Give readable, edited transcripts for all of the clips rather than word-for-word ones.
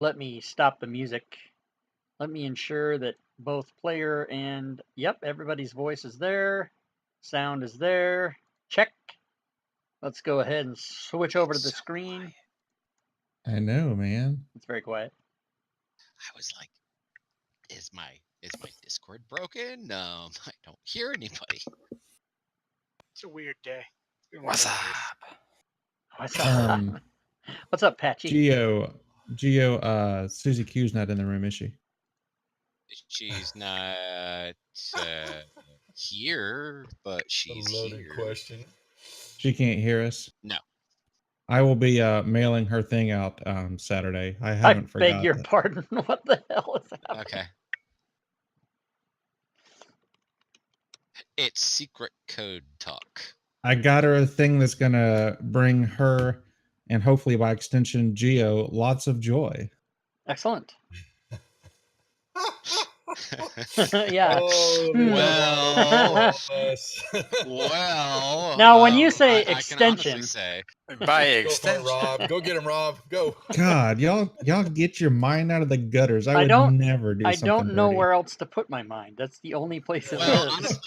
Let me stop the music. Let me ensure that both player and, yep, everybody's voice is there. Sound is there. Check. Let's go ahead and switch over to the screen. I know, man. It's very quiet. I was like, is my Discord broken? I don't hear anybody. It's a weird day. What's up? What's up? What's up, Patchy? Geo, Susie Q's not in the room, is she? She's not here, but she's here. Question. She can't hear us? No. I will be mailing her thing out Saturday. I haven't forgot. I beg your pardon. What the hell is happening? Okay. It's secret code talk. I got her a thing that's going to bring her, and hopefully by extension, Geo, lots of joy. Excellent. Yeah. Oh, well. Now, when you say extension, by extension, Rob, go get him, Rob. Go. God, y'all get your mind out of the gutters. I would never do. I something don't know dirty. where else to put my mind. That's the only place it Well, lives.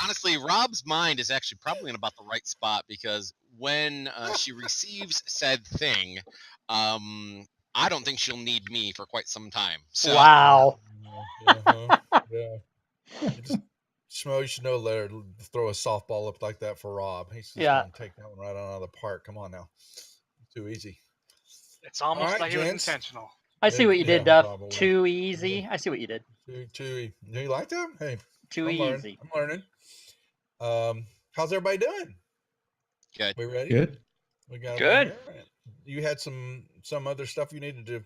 honestly, Rob's mind is actually probably in about the right spot, because when she receives said thing, I don't think she'll need me for quite some time. So. Wow. Yeah. Schmo, you should know, let her throw a softball up like that for Rob. He's just gonna take that one right on out of the park. Come on now. Too easy. It's almost like it was intentional. I see what you did, Duff. Too easy. I see what you did. Too. Do you like that? Hey. Too easy. I'm learning. How's everybody doing? Good. We ready? Good. We got good. You had some other stuff you needed to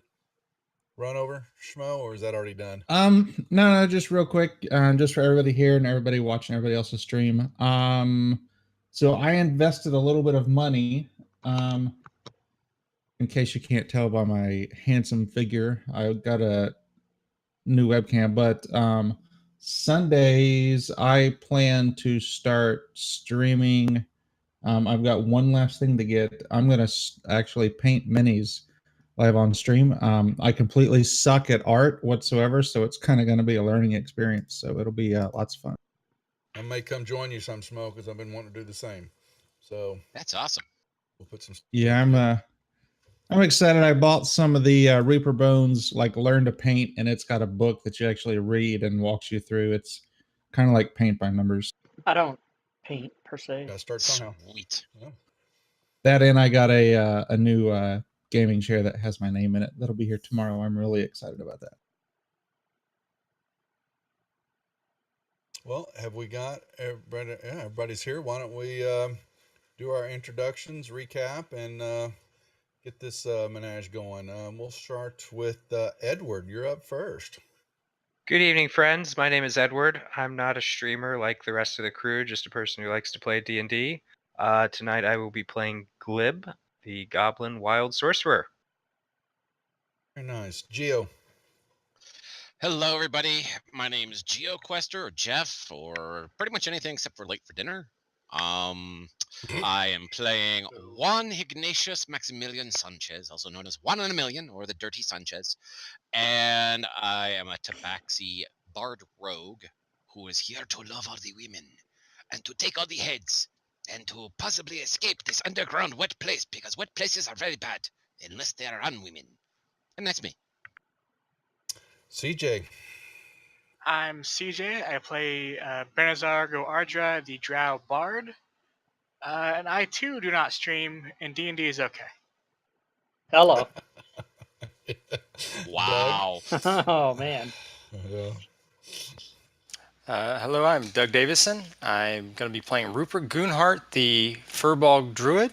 run over, Schmo, or is that already done? No, just real quick, just for everybody here and everybody watching everybody else's stream. So I invested a little bit of money, in case you can't tell by my handsome figure. I got a new webcam, but Sundays I plan to start streaming. I've got one last thing to get. I'm gonna actually paint minis live on stream. I completely suck at art whatsoever, so it's kind of going to be a learning experience. So it'll be lots of fun. I may come join you some, Schmo, because I've been wanting to do the same. So that's awesome. We'll put some. Yeah, I'm excited. I bought some of the Reaper Bones, like Learn to Paint, and it's got a book that you actually read and walks you through. It's kind of like paint by numbers. I don't paint per se. Gotta start somehow. Sweet. Yeah. That, and I got a new gaming chair that has my name in it. That'll be here tomorrow. I'm really excited about that. Well, have we got everybody? Yeah, everybody's here. Why don't we do our introductions, recap, and get this menage going? We'll start with Edward. You're up first. Good evening, friends. My name is Edward. I'm not a streamer like the rest of the crew, just a person who likes to play D&D. Tonight I will be playing Glib, the Goblin Wild Sorcerer. Very nice. Geo. Hello, everybody. My name is GeoQuester, or Jeff, or pretty much anything except for late for dinner. I am playing Juan Ignatius Maximilian Sanchez, also known as Juan in a Million, or the Dirty Sanchez. And I am a Tabaxi bard rogue who is here to love all the women and to take all the heads and to possibly escape this underground wet place, because wet places are very bad unless they are on women. And that's me. CJ. I'm CJ. I play Benazar Goardra, the Drow Bard. And I, too, do not stream, and D&D is okay. Hello. Wow. Oh, man. Hello, I'm Doug Davison. I'm going to be playing Rupert Goonhart, the Furball Druid,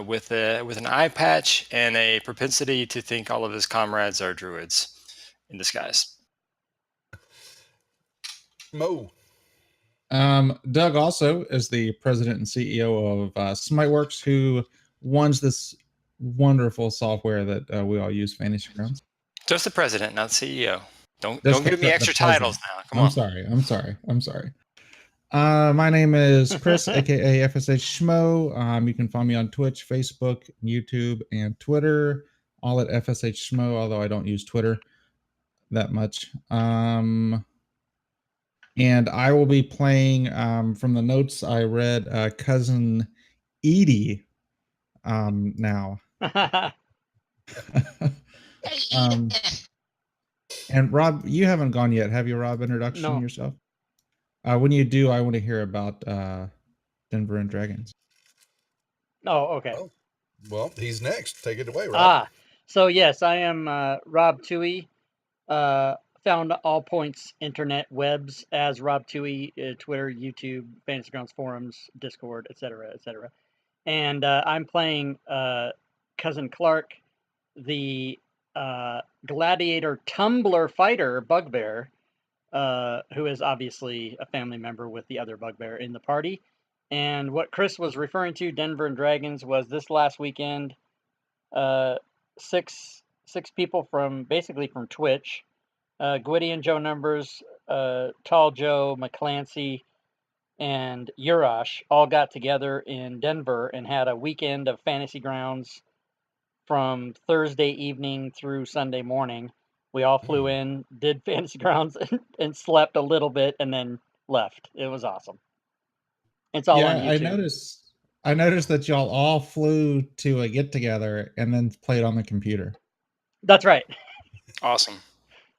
with an eye patch and a propensity to think all of his comrades are druids in disguise. Mo. Doug also is the president and CEO of SMiteworks, who runs this wonderful software that we all use, Fantasy Grounds. Just the president, not CEO. Don't give me extra titles now. Come on. I'm sorry. My name is Chris, aka FSHSchmo. You can find me on Twitch, Facebook, YouTube, and Twitter. all at FSHSchmo, although I don't use Twitter that much. And I will be playing, from the notes I read, Cousin Edie now. And Rob, you haven't gone yet, have you, Rob? Introduction No. yourself. When you do, I want to hear about Denver and Dragons. Oh, okay. Oh, well, he's next. Take it away, Rob. So yes, I am Rob Toohey. Found all points internet webs as Rob Toohey, Twitter, YouTube, Fantasy Grounds forums, Discord, etc., etc. And I'm playing Cousin Clark, the gladiator tumbler fighter bugbear, who is obviously a family member with the other bugbear in the party. And what Chris was referring to, Denver and Dragons, was this last weekend. Six people from basically from Twitch, Gwitty and Joe Numbers, Tall Joe, McClancy, and Urash all got together in Denver and had a weekend of Fantasy Grounds from Thursday evening through Sunday morning. We all flew in, did Fantasy Grounds, and slept a little bit, and then left. It was awesome. It's all on YouTube. I noticed that y'all all flew to a get together and then played on the computer. That's right. Awesome.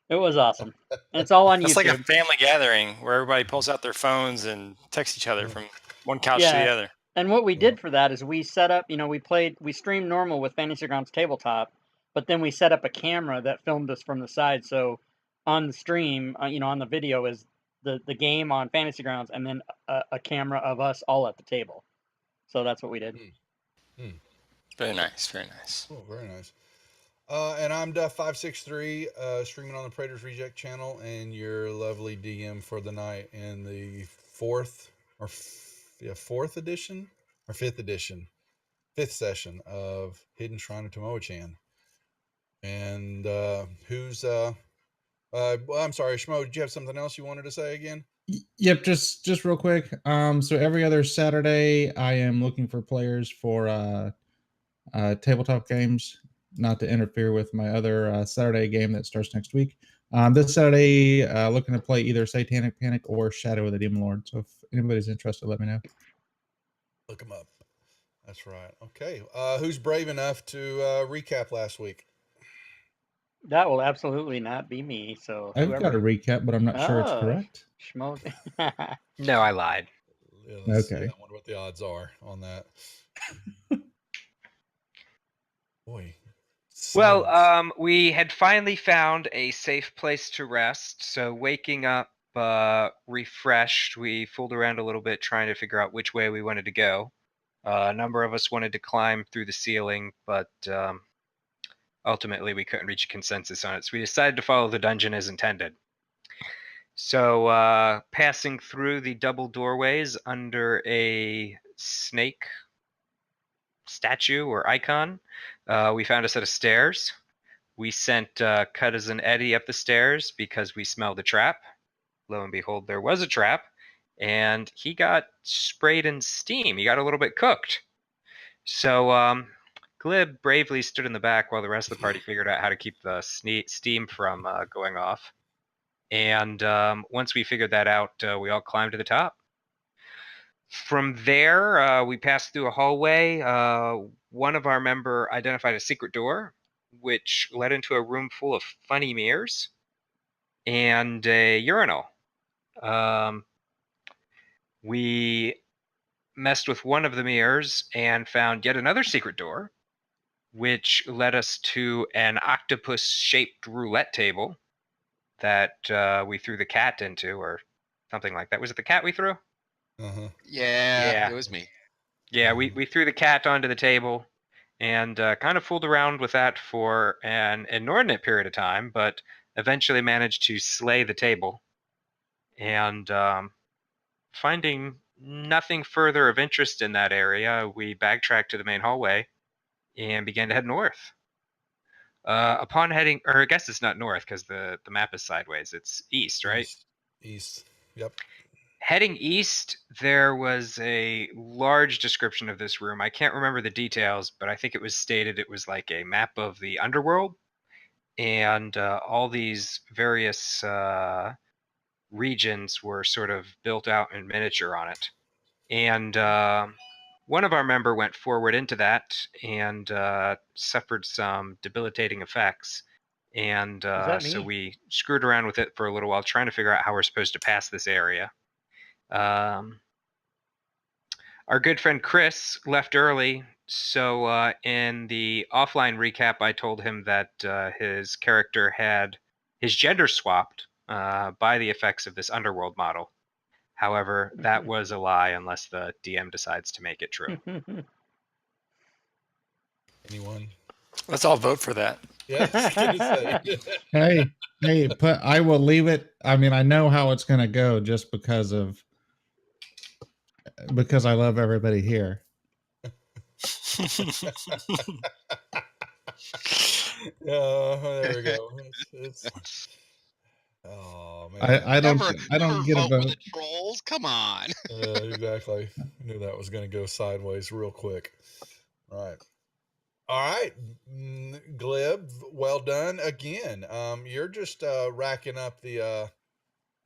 It was awesome. And it's all on YouTube. It's like a family gathering where everybody pulls out their phones and texts each other from one couch to the other. And what we did for that is we set up, we streamed normal with Fantasy Grounds Tabletop, but then we set up a camera that filmed us from the side. So on the stream, on the video is the game on Fantasy Grounds, and then a camera of us all at the table. So that's what we did. Very nice, very nice. Oh, very nice. And I'm Duff563, streaming on the PraetorsRejects channel, and your lovely DM for the night in the fifth session of Hidden Shrine of Tamoachan. And who's I'm sorry, Schmo, did you have something else you wanted to say again? Yep, just real quick. So every other Saturday I am looking for players for tabletop games, not to interfere with my other Saturday game that starts next week. This Saturday, looking to play either Satanic Panic or Shadow of the Demon Lord. So if anybody's interested, let me know. Look them up. That's right. Okay. Who's brave enough to recap last week? That will absolutely not be me. So I've got a recap, but I'm not sure it's correct. Schmo. No, I lied. Yeah, okay. I wonder what the odds are on that. Boy. Well, we had finally found a safe place to rest. So waking up refreshed, we fooled around a little bit trying to figure out which way we wanted to go. A number of us wanted to climb through the ceiling, but ultimately we couldn't reach a consensus on it. So we decided to follow the dungeon as intended. So passing through the double doorways under a snake statue or icon, we found a set of stairs. We sent Cousin Eddie up the stairs because we smelled a trap. Lo and behold, there was a trap, and he got sprayed in steam. He got a little bit cooked. So Glib bravely stood in the back while the rest of the party figured out how to keep the steam from going off. And once we figured that out, we all climbed to the top. From there, we passed through a hallway. One of our members identified a secret door, which led into a room full of funny mirrors and a urinal. We messed with one of the mirrors and found yet another secret door, which led us to an octopus-shaped roulette table that we threw the cat into, or something like that. Was it the cat we threw? Uh-huh. Yeah, it was me. Yeah, we threw the cat onto the table and kind of fooled around with that for an inordinate period of time, but eventually managed to slay the table. And finding nothing further of interest in that area, we backtracked to the main hallway and began to head north. Upon heading, or I guess it's not north because the map is sideways. It's east, right? East. Yep. Heading east, there was a large description of this room. I can't remember the details, but I think it was stated it was like a map of the underworld, and all these various regions were sort of built out in miniature on it. And one of our member went forward into that and suffered some debilitating effects. And that so me? we screwed around with it for a little while, trying to figure out how we're supposed to pass this area. Our good friend Chris left early, so in the offline recap, I told him that his character had his gender swapped by the effects of this underworld model. However, that was a lie unless the DM decides to make it true. Anyone? Let's all vote for that. Yeah, I was gonna say. Hey, but I will leave it. I mean, I know how it's going to go just because I love everybody here. There we go. Oh man, I don't never get a vote with vote. the trolls. Come on. exactly. I knew that was going to go sideways real quick. All right, Glib. Well done again. You're just racking up the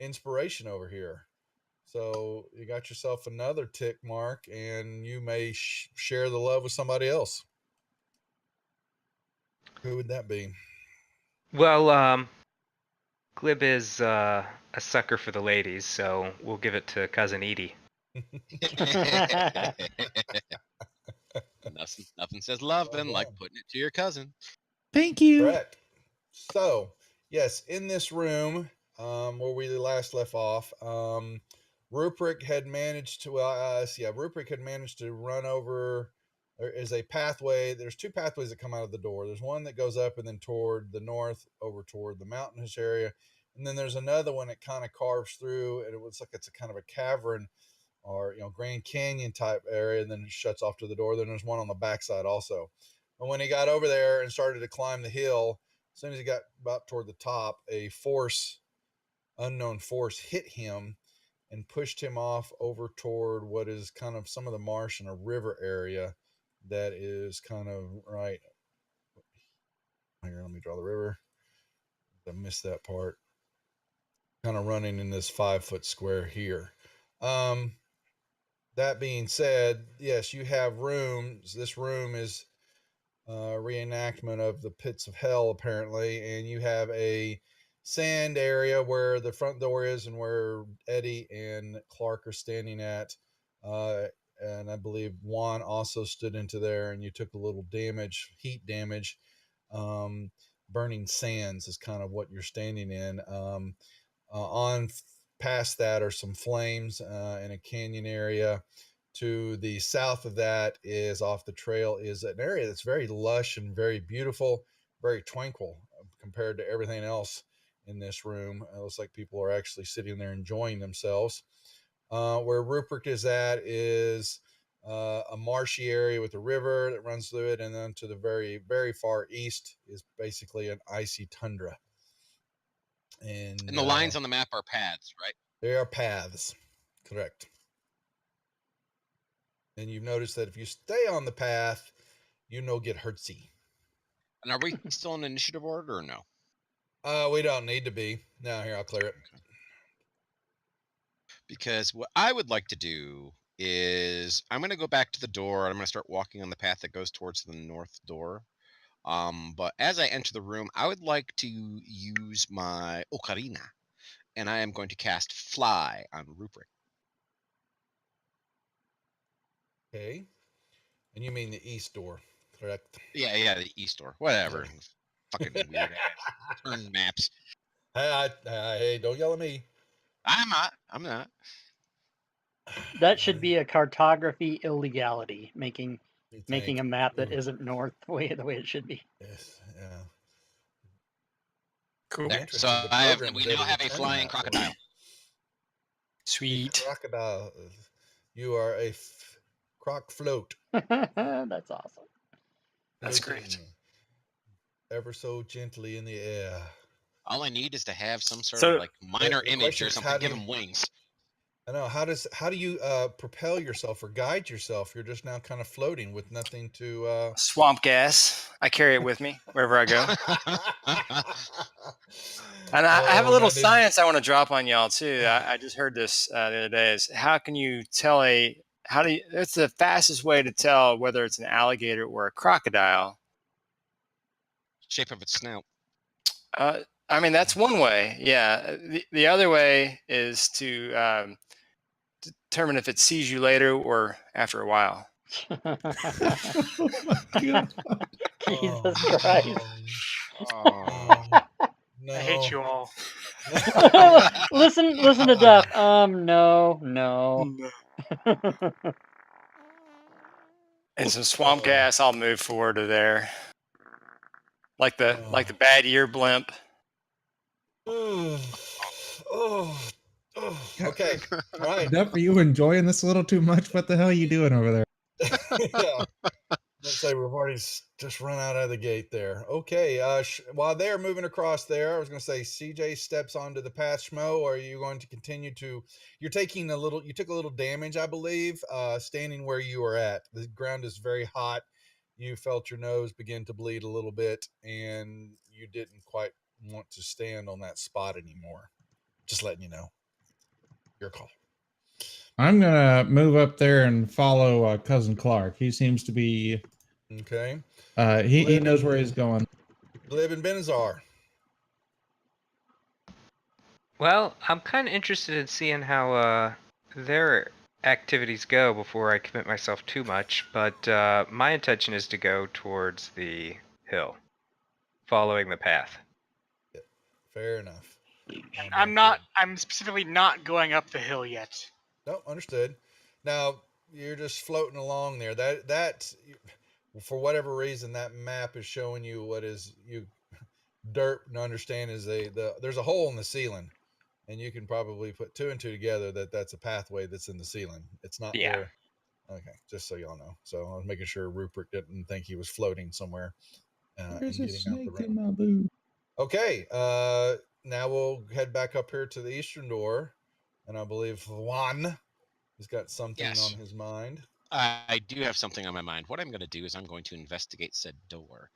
inspiration over here. So you got yourself another tick mark, and you may share the love with somebody else. Who would that be? Well, Glib is a sucker for the ladies, so we'll give it to Cousin Edie. Nothing says love than like putting it to your cousin. Thank you. Correct. So, yes, in this room where we last left off, Ruprecht had managed to, Ruprecht had managed to run over. There is a pathway. There's two pathways that come out of the door. There's one that goes up and then toward the north, over toward the mountainous area. And then there's another one that kind of carves through, and it looks like it's a kind of a cavern or, Grand Canyon type area, and then it shuts off to the door. Then there's one on the backside also. And when he got over there and started to climb the hill, as soon as he got about toward the top, a unknown force hit him and pushed him off over toward what is kind of some of the marsh and a river area that is kind of right here. Let me draw the river. I missed that part. Kind of running in this 5-foot square here. That being said, yes, you have rooms. This room is reenactment of the pits of hell, apparently, and you have a sand area where the front door is and where Eddie and Clark are standing at. And I believe Juan also stood into there, and you took a little damage, heat damage. Burning sands is kind of what you're standing in. On past that are some flames in a canyon area. To the south of that is off the trail is an area that's very lush and very beautiful, very tranquil compared to everything else in this room. It looks like people are actually sitting there enjoying themselves. Where Ruprecht is at is a marshy area with a river that runs through it, and then to the very, very far east is basically an icy tundra. And the lines on the map are paths, right? They are paths, correct. And you've noticed that if you stay on the path, get hurtsy. And are we still in initiative order or no? We don't need to be. No, here, I'll clear it. Because what I would like to do is I'm going to go back to the door. I'm going to start walking on the path that goes towards the north door. But as I enter the room, I would like to use my ocarina, and I am going to cast Fly on Ruprecht. Okay. And you mean the east door, correct? Yeah, the east door. Whatever. Fucking weird ass turn maps. Hey, don't yell at me. I'm not. That should be a cartography illegality, making a map that isn't north the way it should be. Yes, yeah. Cool. There. So we now have a flying crocodile. Sweet. Crocodile. You are a croc float. That's awesome. That's great. Ever so gently in the air. All I need is to have some sort of like minor the image question or is, something. Give him wings. I know. How do you propel yourself or guide yourself? You're just now kind of floating with nothing to. Swamp gas. I carry it with me wherever I go. And I have a Oh, little now did science I want to drop on y'all too. I just heard this the other day. Is how can you tell it's the fastest way to tell whether it's an alligator or a crocodile. Shape of its snout. I mean, that's one way. Yeah. The other way is to determine if it sees you later or after a while. Oh my God. Jesus Oh, Christ. Oh. no. I hate you all. listen to Duff. No. And some swamp gas, I'll move forward to there. Like the bad year blimp. Okay. All right. Duff, are you enjoying this a little too much? What the hell are you doing over there? Yeah. Let's say we've already just run out of the gate there. Okay. While they're moving across there, I was going to say CJ steps onto the path. Schmo, or are you going to continue to? You took a little damage, I believe, standing where you were at. The ground is very hot. You felt your nose begin to bleed a little bit, and you didn't quite want to stand on that spot anymore. Just letting you know. Your call. I'm gonna move up there and follow cousin Clark. He seems to be. Okay. He knows where he's going. Glib and Benazar. Well, I'm kind of interested in seeing how their activities go before I commit myself too much, but my intention is to go towards the hill, following the path. Fair enough. I'm specifically not going up the hill yet. No, understood. Now you're just floating along there. That for whatever reason that map is showing you what is you dirt and understand is there's a hole in the ceiling, and you can probably put two and two together that's a pathway that's in the ceiling. It's not there. Okay, just so y'all know. So I was making sure Rupert didn't think he was floating somewhere. There's and a getting out the snake room. in my boot. Okay, now we'll head back up here to the eastern door, and I believe Juan has got something Yes. on his mind. I do have something on my mind. What I'm going to do is I'm going to investigate said door.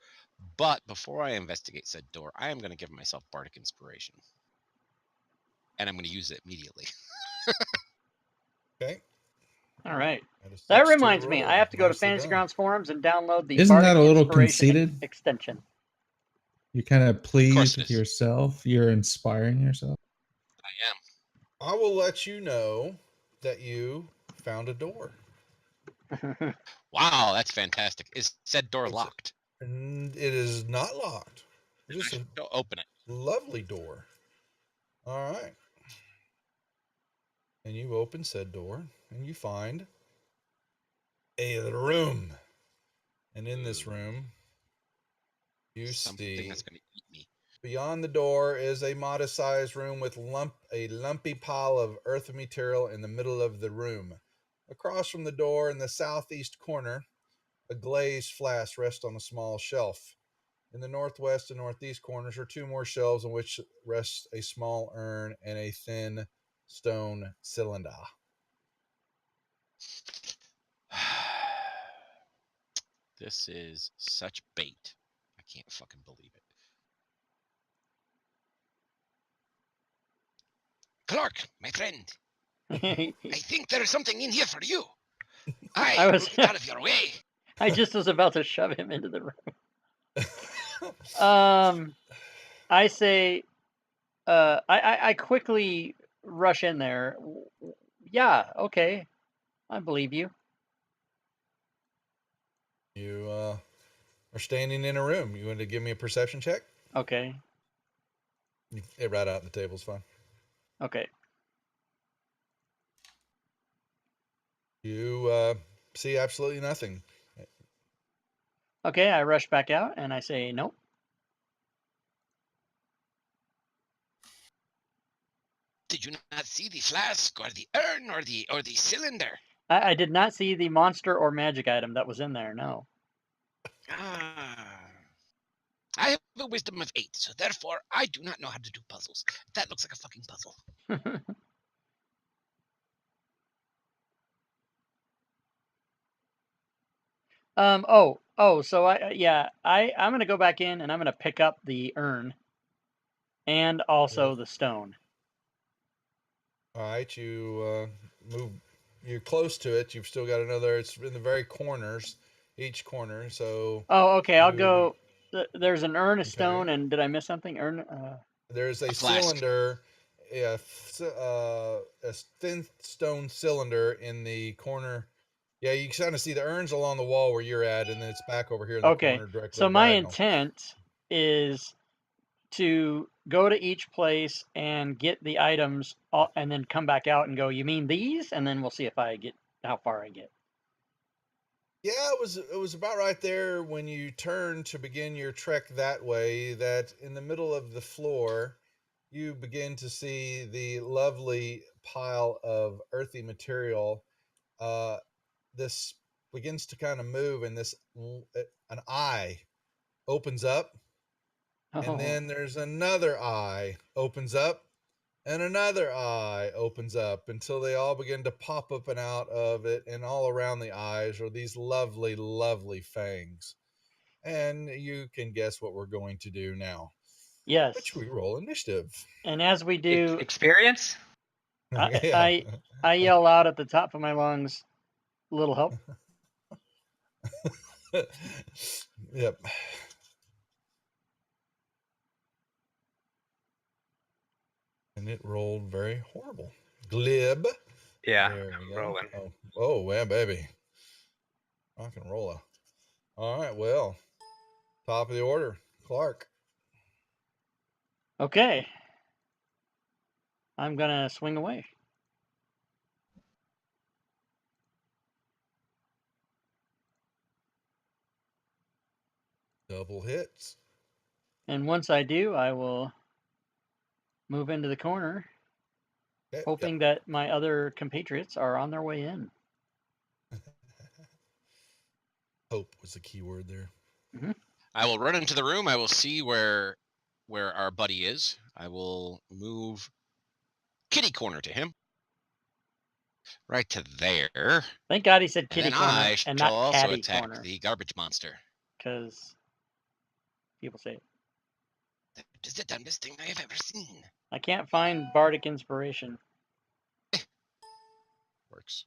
But before I investigate said door, I am going to give myself bardic inspiration. And I'm going to use it immediately. Okay. All right. That is That 6 reminds me, roll. I have to go to Nicely Fantasy done. Grounds forums and download the Isn't Bardic that a little Inspiration conceited? extension. You're kind of pleased it with is. yourself. You're inspiring yourself. I I will let you know that you found a door. am. Wow, that's fantastic. Is said door It's- locked? And it is not locked. It's just a Don't open it. lovely door. All right. And you open said door, and you find a room. And in this room, you Something see that's going to eat me. beyond the door is a modest-sized room with a lumpy pile of earth material in the middle of the room. Across from the door in the southeast corner, a glazed flask rests on a small shelf. In the northwest and northeast corners are two more shelves on which rests a small urn and a thin stone cylinder. This is such bait. I can't fucking believe it. Clark, my friend, I think there is something in here for you. I I was- will get out of your way. I just was about to shove him into the room. I say, I quickly rush in there. Yeah, okay, I believe you. You are standing in a room. You want to give me a perception check? Okay, It right out on the table is fine. okay. You see absolutely nothing. Okay, I rush back out and I say, nope. Did you not see the flask or the urn or the cylinder? I did not see the monster or magic item that was in there, no. I have a wisdom of 8, so therefore I do not know how to do puzzles. That looks like a fucking puzzle. So I'm gonna go back in and I'm gonna pick up the urn and also the stone. All right, you move. You're close to it. You've still got another. It's in the very corners, each corner. So Oh, okay. I'll you- go. There's an urn, a Okay. stone, and did I miss something? Urn. there's a A flask. cylinder, a thin stone cylinder in the corner. Yeah, you kind of see the urns along the wall where you're at, and then it's back over here in the Okay. corner directly. So my diagonal. intent is to go to each place and get the items, and then come back out and go, you mean these? And then we'll see if I get how far I get. Yeah, it was about right there when you turn to begin your trek that way, that in the middle of the floor you begin to see the lovely pile of earthy material. This begins to kind of move, and an eye opens up, and then there's another eye opens up, and another eye opens up, until they all begin to pop up and out of it, and all around the eyes are these lovely, lovely fangs. And you can guess what we're going to do now. Yes. Which we roll initiative. And as we do, Experience? I yell out at the top of my lungs, little help. Yep. And it rolled very horrible. Glib. Yeah, There we go. rolling. Oh, yeah, baby. Rock and roller. All right, well, top of the order, Clark. Okay. I'm gonna swing away. Double hits. And once I do, I will move into the corner, Okay, hoping that my other compatriots are on their way in. Hope was the key word there. I will run into the room. I will see where our buddy is. I will move kitty corner to him. Right to there. Thank God he said And kitty then corner I and shall not also catty attack corner, the garbage monster. because people say it. That is the dumbest thing I have ever seen. I can't find bardic inspiration. Works.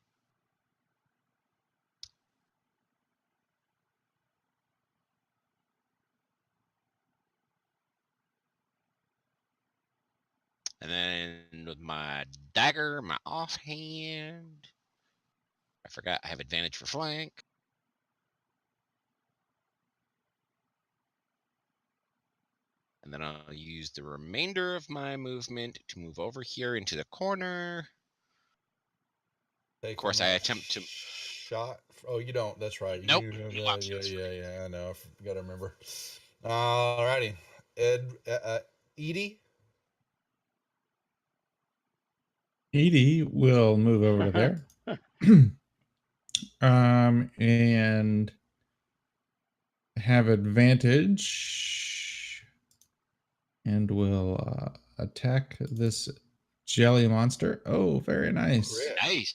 And then with my dagger, my offhand, I forgot I have advantage for flank. And then I'll use the remainder of my movement to move over here into the corner. Of course, I attempt to shot. Oh, you don't. That's right. Nope. You have No that. options. Yeah. I know. I got to remember. All righty. Edie. Edie will move over to there. And have advantage, and will attack this jelly monster. Oh, very nice. Crit. Nice.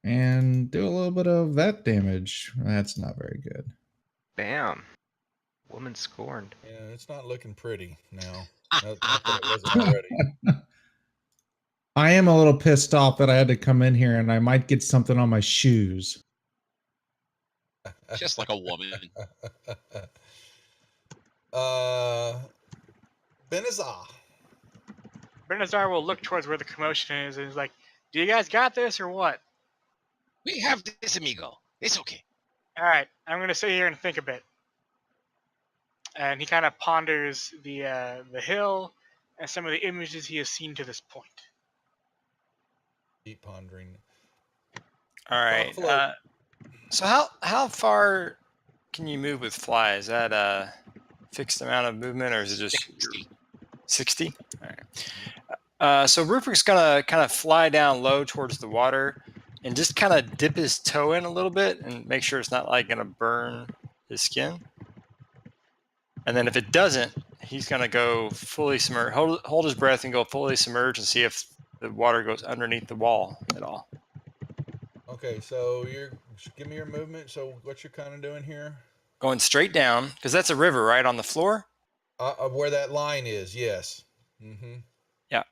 And do a little bit of that damage. That's not very good. Bam. Woman scorned. Yeah, it's not looking pretty now. Not that it wasn't already. I am a little pissed off that I had to come in here, and I might get something on my shoes. Just like a woman. Benazar. Bernazar will look towards where the commotion is and is like, do you guys got this or what? We have this, amigo. It's okay. All right, I'm going to sit here and think a bit. And he kind of ponders the hill and some of the images he has seen to this point. Deep pondering. All right. Buffalo. So how far can you move with fly? Is that a fixed amount of movement, or is it just 60? All right. So Rupert's gonna kind of fly down low towards the water and just kind of dip his toe in a little bit and make sure it's not like gonna burn his skin. And then if it doesn't, he's gonna go fully submerged, hold his breath and go fully submerged and see if the water goes underneath the wall at all. Okay, so give me your movement. So what you're kind of doing here? Going straight down, because that's a river, right, on the floor? Where that line is, yes. Mm-hmm. Yeah.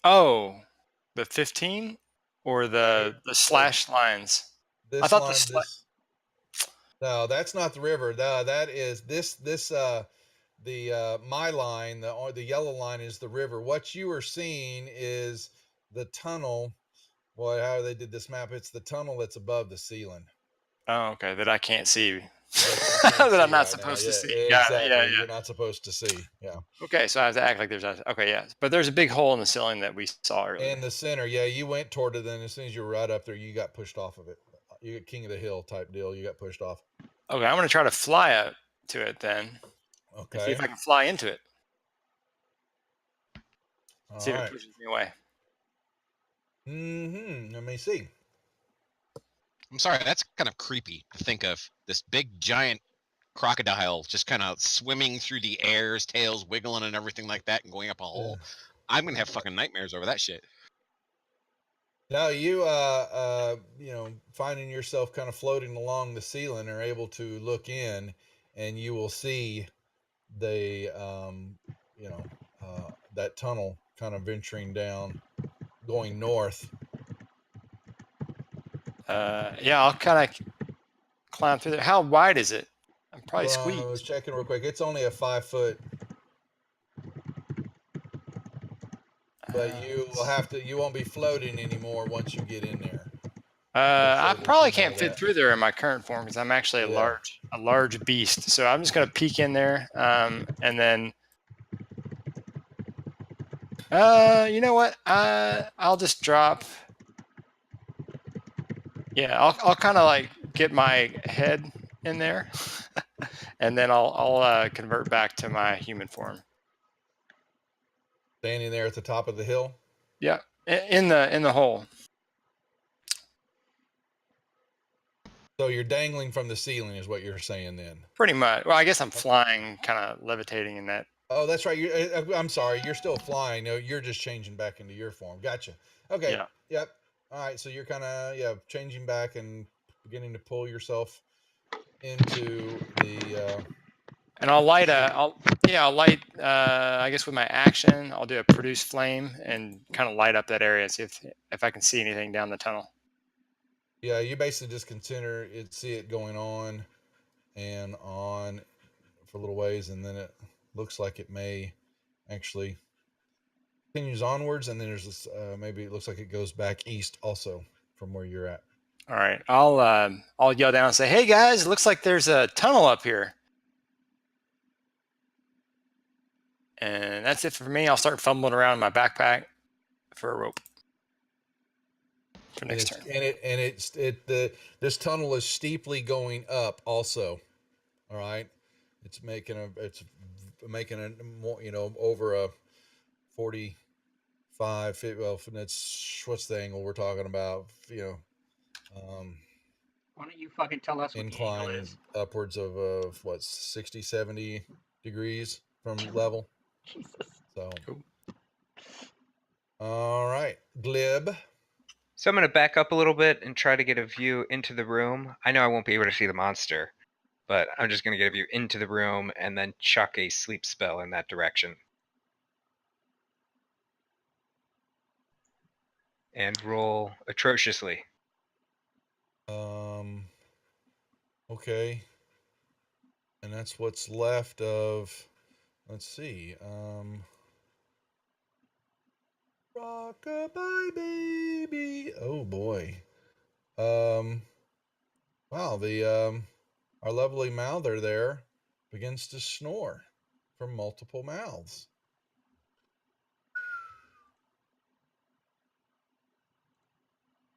Oh, the 15 or the slash lines? This I thought line, no, that's not the river. That is my line, the yellow line is the river. What you are seeing is the tunnel. Boy, how they did this map, it's the tunnel that's above the ceiling. Oh, okay, that I can't see. That I'm not supposed to see. Exactly. Yeah. You're not supposed to see. Yeah. Okay, so I have to act like there's okay, yeah. But there's a big hole in the ceiling that we saw earlier. In the center, yeah, you went toward it, then as soon as you were right up there, you got pushed off of it. You got king of the hill type deal. You got pushed off. Okay, I'm gonna try to fly up to it then. Okay. And see if I can fly into it. See if All right. it pushes me away. Let me see. I'm sorry, that's kind of creepy to think of this big giant crocodile just kind of swimming through the air, his tail's wiggling and everything like that, and going up a hole. I'm gonna have fucking nightmares over that shit. Now you finding yourself kind of floating along the ceiling are able to look in, and you will see the that tunnel kind of venturing down, going north. Yeah, I'll kind of climb through there. How wide is it? I'm probably squeezed. I was checking real quick. It's only a 5 foot. But you won't be floating anymore once you get in there. I probably can't fit through there in my current form because I'm actually a large beast. So I'm just gonna peek in there, and then you know what? I'll just drop. Yeah, I'll kind of like get my head in there, and then I'll convert back to my human form. Standing there at the top of the hill. Yeah, in the hole. So you're dangling from the ceiling, is what you're saying then? Pretty much. Well, I guess I'm flying, kind of levitating in that. Oh, that's right. I'm sorry. You're still flying. No, you're just changing back into your form. Gotcha. Okay. Yeah. Yep. All right. So you're kind of changing back and beginning to pull yourself into the. And I'll light I guess with my action, I'll do a produce flame and kind of light up that area and see if I can see anything down the tunnel. Yeah, you basically just see it going on and on for a little ways, and then it looks like it may actually continues onwards, and then there's this maybe it looks like it goes back east also from where you're at. All right, I'll yell down and say, "Hey guys, it looks like there's a tunnel up here." And that's it for me. I'll start fumbling around in my backpack for a rope for next turn. This tunnel is steeply going up also. All right, it's making a more, over a 45, 50, well, that's what's the angle we're talking about, Why don't you fucking tell us what incline the angle is? Upwards of 60, 70 degrees from level. Jesus. So cool. All right, Glib. So I'm going to back up a little bit and try to get a view into the room. I know I won't be able to see the monster, but I'm just going to get a view into the room and then chuck a sleep spell in that direction. And roll atrociously. Okay. And that's what's left of, let's see, rockabye baby. Oh boy. Wow, our lovely mouther there begins to snore from multiple mouths.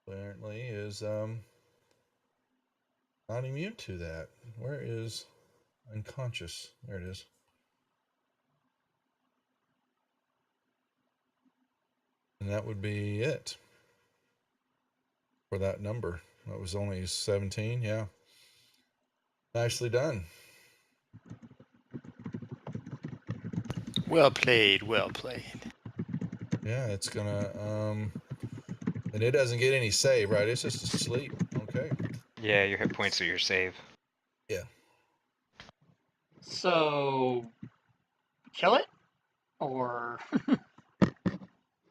Apparently is not immune to that. Where is unconscious? There it is. And that would be it for that number. That was only 17. Yeah. Nicely done. Well played. Well played. Yeah, it's gonna And it doesn't get any save, right? It's just asleep. Okay. Yeah, your hit points are your save. Yeah. So, kill it? Or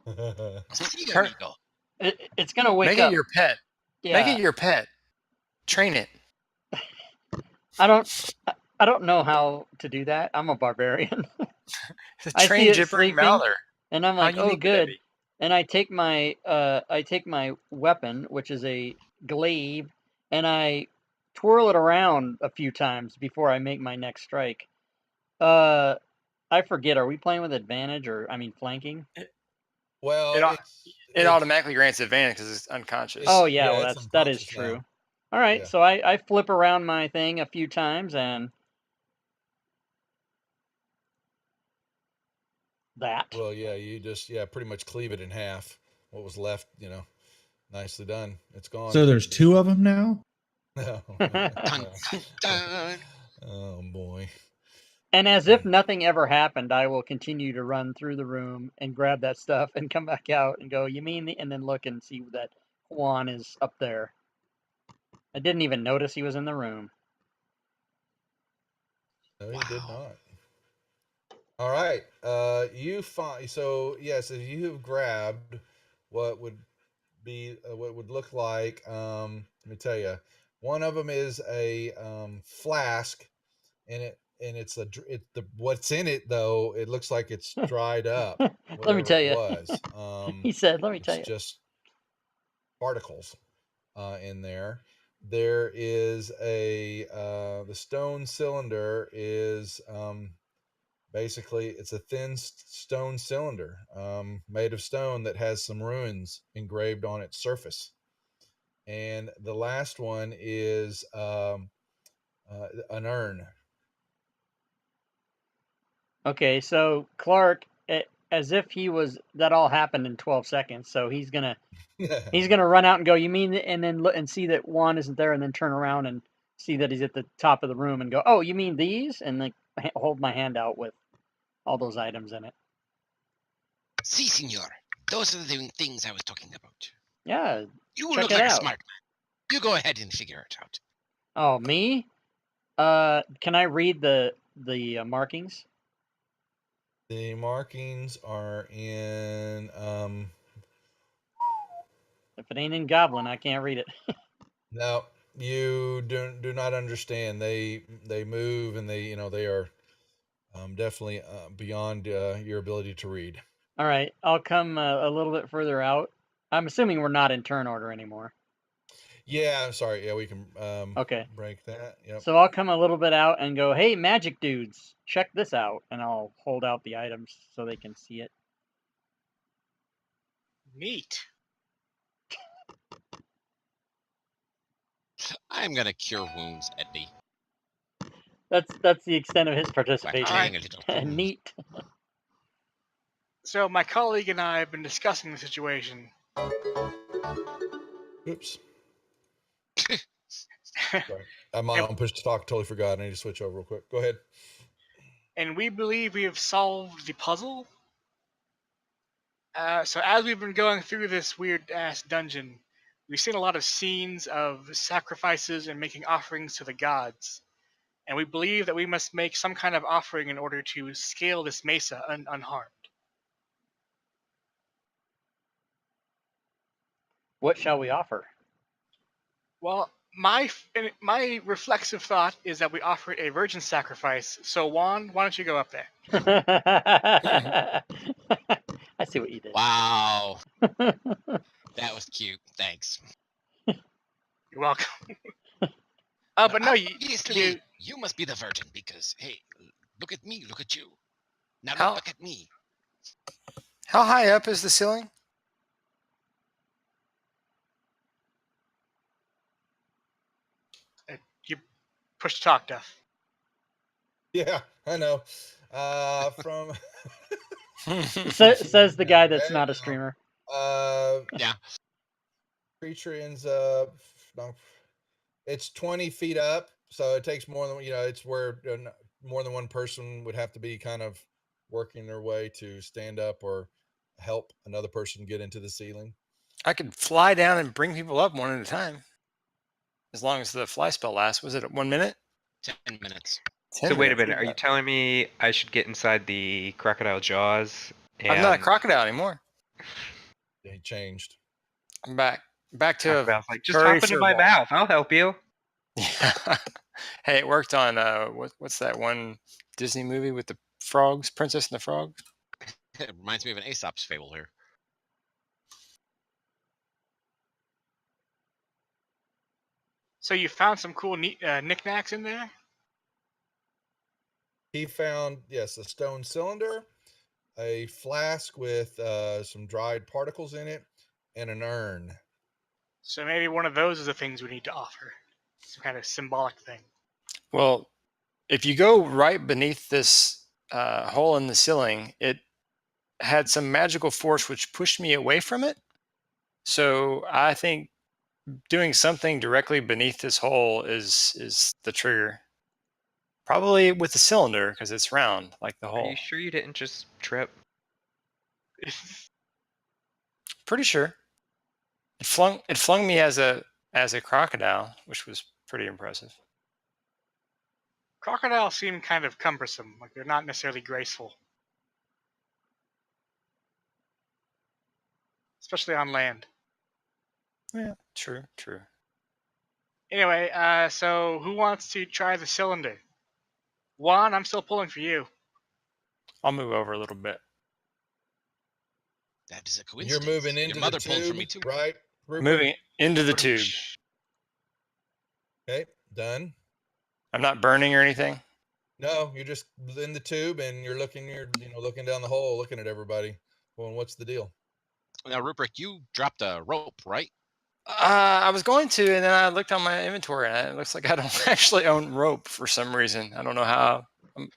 Sí, Her- amigo. it's going to wake Make up. it your pet. Yeah. Make it your pet. Train it. I don't know how to do that. I'm a barbarian. I see Train it gibbering sleeping, mouther. and I'm How like, oh, unique would that good. be? And I take my weapon, which is a glaive, and I twirl it around a few times before I make my next strike. I forget. Are we playing with advantage or flanking? Well, It automatically grants advantage because it's unconscious. Oh yeah, yeah, well it's that is unconscious true. now. All right, Yeah. so I flip around my thing a few times and that. Well, yeah, you just pretty much cleave it in half. What was left, nicely done. It's gone. So there's 2 of them now? No. Dun, dun, dun. Oh boy. And as if nothing ever happened, I will continue to run through the room and grab that stuff and come back out and go, you mean and then look and see that Juan is up there. I didn't even notice he was in the room. No, you did not. All right. You find so yes, if you have grabbed what would be what would look like. Let me tell you, one of them is a flask, and it's what's in it though. It looks like it's dried up. Let me tell Whatever it you. was. He said, "Let me tell you." It's just particles in there. There is the stone cylinder is basically it's a thin stone cylinder made of stone that has some runes engraved on its surface. And the last one is an urn. Okay, so Clark, as if that all happened in 12 seconds. So he's gonna run out and go, you mean, and then look and see that Juan isn't there, and then turn around and see that he's at the top of the room and go, oh, you mean these? And like hold my hand out with all those items in it. Si, senor. Those are the things I was talking about. Yeah. You Check look it like a out. smart man. You go ahead and figure it out. Oh, me? Can I read the markings? The markings are in If it ain't in Goblin, I can't read it. now you do not understand. They move, and they are definitely beyond your ability to read. All right, I'll come a little bit further out. I'm assuming we're not in turn order anymore. Yeah, I'm sorry. Yeah, we can Okay. break that. Yep. So I'll come a little bit out and go, hey, magic dudes, check this out. And I'll hold out the items so they can see it. Neat. I'm gonna cure wounds, Eddie. That's the extent of his By participation. laying a little wound. Neat. So my colleague and I have been discussing the situation. Oops. Sorry. I'm on push to talk. Totally forgot. I need to switch over real quick. Go ahead. And we believe we have solved the puzzle. So as we've been going through this weird-ass dungeon, we've seen a lot of scenes of sacrifices and making offerings to the gods. And we believe that we must make some kind of offering in order to scale this mesa unharmed. What shall we offer? Well, my reflexive thought is that we offer a virgin sacrifice. So Juan, why don't you go up there? I see what you did. Wow. That was cute. Thanks. You're welcome. But no, Obviously, you must be the virgin because, hey, look at me, look at you. Now How- look back at me. How high up is the ceiling? you push to talk, Duff. Yeah, I know. From Says the guy that's not a streamer. Yeah. Creature ends up. No, it's 20 feet up, so it takes more than it's where more than one person would have to be kind of working their way to stand up or help another person get into the ceiling. I could fly down and bring people up one at a time. As long as the fly spell lasts. Was it 1 minute? 10 minutes. 10 So wait a minutes. minute. Are you telling me I should get inside the crocodile jaws? And I'm not a crocodile anymore. They changed. I'm back to crocodile's like, just furry hop into my furball. mouth. I'll help you. Yeah. Hey, it worked on what's that one Disney movie with the frogs, Princess and the Frog? It reminds me of an Aesop's fable here. So you found some cool knickknacks in there? He found, yes, a stone cylinder, a flask with some dried particles in it, and an urn. So maybe one of those is the things we need to offer. Some kind of symbolic thing. Well, if you go right beneath this hole in the ceiling, it had some magical force which pushed me away from it. So I think doing something directly beneath this hole is the trigger. Probably with the cylinder because it's round like the Are hole. you sure you didn't just trip? Pretty sure. It flung me as a crocodile, which was pretty impressive. Crocodiles seem kind of cumbersome, like they're not necessarily graceful. Especially on land. Yeah, true. Anyway, so who wants to try the cylinder? Juan, I'm still pulling for you. I'll move over a little bit. That is a You're coincidence. moving into Your mother the pulled tube, for me too. right? Rupert? Moving into the tube. Okay, done. I'm not burning or anything. No, you're just in the tube and you're looking down the hole, looking at everybody. Well, what's the deal? Now, Rupert, you dropped a rope, right? I was going to, and then I looked on my inventory, and it looks like I don't actually own rope for some reason. I don't know how.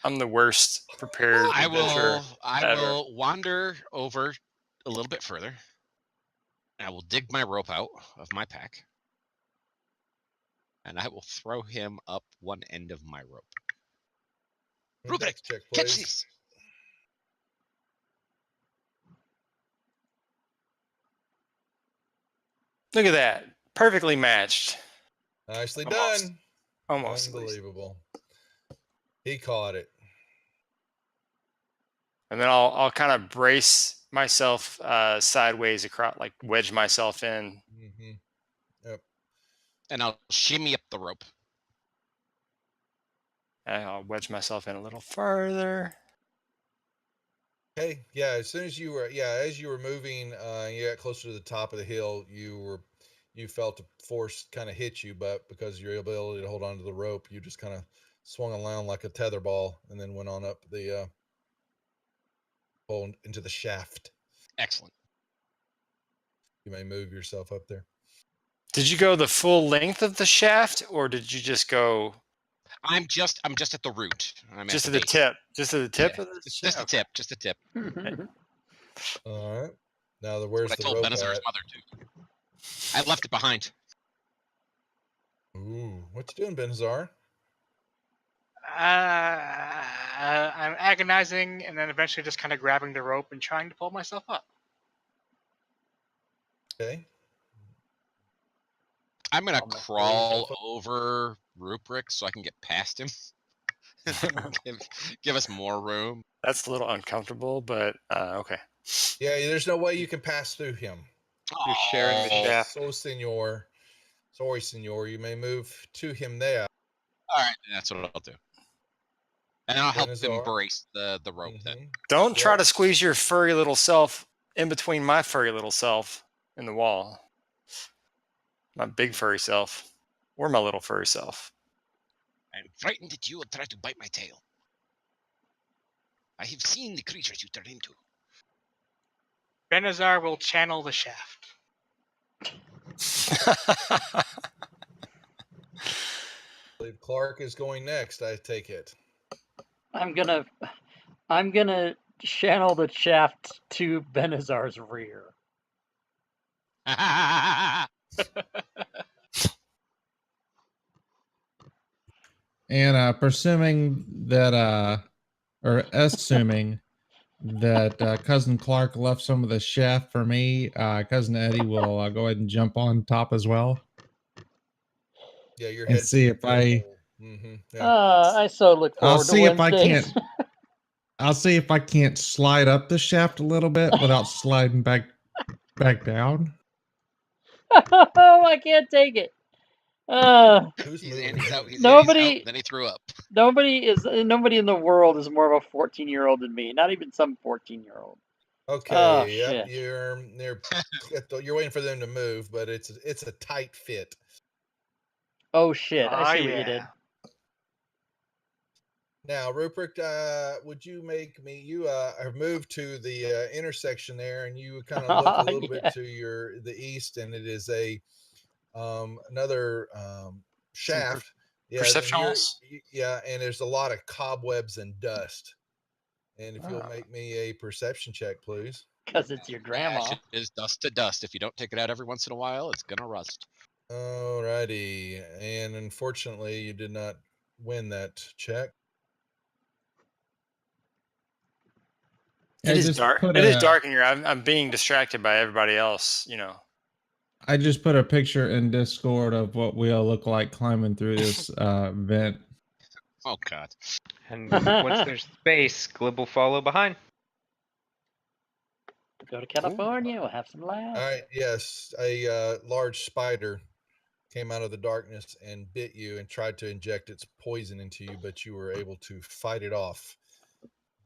I'm the worst prepared adventurer I ever. will wander over a little bit further. I will dig my rope out of my pack. And I will throw him up one end of my rope. Rupert, Dex check, catch please. this. Look at that. Perfectly matched. Nicely Almost. done. Almost. at least. Unbelievable. He caught it. And then I'll kind of brace myself sideways across, like wedge myself in. Mm-hmm. Yep. And I'll shimmy up the rope. And I'll wedge myself in a little further. Okay. Yeah. As soon as you were moving, you got closer to the top of the hill, you felt a force kind of hit you, but because of your ability to hold on to the rope, you just kind of swung around like a tether ball and then went on up the hole into the shaft. Excellent. You may move yourself up there. Did you go the full length of the shaft, or did you just go? I'm just at the root. I'm Just at at the base. tip. Just at the tip Yeah, of the just the tip. Just the tip. All right. Now where's What I the told rope Benazir's at? mother too. I left it behind. Ooh, what you doing, Benazir? I'm agonizing and then eventually just kind of grabbing the rope and trying to pull myself up. Okay. I'm gonna I'll make crawl yourself up. over Rupert so I can get past him. give us more room. That's a little uncomfortable, but okay. Yeah, there's no way you can pass through him. You're sharing the Oh, shaft. So, senor. Sorry, senor. You may move to him there. All right, that's what I'll do. And I'll help Benazir. embrace the rope then. Mhm. Don't try to Yes. squeeze your furry little self in between my furry little self in the wall. My big furry self. Or my little furry self. I'm frightened that you will try to bite my tail. I have seen the creatures you turn into. Benazir will channel the shaft. I believe Clark is going next, I take it. I'm gonna channel the shaft to Benazir's rear. And presuming that, or assuming that Cousin Clark left some of the chef for me. Cousin Eddie will go ahead and jump on top as well. Yeah, your And head's see if I. Yeah. I so look I'll forward to see if I Wednesdays. can't. I'll see if I can't slide up the shaft a little bit without sliding back down. Oh, I can't take it. Who's He's moving? in, he's out, who? he's Nobody- in, he's out, then he threw up. Nobody in the world is more of a 14-year-old than me. Not even some 14-year-old. Okay. Oh, Yep. shit. You're waiting for them to move, but it's a tight fit. Oh shit! I see what you yeah. did. Now, Rupert, would you make me? You have moved to the intersection there, and you kind of look a little Yeah. bit to the east, and it is a another shaft. Yeah, and Perception you're- holes? yeah, and there's a lot of cobwebs and dust. And if you'll Oh. make me a perception check, please. Because it's your grandma. Ash is dust to dust. If you don't take it out every once in a while, it's gonna rust. Alrighty, and unfortunately, you did not win that check. It is dark. It is dark in here. I'm being distracted by everybody else. You know. I just put a picture in Discord of what we all look like climbing through this vent. Oh god. And once there's space, Glib will follow behind. Go to California. We'll have some laughs. All right, yes, a large spider came out of the darkness and bit you and tried to inject its poison into you, but you were able to fight it off.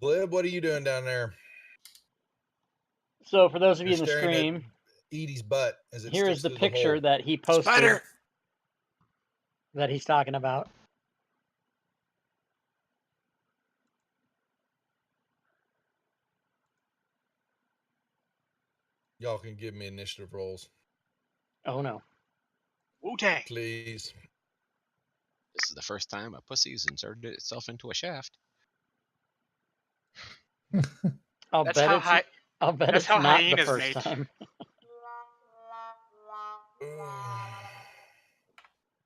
Glib, what are you doing down there? So for those of you You're in the staring at stream, Edie's butt as it here sticks is the through picture hole. that he posted Spider. that he's talking about. Y'all can give me initiative rolls, Oh no. Wu-Tang. please. This is the first time a pussy's inserted itself into a shaft. I'll That's bet how it's. high. I'll bet that's it's how not the hyenas first mate. time.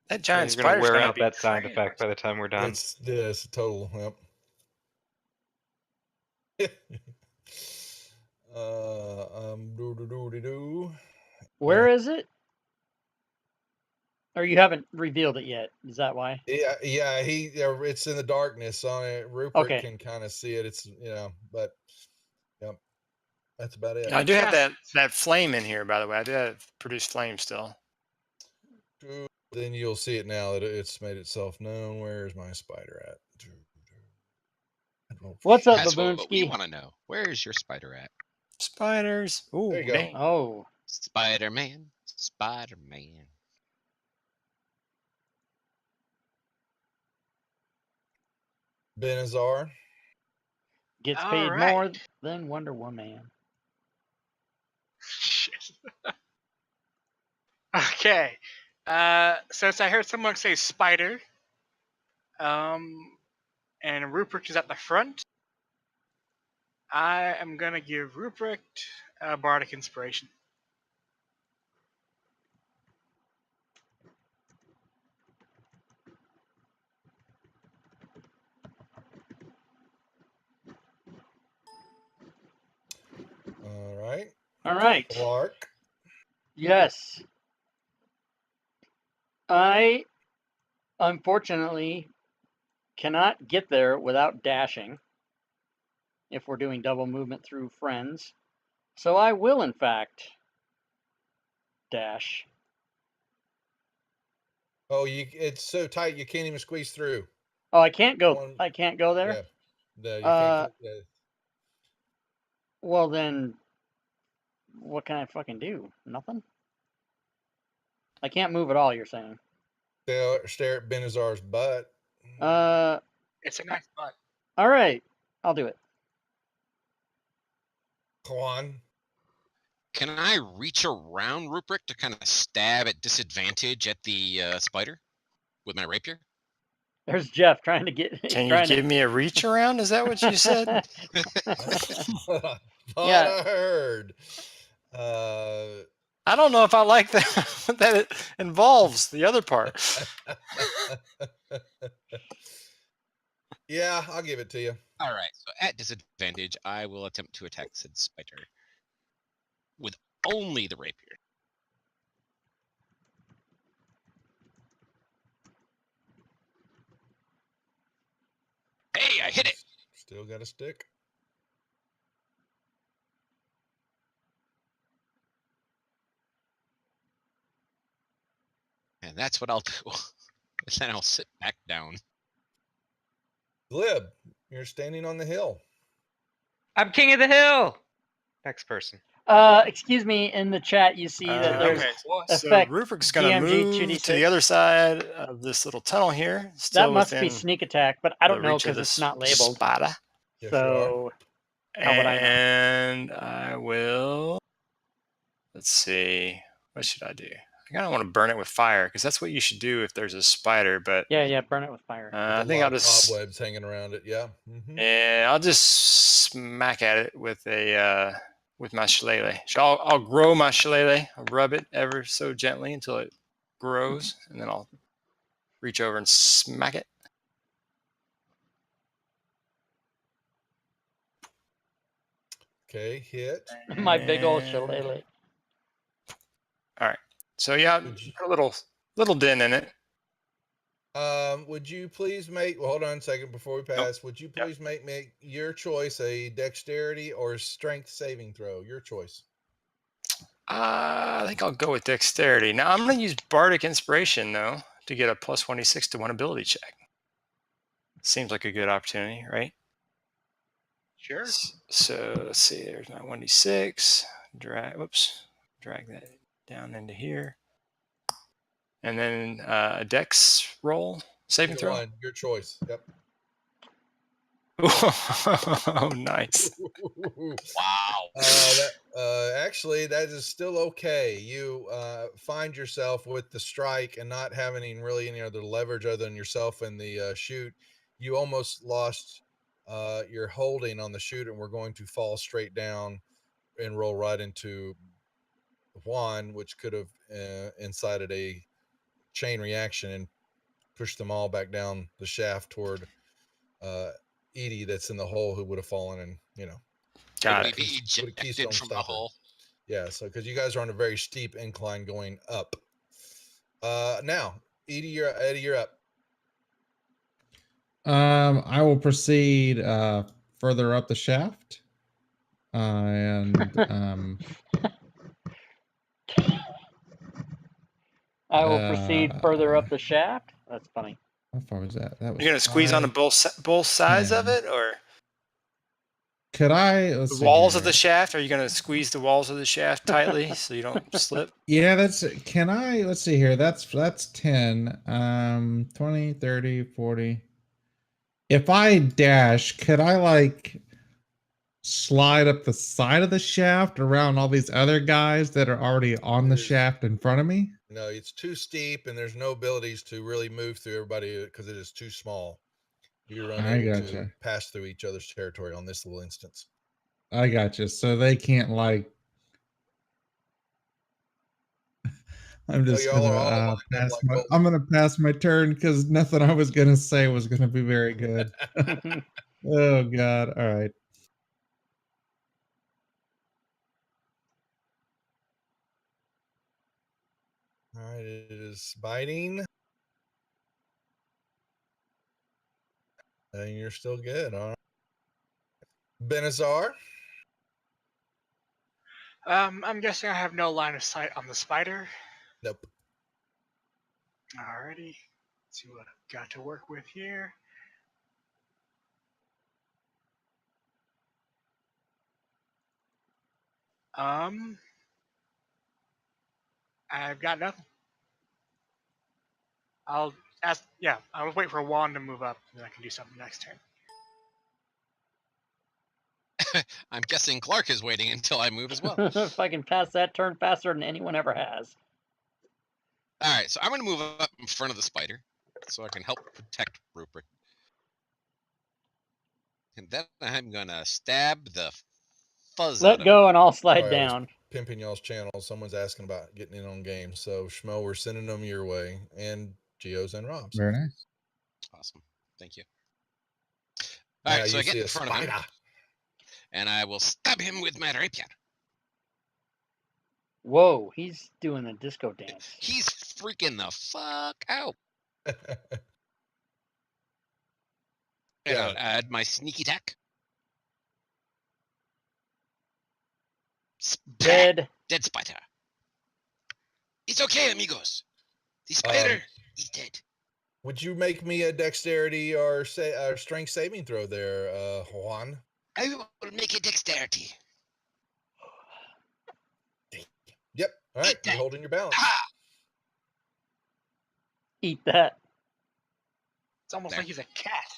That giant You're gonna spider's wear gotta out be that sound crazy. effect by the time we're done. It's this total. Yep. Do. Where is it? Or you haven't revealed it yet? Is that why? Yeah, it's in the darkness on it. Rupert Okay. can kind of see it. It's but yep, that's about it. I do have that flame in here, by the way. I do have produced flame still. Then you'll see it now that it's made itself known. Where's my spider at? I don't know. What's up, That's what we Baboonsky? want to know. Where's your spider at? Spiders. Ooh, There you go. dang. Oh, Spider-Man. Spider-Man. Benazar. gets All paid more right. than Wonder Woman. Shit. Okay. Since I heard someone say spider, and Rupert is at the front, I am gonna give Rupert a bardic inspiration. All right. All right. Clark. Yes. I unfortunately cannot get there without dashing if we're doing double movement through friends. So I will, in fact, dash. Oh, it's so tight you can't even squeeze through. Oh, I can't go. One- I can't go there. Yeah. No, you can't. Well, then, what can I fucking do? Nothing. I can't move at all. You're saying? Stare at Benazar's butt. It's a nice butt. All right. I'll do it. Quan. Can I reach around Rupert to kind of stab at disadvantage at the spider with my rapier? There's Jeff trying to get. Can you give me a reach around? Is that what you said? That's what I thought Yeah. I heard. I don't know if I like that that it involves the other part. Yeah, I'll give it to you. All right, so at disadvantage, I will attempt to attack said spider with only the rapier. Hey, I hit it! Still got a stick. And that's what I'll do. And then I'll sit back down. Glib, you're standing on the hill. I'm king of the hill. Next person. Excuse me, in the chat you see that there's Okay, so effect Rupert's going to DMG move 2d6. to the other side of this little tunnel here. Still that must within be sneak attack, but I don't the know reach of because it's this not labeled. Spider. Yes, So how would I know? And I will. Let's see. What should I do? I kind of want to burn it with fire because that's what you should do if there's a spider. But Yeah, burn it with fire. I think I'll just cobwebs hanging around it. Yeah. Mm-hmm. Yeah, I'll just smack at it with a with my shillelagh. So I'll grow my shillelagh. I'll rub it ever so gently until it grows, and then I'll reach over and smack it. Okay, hit. My big old shillelagh. All right. So yeah, put a little dent in it. Would you please make? Well, hold on a second before we pass. Would you please make your choice a dexterity or strength saving throw? Your choice. I think I'll go with dexterity. Now I'm going to use bardic inspiration though to get a plus 1d6 to one ability check. Seems like a good opportunity, right? Sure. So let's see. There's my 1d6. Drag that down into here, and then a dex roll saving throw. One, your choice. Yep. Oh, nice. Wow. Actually, that is still okay. You find yourself with the strike and not having really any other leverage other than yourself and the shoot. You almost lost your holding on the shoot, and we're going to fall straight down and roll right into Juan, which could have incited a chain reaction and pushed them all back down the shaft toward Edie that's in the hole, who would have fallen and Got Would it. we be ejected from the hole? Yeah, so because you guys are on a very steep incline going up. Now, Edie, you're up. I will proceed further up the shaft, and I will proceed further up the shaft. That's funny. how far was that? That was You're gonna squeeze onto both sides of it, or could I? the walls of the shaft? Are you gonna squeeze the walls of the shaft tightly so you don't slip? Yeah, that's. Can I? Let's see here. That's 10. 20, 30, 40. If I dash, could I like slide up the side of the shaft around all these other guys that are already on the shaft in front of me? No, it's too steep, and there's no abilities to really move through everybody because it is too small. You're unable to pass through each other's territory on this little instance. I gotcha. So they can't like. I'm just gonna pass my. I'm gonna pass my turn because nothing I was gonna say was gonna be very good. Oh God! All right. All right, it is biting. And you're still good. All right. Benazar. I'm guessing I have no line of sight on the spider. Nope. Alrighty. Let's see what I've got to work with here. I've got nothing. I'll wait for Juan to move up, and then I can do something next turn. I'm guessing Clark is waiting until I move as well. If I can pass that turn faster than anyone ever has. All right, so I'm going to move up in front of the spider so I can help protect Rupert. And then I'm going to stab the fuzz out Let of go it. and I'll slide down. Pimping y'all's channel. Someone's asking about getting in on games. So, Schmo, we're sending them your way. And Geo's and Rob's. Very nice. Awesome. Thank you. All Now right, so I you get see in a front of him, spider. and I will stab him with my rapier. Whoa, he's doing the disco dance. He's freaking the fuck out. And Yeah. I'll add my sneak attack. Dead. Dead spider. It's okay, amigos. The spider is dead. Would you make me a dexterity or strength saving throw there, Juan? I will make a dexterity. Yep. All right. Eat You're that. holding your balance. Ah! Eat that. It's almost There. like he's a cat.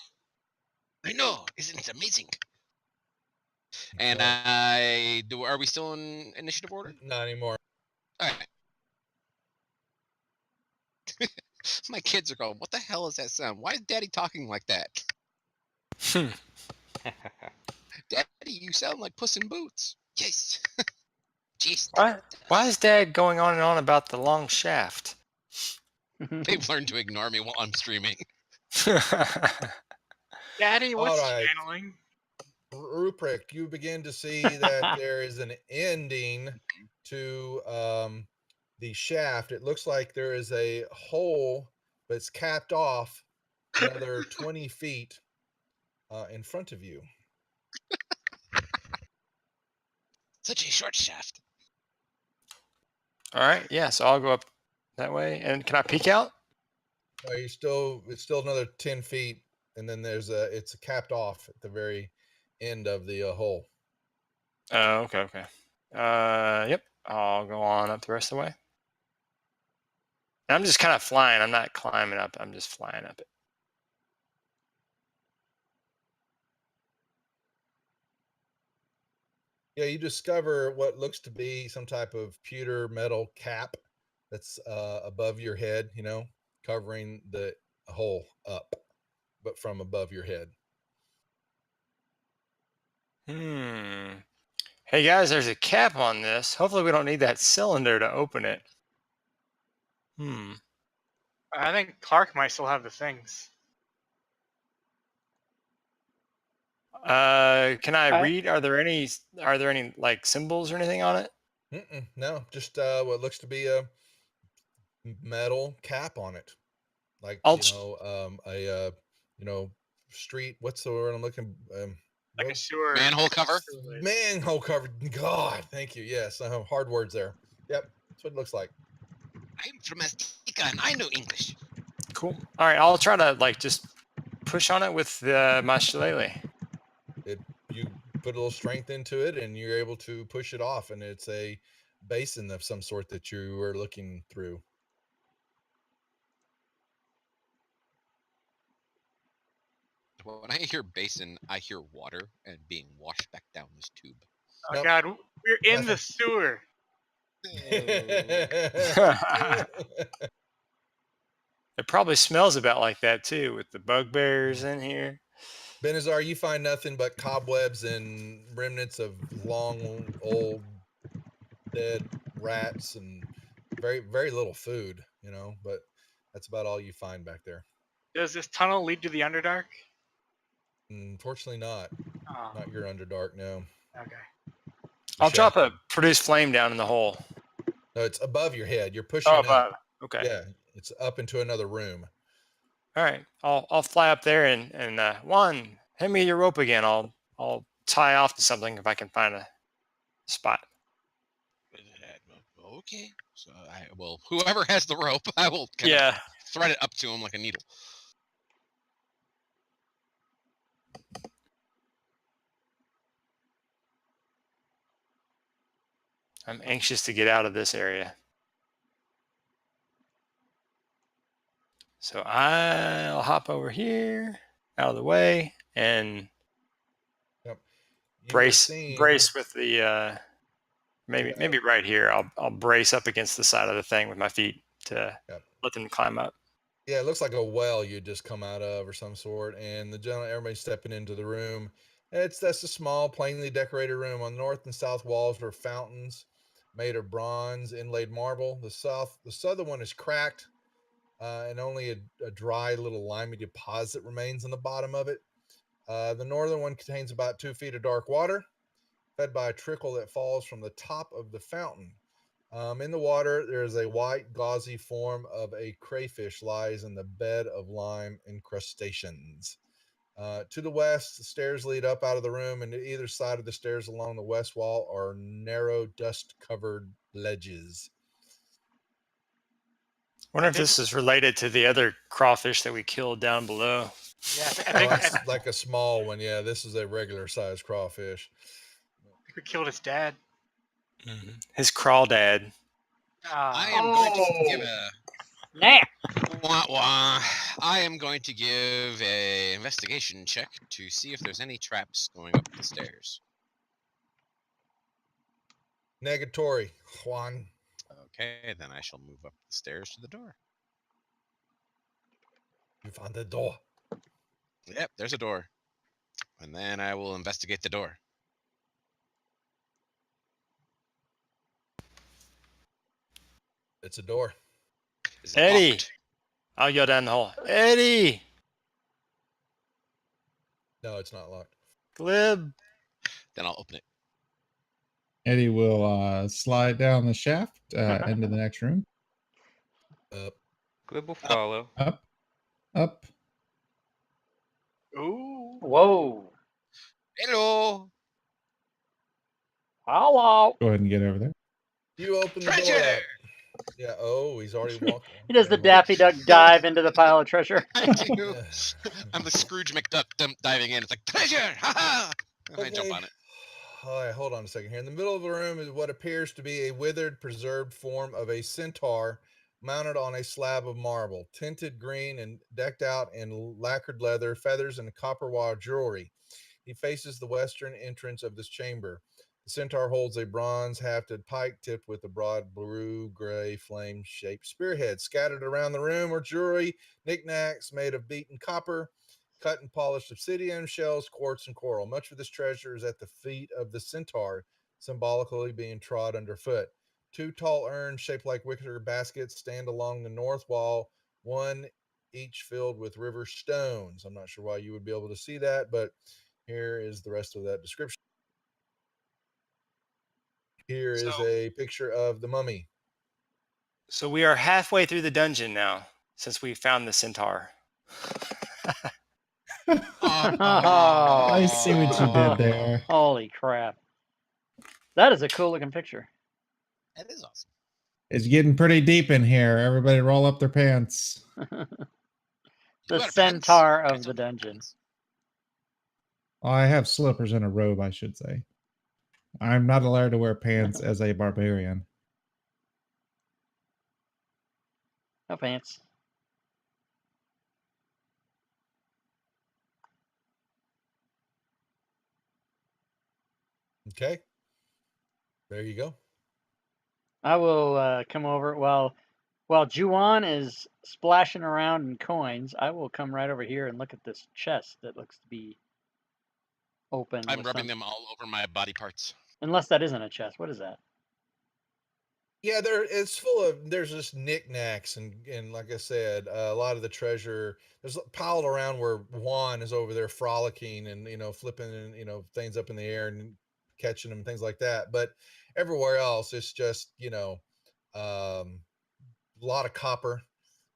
I know. Isn't it amazing? That's And right. are we still in initiative order? Not anymore. All right. My kids are going, what the hell is that sound? Why is Daddy talking like that? Daddy, you sound like Puss in Boots. Yes. Jeez. Why is Dad going on and on about the long shaft? They've learned to ignore me while I'm streaming. Daddy, what's Alright. channeling? Ruprecht, you begin to see that there is an ending to the shaft. It looks like there is a hole, but it's capped off another 20 feet in front of you. Such a short shaft. All right, yeah, so I'll go up that way. And can I peek out? It's still another 10 feet, and then it's capped off at the very end of the hole. Oh, okay. Yep, I'll go on up the rest of the way. And I'm just kind of flying. I'm not climbing up. I'm just flying up it. Yeah, you discover what looks to be some type of pewter metal cap that's above your head, covering the hole up, but from above your head. Hey guys, there's a cap on this. Hopefully we don't need that cylinder to open it. I think Clark might still have the things. Can I read? Are there any like symbols or anything on it? No, just what looks to be a metal cap on it, like street. What's the word I'm looking? Like a sewer. Manhole cover? Manhole cover. God, thank you. Yes, hard words there. Yep, that's what it looks like. I'm from Azteca and I know English. Cool. All right, I'll try to just push on it with my shillelagh. You put a little strength into it, and you're able to push it off, and it's a basin of some sort that you are looking through. When I hear basin, I hear water and being washed back down this tube. Oh Nope. God, we're in the sewer. It probably smells about like that too, with the bugbears in here. Benazar, you find nothing but cobwebs and remnants of long, old, dead rats and very, very little food, but that's about all you find back there. Does this tunnel lead to the Underdark? Unfortunately not. Oh, Not your Underdark, no. okay. I'll drop a produce flame down in the hole. No, it's above your head. You're pushing above. up. Okay. Yeah, it's up into another room. All right, I'll fly up there and Juan, hand me your rope again. I'll tie off to something if I can find a spot. Okay. So whoever has the rope, I will thread it up to him like a needle. I'm anxious to get out of this area. So I'll hop over here, out of the way, and brace with the maybe right here. I'll brace up against the side of the thing with my feet to let them climb up. Yeah, it looks like a well you just come out of or some sort, and everybody's stepping into the room. That's a small, plainly decorated room. On the north and south walls were fountains made of bronze, inlaid marble. The southern one is cracked, and only a dry little limey deposit remains on the bottom of it. The northern one contains about 2 feet of dark water, fed by a trickle that falls from the top of the fountain. In the water, there is a white, gauzy form of a crayfish lies in the bed of lime incrustations. To the west, the stairs lead up out of the room, and to either side of the stairs along the west wall are narrow, dust-covered ledges. Wonder if this is related to the other crawfish that we killed down below. Yeah, Oh, that's like a small one. Yeah, this is a regular-sized crawfish. we killed his dad. His crawdad. I am going to give a Snap! wah, wah. I am going to give a investigation check to see if there's any traps going up the stairs. Negatory, Juan. Okay, then I shall move up the stairs to the door. You found the door. Yep, there's a door. And then I will investigate the door. It's a door. Is it Eddie! locked? I'll yell down the hall. Eddie! No, it's not locked. Glib! Then I'll open it. Eddie will slide down the shaft into the next room. Up. Glib will follow. Up. Ooh. Whoa! Hello! Hello! Go ahead and get over there. You open the door Treasure! up. Yeah. Oh, he's already walked. He does the Daffy Duck dive into the pile of treasure. I do. I'm the Scrooge McDuck diving in. It's like, treasure! Ha ha! And I jump on it. All right, hold on a second here. In the middle of the room is what appears to be a withered, preserved form of a centaur mounted on a slab of marble, tinted green and decked out in lacquered leather, feathers, and copper wire jewelry. He faces the western entrance of this chamber. The centaur holds a bronze-hafted pike tipped with a broad blue-gray flame-shaped spearhead. Scattered around the room are jewelry, knickknacks made of beaten copper, cut and polished obsidian, shells, quartz, and coral. Much of this treasure is at the feet of the centaur, symbolically being trod underfoot. 2 tall urns shaped like wicker baskets stand along the north wall, one each filled with river stones. I'm not sure why you would be able to see that, but here is the rest of that description. Here is a picture of the mummy. So we are halfway through the dungeon now, since we found the centaur. I see what you did there. Holy crap. That is a cool looking picture. That is awesome. It's getting pretty deep in here. Everybody roll up their pants. The What, centaur pants? of the dungeon. Oh, I have slippers and a robe, I should say. I'm not allowed to wear pants as a barbarian. No pants. Okay. There you go. I will come over while Juwan is splashing around in coins. I will come right over here and look at this chest that looks to be open. I'm with rubbing some- them all over my body parts. Unless that isn't a chest. What is that? Yeah, it's full of, there's just knickknacks and like I said, a lot of the treasure there's piled around where Juan is over there frolicking and flipping and things up in the air and catching them, things like that. But everywhere else, it's just a lot of copper,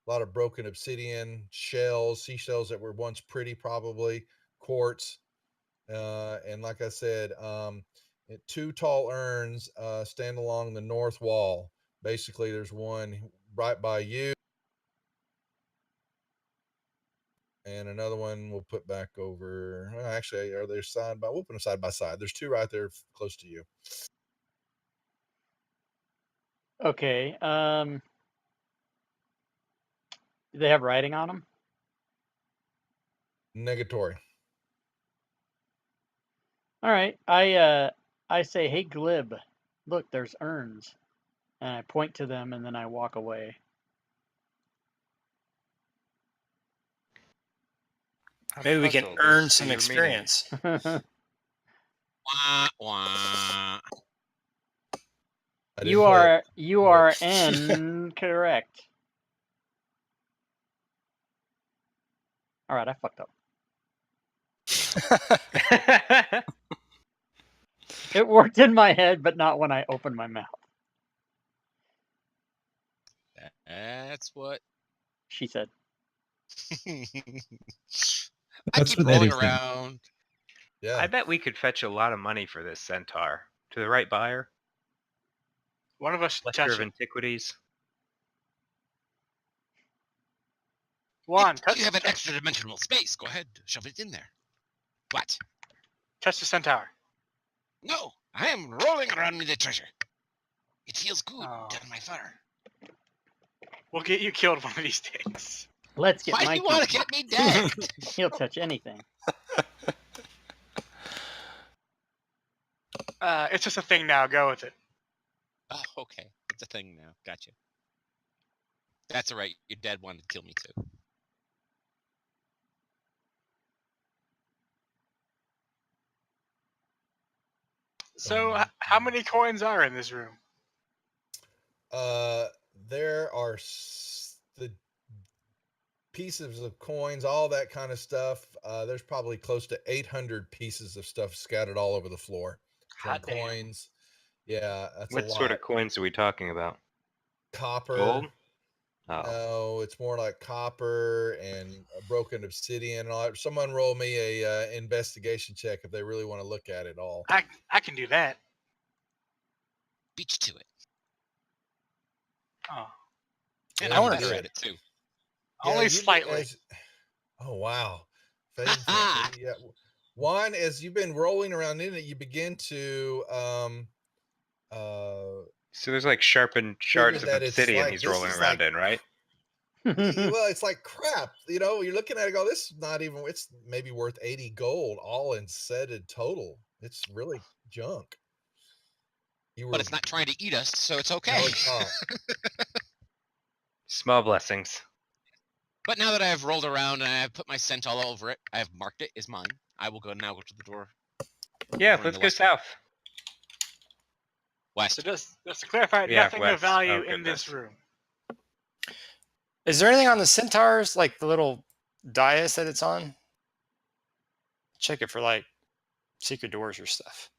a lot of broken obsidian, shells, seashells that were once pretty, probably quartz, and like I said, 2 tall urns stand along the north wall. Basically, there's one right by you, and another one we'll put back over. Well, actually, are they side by? We'll put them side by side. There's 2 right there close to you. Okay. Do they have writing on them? Negatory. All right. I say, hey, Glib, look, there's urns. And I point to them and then I walk away. Maybe we can Puzzled earn as to some your meaning. experience. Wah, wah. I did you hope. are incorrect. All right, I fucked up. It worked in my head, but not when I opened my mouth. That's what She said. I That's keep what rolling Eddie said. around. Yeah. I bet we could fetch a lot of money for this centaur to the right buyer. One of us should Collector touch of it. antiquities. Juan, If you have an extra dimensional space, go ahead, shove it in there. What? touch the centaur. No, I am rolling around with the treasure. It feels good Oh. down my fur. We'll get you killed one of these days. Let's get Why do Mikey. you want to get me dead? He'll touch anything. It's just a thing now. Go with it. Oh, okay. It's a thing now. Gotcha. That's all right. Your dad wanted to kill me too. So, how many coins are in this room? There are the pieces of coins, all that kind of stuff. There's probably close to 800 pieces of stuff scattered all over the floor. From Hot damn. coins. Yeah, that's a What lot. sort of coins are we talking about? Copper. Gold? Oh. No, it's more like copper and broken obsidian and all that. Someone roll me a investigation check if they really want to look at it all. I can do that. Beat you to it. Oh, And Yeah, I'm wanna better do at it. it too. only you- slightly. Oh wow. Yeah. Juan, as you've been rolling around in it, you begin to So there's like sharpened shards of that it's obsidian like- he's this rolling is around like- in, right? well, it's like crap. You know, you're looking at it, go, this is not even. It's maybe worth 80 gold, all in setted total. It's really junk. But it's not trying to eat us, so it's okay. No, it's not. Small blessings. But now that I have rolled around and I have put my scent all over it, I have marked it as mine. I will go to the door. Yeah, Going let's to go west. south. West. So just to clarify, Yeah, nothing of west. value Oh, in this goodness. room. Is there anything on the centaurs, like the little dais that it's on? Check it for like secret doors or stuff.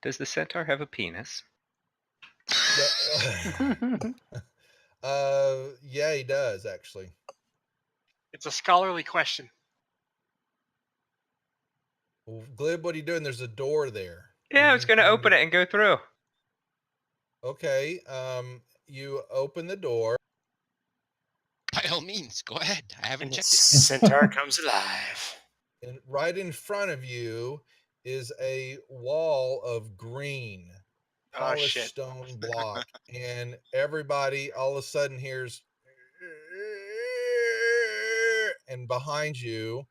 Does the centaur have a penis? Yeah, he does actually. It's a scholarly question. Well, Glib, what are you doing? There's a door there. Yeah, I was going to open it and go through. Okay. You open the door. By all means, go ahead. I haven't And the checked it. centaur comes alive. And right in front of you is a wall of green, Oh, polished shit. stone block. And everybody all of a sudden hears, and behind you,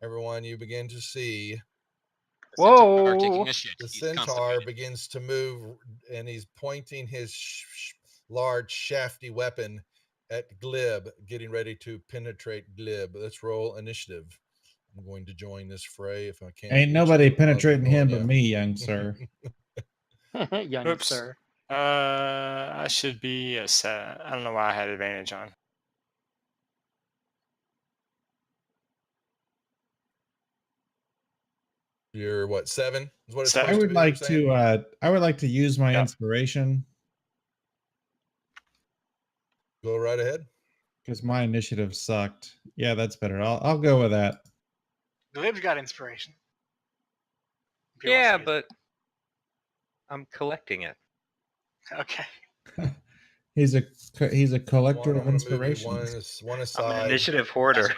everyone, you begin to see The centaur Whoa. taking a shit. the He's centaur constipated. begins to move, and he's pointing his large shafty weapon at Glib, getting ready to penetrate Glib. Let's roll initiative. I'm going to join this fray if I can. Ain't nobody penetrating him but me, young sir. Young Oops. sir. I should be a set. I don't know why I had advantage on. You're what, 7? Is what it's Seven. I supposed would be, like you're saying? to I would like to use my Yeah. inspiration Go right ahead. because my initiative sucked. Yeah, that's better. I'll go with that. Glib's got inspiration. If you wanna Yeah, see it. but I'm collecting it. Okay. He's a collector One, of I'm gonna move you inspirations. one I'm an aside. initiative hoarder.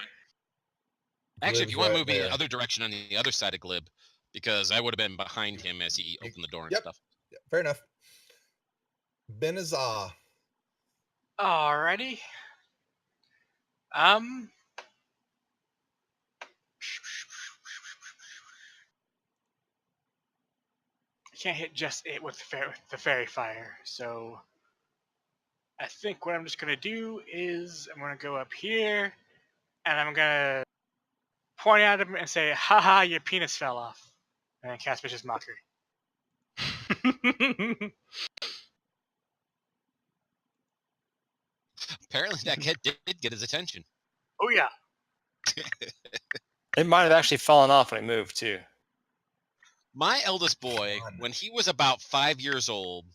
Actually, if Glib's you want to right move me there. the other direction on the other side of Glib, because I would have been behind him as he opened the door and Yep. stuff. Yeah, fair enough. Benazah. Alrighty. I can't hit just it with the fairy fire, so I think what I'm just gonna do is I'm gonna go up here and I'm gonna point at him and say, "Haha, your penis fell off," and then cast Vicious Mockery. Apparently, that kid did get his attention. Oh yeah. It might have actually fallen off when I moved too. My eldest boy, when he was about 5 years old,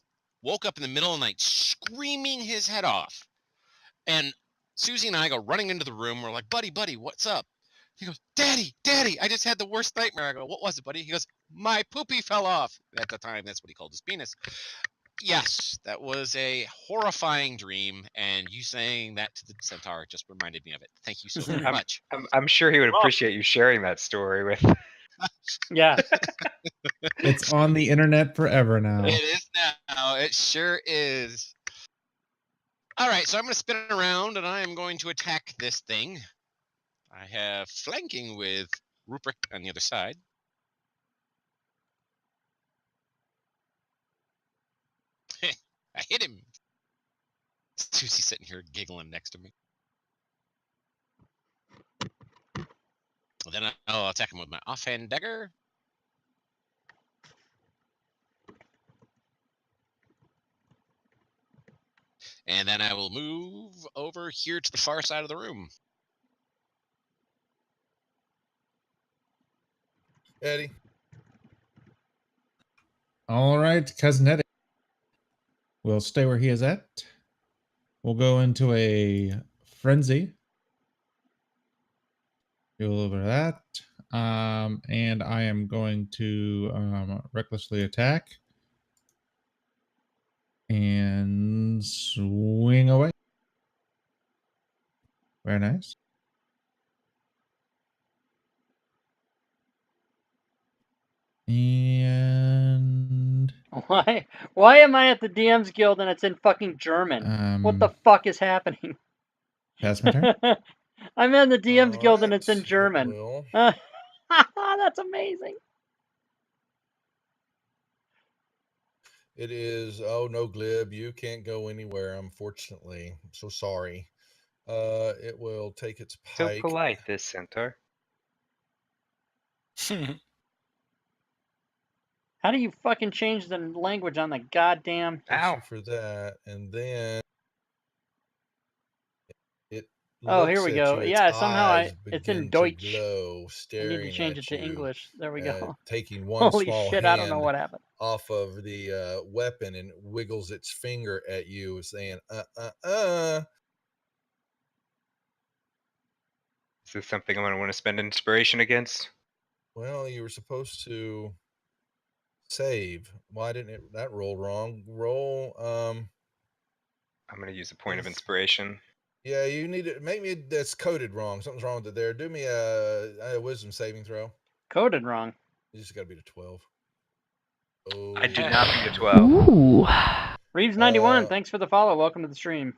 woke up in the middle of the night screaming his head off. And Susie and I go running into the room. We're like, buddy, what's up? He goes, Daddy, I just had the worst nightmare. I go, what was it, buddy? He goes, my poopy fell off. At the time, that's what he called his penis. Yes, that was a horrifying dream, and you saying that to the centaur just reminded me of it. Thank you so very much. I'm sure he would appreciate you sharing that story with. Yeah. It's on the internet forever now. It is now. It sure is. All right, so I'm going to spin it around, and I am going to attack this thing. I have flanking with Rupert on the other side. I hit him. Susie's sitting here giggling next to me. Then I'll attack him with my offhand dagger. And then I will move over here to the far side of the room. Eddie. All right, Cousin Eddie. We'll stay where he is at. We'll go into a frenzy. Do a little bit of that. And I am going to recklessly attack. And swing away. Very nice. And Why am I at the DM's Guild and it's in fucking German? What the fuck is happening? That's my turn. I'm in the DM's Guild and it's in It German. will. That's amazing. It is. Oh no, Glib, you can't go anywhere. Unfortunately, I'm so sorry. It will take its So pike. polite, this centaur. How do you fucking change the language on the goddamn? Ow. For that, and then it. Oh, here looks we at go. you, Yeah, its somehow eyes it's in begin to Deutsch. glow, I staring need to change at it to you, English. There we go. taking one Holy small shit! hand I don't know what happened. off of the weapon and wiggles its finger at you, saying, Is this something I'm going to want to spend inspiration against? Well, you were supposed to save. Why didn't that roll wrong? Roll. I'm going to use a point of inspiration. Yeah, you need it. Maybe that's coded wrong. Something's wrong with it there. Do me a wisdom saving throw. Coded wrong. You just got to beat a 12. Oh, I do not beat a 12. Ooh. Reeves91, thanks for the follow. Welcome to the stream.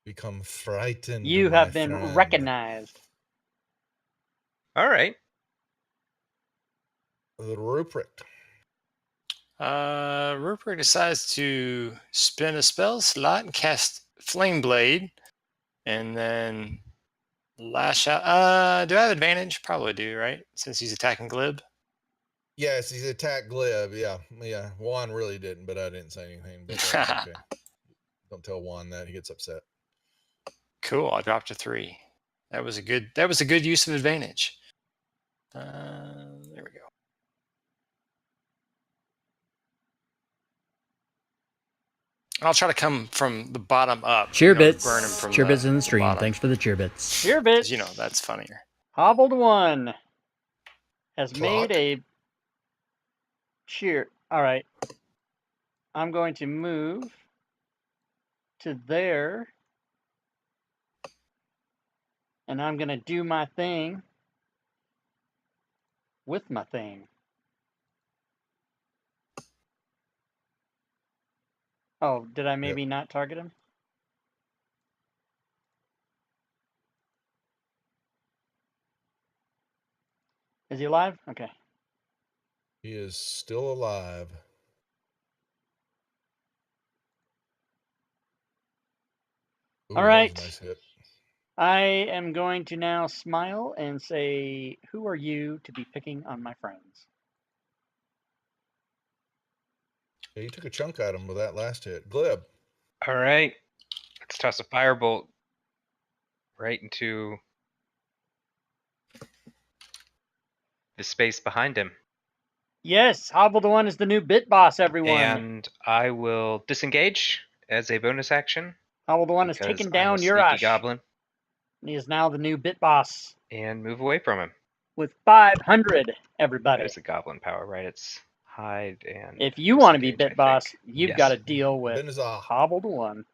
Become frightened. You have been recognized. All right. Rupert. Rupert decides to spin a spell slot and cast Flame Blade, and then lash out. Do I have advantage? Probably do, right? Since he's attacking Glib. Yes, he's attacked Glib. Yeah. Juan really didn't, but I didn't say anything. But that's okay. Don't tell Juan that; he gets upset. Cool. I dropped a 3. That was a good use of advantage. There we go. I'll try to come from the bottom up. Cheer bits. Burn him from Cheer bits in the stream. bottom. Thanks for the cheer bits. Cheer bits. That's funnier. Hobbled one has Clock. made a cheer. All right. I'm going to move to there. And I'm going to do my thing with my thing. Oh, did I maybe not target him? Is he alive? Okay. He is still alive. Ooh, All right. That was a nice hit. I am going to now smile and say, who are you to be picking on my friends? Yeah, you took a chunk out of him with that last hit. Glib. All right. Let's toss a firebolt right into the space behind him. Yes, Hobble the One is the new bit boss, everyone. And I will disengage as a bonus action. Hobble the One has because taken I'm down a sneaky Urash. goblin. He is now the new bit boss And move away from him. with 500, everybody. That is a goblin power, right? It's hide and If you want to be disengage, bit boss, you've Yes. got to deal with Benazah. Hobble the One.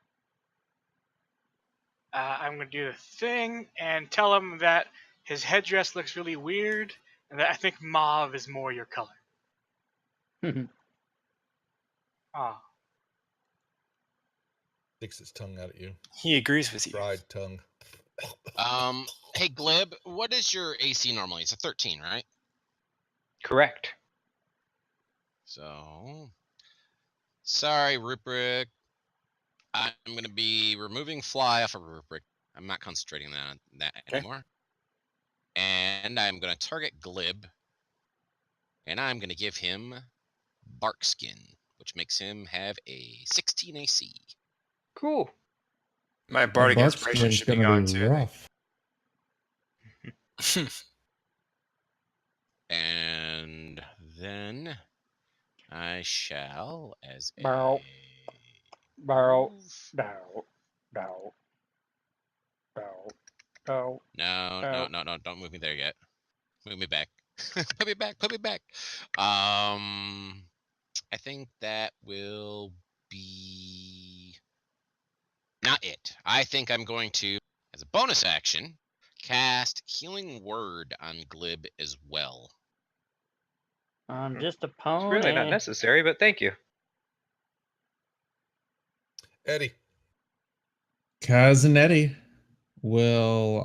I'm going to do the thing and tell him that his headdress looks really weird and that I think mauve is more your color. Ah. Sticks its tongue out at you. He agrees with you. Fried tongue. Hey Glib, what is your AC normally? It's a 13, right? Correct. So, sorry, Rupert. I'm going to be removing fly off of Rupert. I'm not concentrating on that Okay. anymore. And I'm going to target Glib. And I'm going to give him Bark Skin, which makes him have a 16 AC. Cool. My bardic Bark inspiration Skin's should be gonna gone be too. rough. And then I shall, as a Barrel. Barrel. Barrel. Barrel. Barrel. Barrel. No, don't move me there yet. Move me back. Put me back, put me back. I think that will be not it. I think I'm going to, as a bonus action, cast Healing Word on Glib as well. I'm just a It's pony. really not necessary, but thank you. Eddie. Cousin Eddie will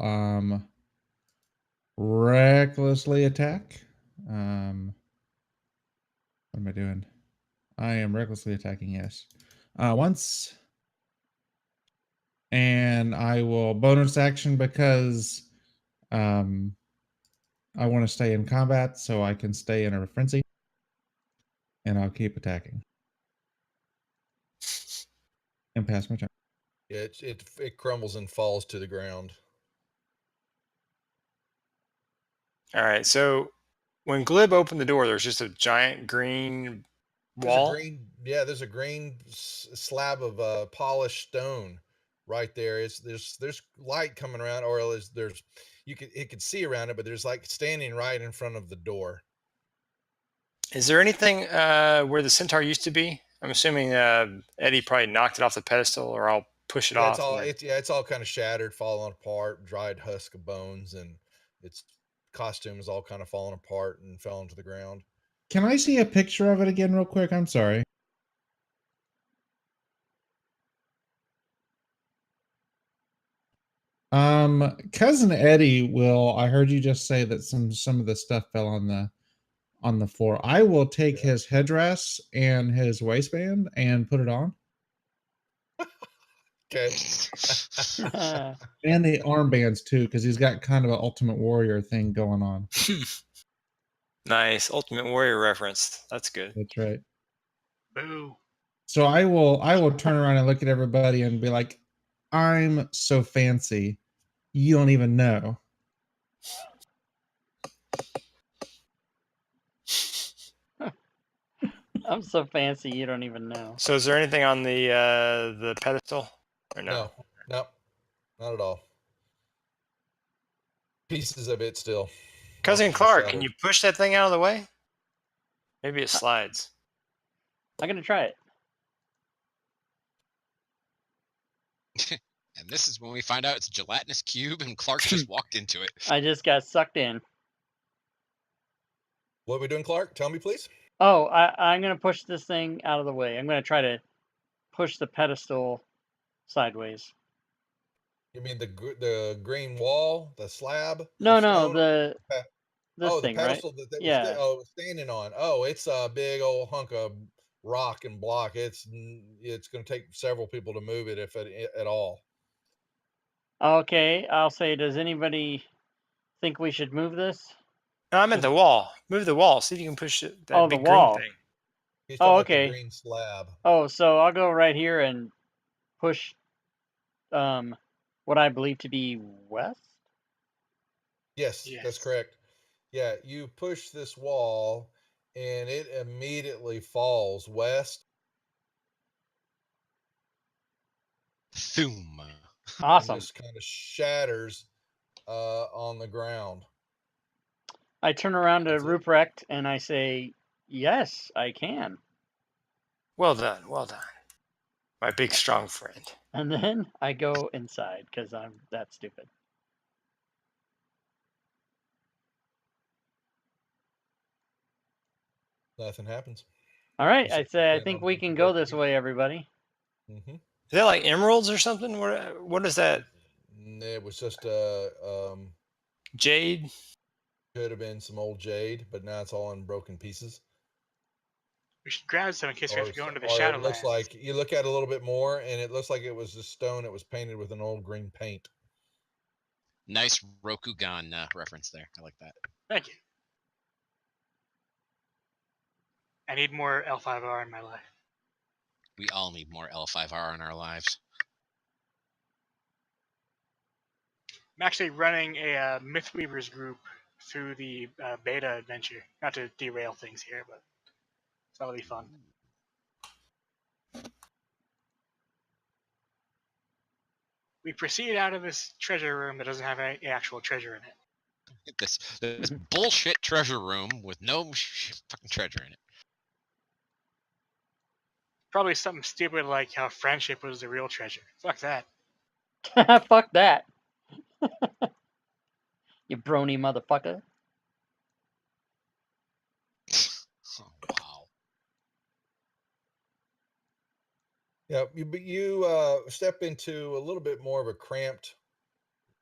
recklessly attack. What am I doing? I am recklessly attacking, yes. Once. And I will bonus action because I want to stay in combat so I can stay in a frenzy. And I'll keep attacking. And pass my turn. Yeah, it crumbles and falls to the ground. All right. So when Glib opened the door, there's just a giant green wall. There's a green slab of polished stone right there. There's light coming around, or it could see around it, but there's like standing right in front of the door. Is there anything where the centaur used to be? I'm assuming Eddie probably knocked it off the pedestal, or I'll push it off. It's all kind of shattered, falling apart, dried husk of bones, and its costume is all kind of falling apart and fell into the ground. Can I see a picture of it again real quick? I'm sorry. Cousin Eddie will, I heard you just say that some of the stuff fell on the floor. I will take his headdress and his waistband and put it on. Okay. And the armbands too, because he's got kind of an Ultimate Warrior thing going on. Nice Ultimate Warrior reference. That's good. That's right. Boo. So I will turn around and look at everybody and be like, I'm so fancy. You don't even know. I'm so fancy you don't even know. So is there anything on the pedestal? Or no? No, not at all. Pieces of it still. Cousin Clark, can you push that thing out of the way? Maybe it slides. I'm gonna try it. And this is when we find out it's a gelatinous cube and Clark just walked into it. I just got sucked in. What are we doing, Clark? Tell me, please. Oh, I'm gonna push this thing out of the way. I'm gonna try to push the pedestal sideways. You mean the green wall, the slab? No, the this thing, the pedestal right? that Yeah. was standing on. Oh, it's a big old hunk of rock and block. It's going to take several people to move it, if at all. Okay, I'll say, does anybody think we should move this? No, I'm at the wall. Move the wall. See if you can push it. That Oh, big the wall. green thing. He's talking about okay. the green slab. Oh, so I'll go right here and push. Where what I believe to be west. Yes, Yes. that's correct. Yeah, you push this wall, and it immediately falls west. Thoom. Awesome. And just kind of shatters on the ground. I turn around to That's it. Ruprecht and I say, "Yes, I can." Well done, well done, my big strong friend. And then I go inside because I'm that stupid. Nothing happens. All right, Just I say I stand think on we the can go broken this way, everybody. Mm-hmm. Is that like emeralds or something? What is that? It was just Jade? could have been some old jade, but now it's all in broken pieces. We should grab some in case we have to go into the Or it Shadowlands. looks like you look at it a little bit more, and it looks like it was just stone. It was painted with an old green paint. Nice Rokugan reference there. I like that. Thank you. I need more L5R in my life. We all need more L5R in our lives. I'm actually running a Mythweavers group through the beta adventure. Not to derail things here, but that'll be fun. We proceed out of this treasure room that doesn't have any actual treasure in it. This bullshit treasure room with no fucking treasure in it. Probably something stupid like how friendship was the real treasure. Fuck that. Fuck that. You brony motherfucker. Oh, wow. Yeah, you step into a little bit more of a cramped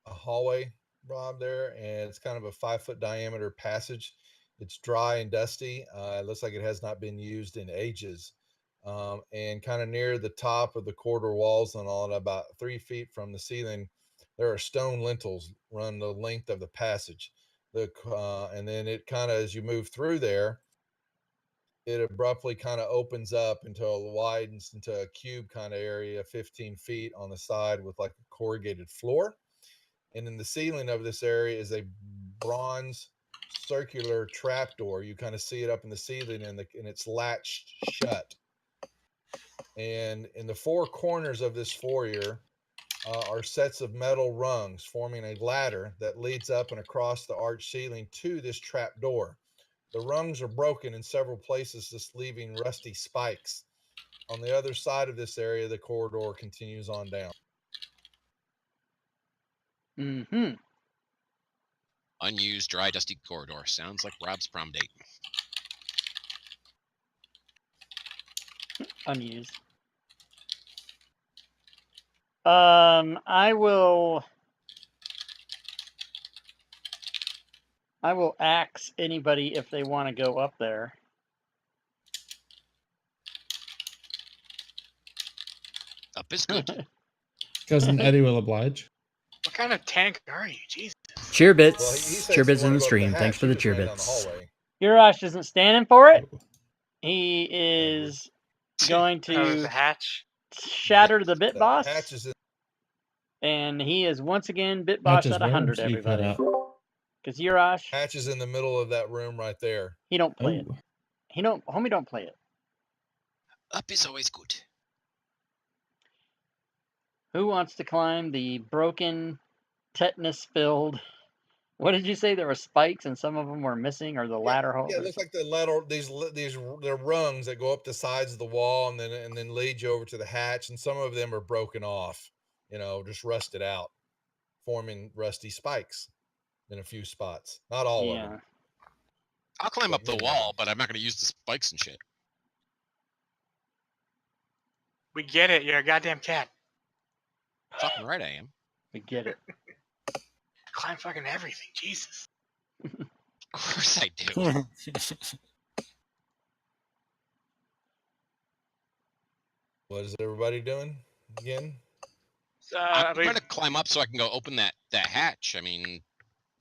hallway, Rob, there, and it's kind of a 5-foot diameter passage. It's dry and dusty. It looks like it has not been used in ages. And kind of near the top of the corridor walls and all, about 3 feet from the ceiling, there are stone lintels run the length of the passage. And then it kind of, as you move through there, it abruptly kind of opens up until it widens into a cube kind of area, 15 feet on the side with like a corrugated floor. And in the ceiling of this area is a bronze circular trapdoor. You kind of see it up in the ceiling, and it's latched shut. And in the 4 corners of this foyer are sets of metal rungs forming a ladder that leads up and across the arched ceiling to this trapdoor. The rungs are broken in several places, just leaving rusty spikes. On the other side of this area, the corridor continues on down. Mm-hmm. Unused, dry, dusty corridor. Sounds like Rob's prom date. Unused. I will axe anybody if they want to go up there. Up is good. Cousin Eddie will oblige. What kind of tank are you? Jesus. Cheer bits. Well, he says Cheer you bits wanna in the go up stream. hatch, Thanks for you the just cheer ran down the bits. hallway. Urash isn't standing for it. He is going The to hatch. shatter the bit The boss, hatch is in. and he is once again bit boss Hatches at where? 100. So you cut Everybody, out. because Urash, Hatch is in the middle of that room right there. he don't play it. Oh, Homie don't play it. Up is always good. Who wants to climb the broken, tetanus-filled? What did you say? There were spikes, and some of them were missing, or the ladder hole. Yeah, it looks like the ladder. These they're rungs that go up the sides of the wall and then lead you over to the hatch. And some of them are broken off, just rusted out, forming rusty spikes in a few spots. Not all of Yeah. them. I'll climb But up the many of wall, them. but I'm not going to use the spikes and shit. We get it. You're a goddamn cat. Fucking right I am. We get it. Climb fucking everything. Jesus. Of course I do. What is everybody doing again? I'm trying to climb up so I can go open that hatch. I mean,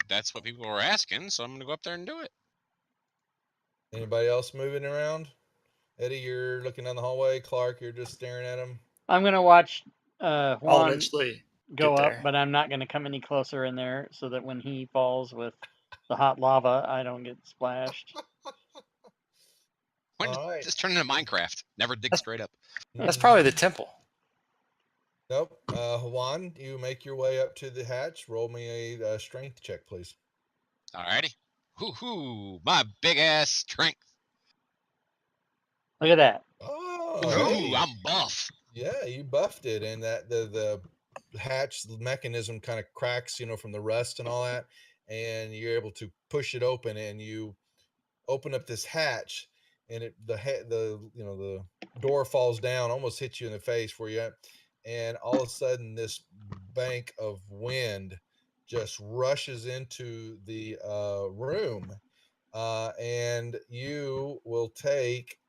that's what people were asking, so I'm going to go up there and do it. Anybody else moving around? Eddie, you're looking down the hallway. Clark, you're just staring at him. I'm gonna watch I'll Juan. eventually go Get up, there. but I'm not going to come any closer in there so that when he falls with the hot lava, I don't get splashed. Why did All right. just turn into Minecraft? Never dig straight up. That's probably the temple. Nope. Juan, you make your way up to the hatch. Roll me a strength check, please. Alrighty. Hoo-hoo, my big ass strength. Look at that. Oh, Ooh, hey. I'm buff. Yeah, you buffed it, and that the hatch mechanism kind of cracks, from the rust and all that, and you're able to push it open, and you open up this hatch, and the door falls down, almost hits you in the face where you at, and all of a sudden this bank of wind just rushes into the room, and you will take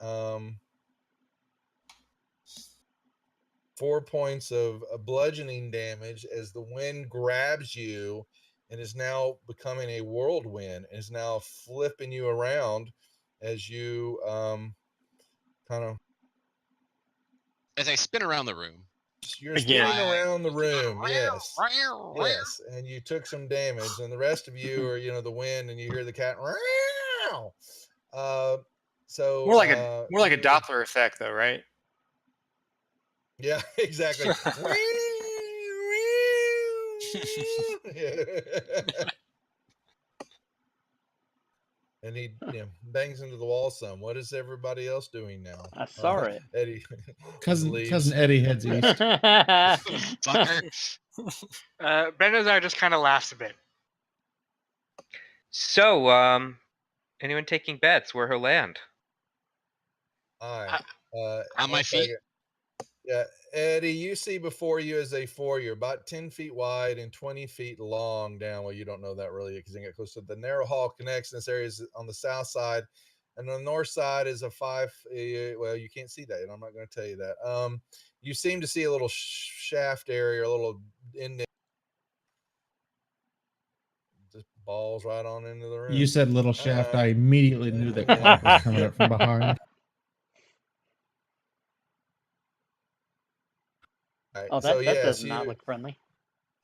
4 points of bludgeoning damage as the wind grabs you and is now becoming a whirlwind, and is now flipping you around as you kind of As I spin around the room. you're Again. spinning around the I keep room. going, Yes. "Row, row, row." Yes, and you took some damage, and the rest of you are, the wind, and you hear the cat. So More like a you- Doppler effect, though, right? Yeah, exactly. And he bangs into the wall some. What is everybody else doing now? I saw it. Eddie. Cousin leaves. Eddie heads east. Fucker. Brenda's eye just kind of laughs a bit. So, anyone taking bets where he'll land? All right. On my one feet? second. Yeah, Eddie, you see before you as a foyer, about 10 feet wide and 20 feet long down. Well, you don't know that really because you get close to the narrow hall connects. This area is on the south side, and on the north side is a well, you can't see that, and I'm not going to tell you that. You seem to see a little shaft area, a little indent. Just balls right on into the room. You said little shaft. I right. immediately knew that Clark was coming up from behind. Right. Oh, So that yes, does not look friendly.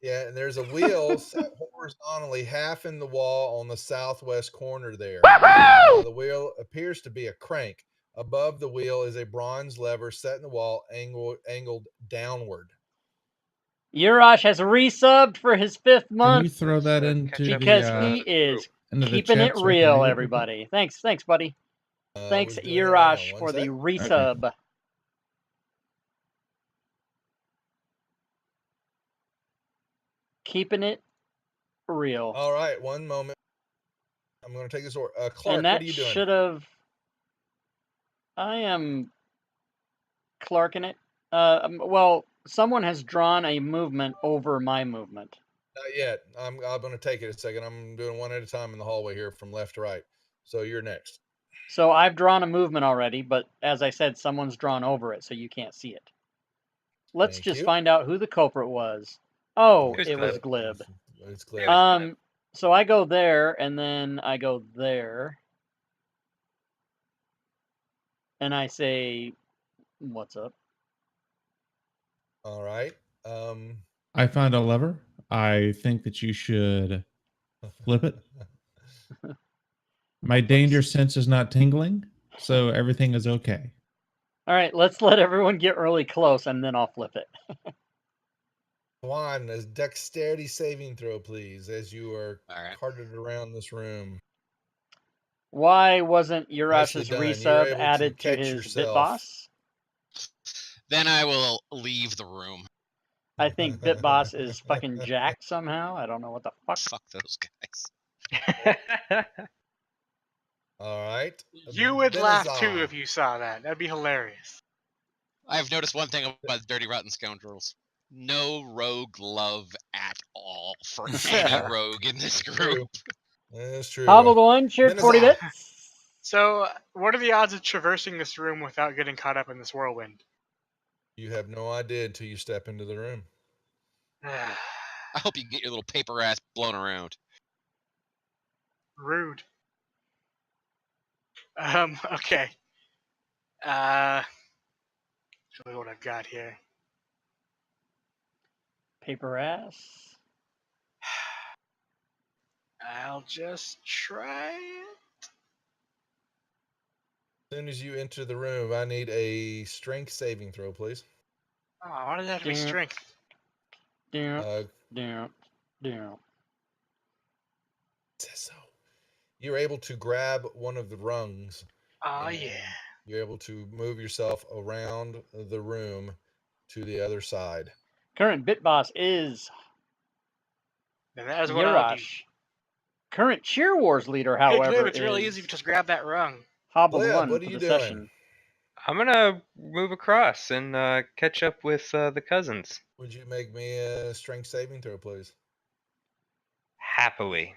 Yeah, and there's a wheel set horizontally half in the wall on the southwest corner there. The wheel appears to be a crank. Above the wheel is a bronze lever set in the wall, angled downward. Urash has resubbed for his 5th Can month you throw that So into catch up because the he is into the keeping chat it so I can real, read it? everybody. Thanks, buddy. Thanks, We're doing that right now. Urash, One for the sec. resub. Keeping it real. All right, one moment. I'm going to take this order. Clark, And that what are you doing? should have. I am Clarking it. Well, someone has drawn a movement over my movement. Not yet. I'm going to take it a second. I'm doing one at a time in the hallway here from left to right. So you're next. So I've drawn a movement already, but as I said, someone's drawn over it, so you can't see it. Let's Thank just you. find out who the culprit was. Oh, Who's it was Glib? Glib. It's It Glib. was Glib. So I go there, and then I go there, and I say, "What's up?" All right. I found a lever. I think that you should flip it. My danger sense is not tingling, so everything is okay. All right, let's let everyone get really close, and then I'll flip it. Juan, a dexterity saving throw, please, as you are All right. carted around this room. Why wasn't Urash's Nicely done. You're resub able to added to catch his yourself. Bitboss? Then I will leave the room. I think Bitboss is fucking jacked somehow. I don't know what the fuck. Fuck those guys. All right. You would laugh too Benazar. if you saw that. That'd be hilarious. I've noticed one thing about the Dirty Rotten Scoundrels. No rogue love at all for any rogue in this group. That's true. Hobblegoin cheered 40 Benazar. bits. So, what are the odds of traversing this room without getting caught up in this whirlwind? You have no idea until you step into the room. I hope you get your little paper ass blown around. Rude. Okay. Show me what I've got here. Paper ass. I'll just try it. As soon as you enter the room, I need a strength saving throw, please. Oh, why does that have to be Damn. strength? Down, down, down. Says so. You're able to grab one of the rungs. Oh, and yeah. You're able to move yourself around the room to the other side. Current bit boss is Then that is what I'll do. Yurash. Current Cheer Wars leader, Hey, however, Glib, it's really is easy. Just grab that rung. Hobbled Glib, One what are for you the doing? session. I'm gonna move across and catch up with the cousins. Would you make me a strength saving throw, please? Happily.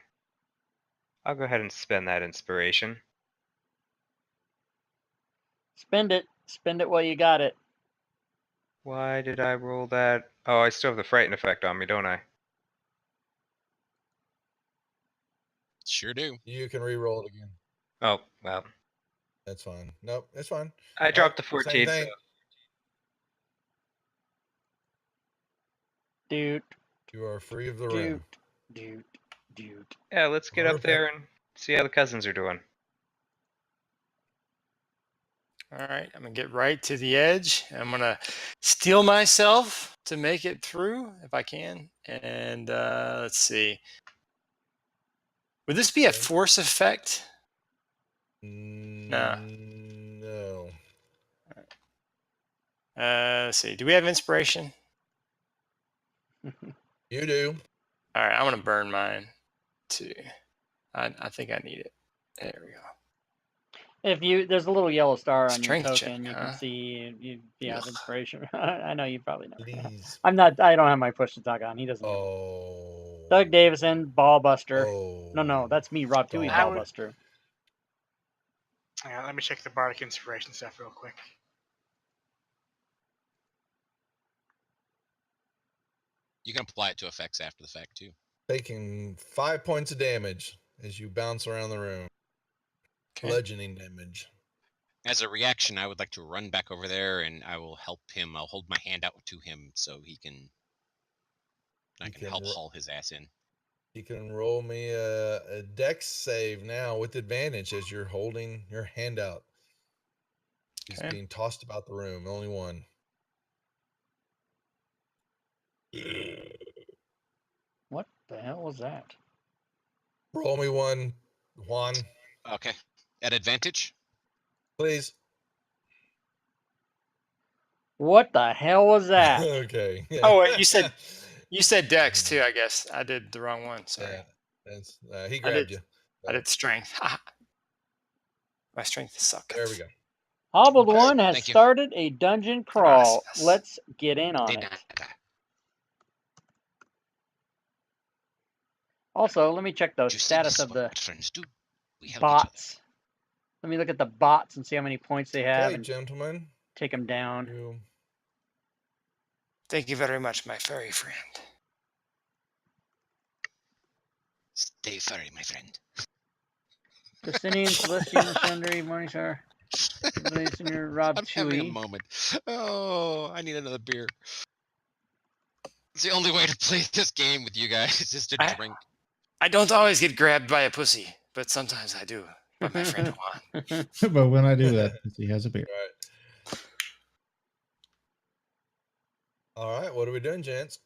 I'll go ahead and spend that inspiration. Spend it. Spend it while you got it. Why did I roll that? Oh, I still have the frighten effect on me, don't I? Sure do. You can re-roll it again. Oh, well. That's fine. Nope, that's fine. I dropped the Same 14. thing. So Dude, You are free of the dude, room. dude, dude. yeah, let's get up Perfect. there and see how the cousins are doing. All right, I'm gonna get right to the edge. I'm gonna steel myself to make it through if I can. And let's see. Would this be a Okay. force effect? No. Let's see. Do we have inspiration? You do. All right, I'm gonna burn mine too. I think I need it. There we go. If you, there's a little yellow star on your Strength check, token. You huh? can see you have Ugh. inspiration. I know you probably know. Please. I don't have my push to talk on. He doesn't. Have it. Oh. Doug Davison, Ballbuster. Oh. No, that's me, Rob Tui, I would- Ballbuster. Yeah, let me check the bardic inspiration stuff real quick. You can apply it to effects after the fact too. Taking 5 points of damage as you bounce around the room. Okay. Bludgeoning damage. As a reaction, I would like to run back over there and I will help him. I'll hold my hand out to him so he can. I You can can help ro- haul his ass in. You can roll me a dex save now with advantage as you're holding your hand out. He's Okay. being tossed about the room. Only one. What the hell was that? Roll me one, Juan, Okay. At advantage. please. What the hell was that? Okay. Yeah. Oh, wait, you said dex too. I guess I did the wrong one. Sorry. Yeah, that's, he grabbed you. I did strength. My strength sucks. There we go. Hobbled Okay, One has thank you. started a dungeon crawl. Gracias. Let's get in on De it. nada. Also, let me check the You see, status this is of the what friends do. We help each other. bots. Let me look at the bots and see how many points they have Okay, and gentlemen. take them down. You Thank you very much, my furry friend. Stay furry, my friend. Justinian, Celestian, Sundry, Morningstar, Senior, Rob I'm having a Tui. moment. Oh, I need another beer. It's the only way to play this game with you guys is just to drink. I don't always get grabbed by a pussy, but sometimes I do. By my friend Juan. But when I do that, he has a beer. right. All right, what are we doing, gents?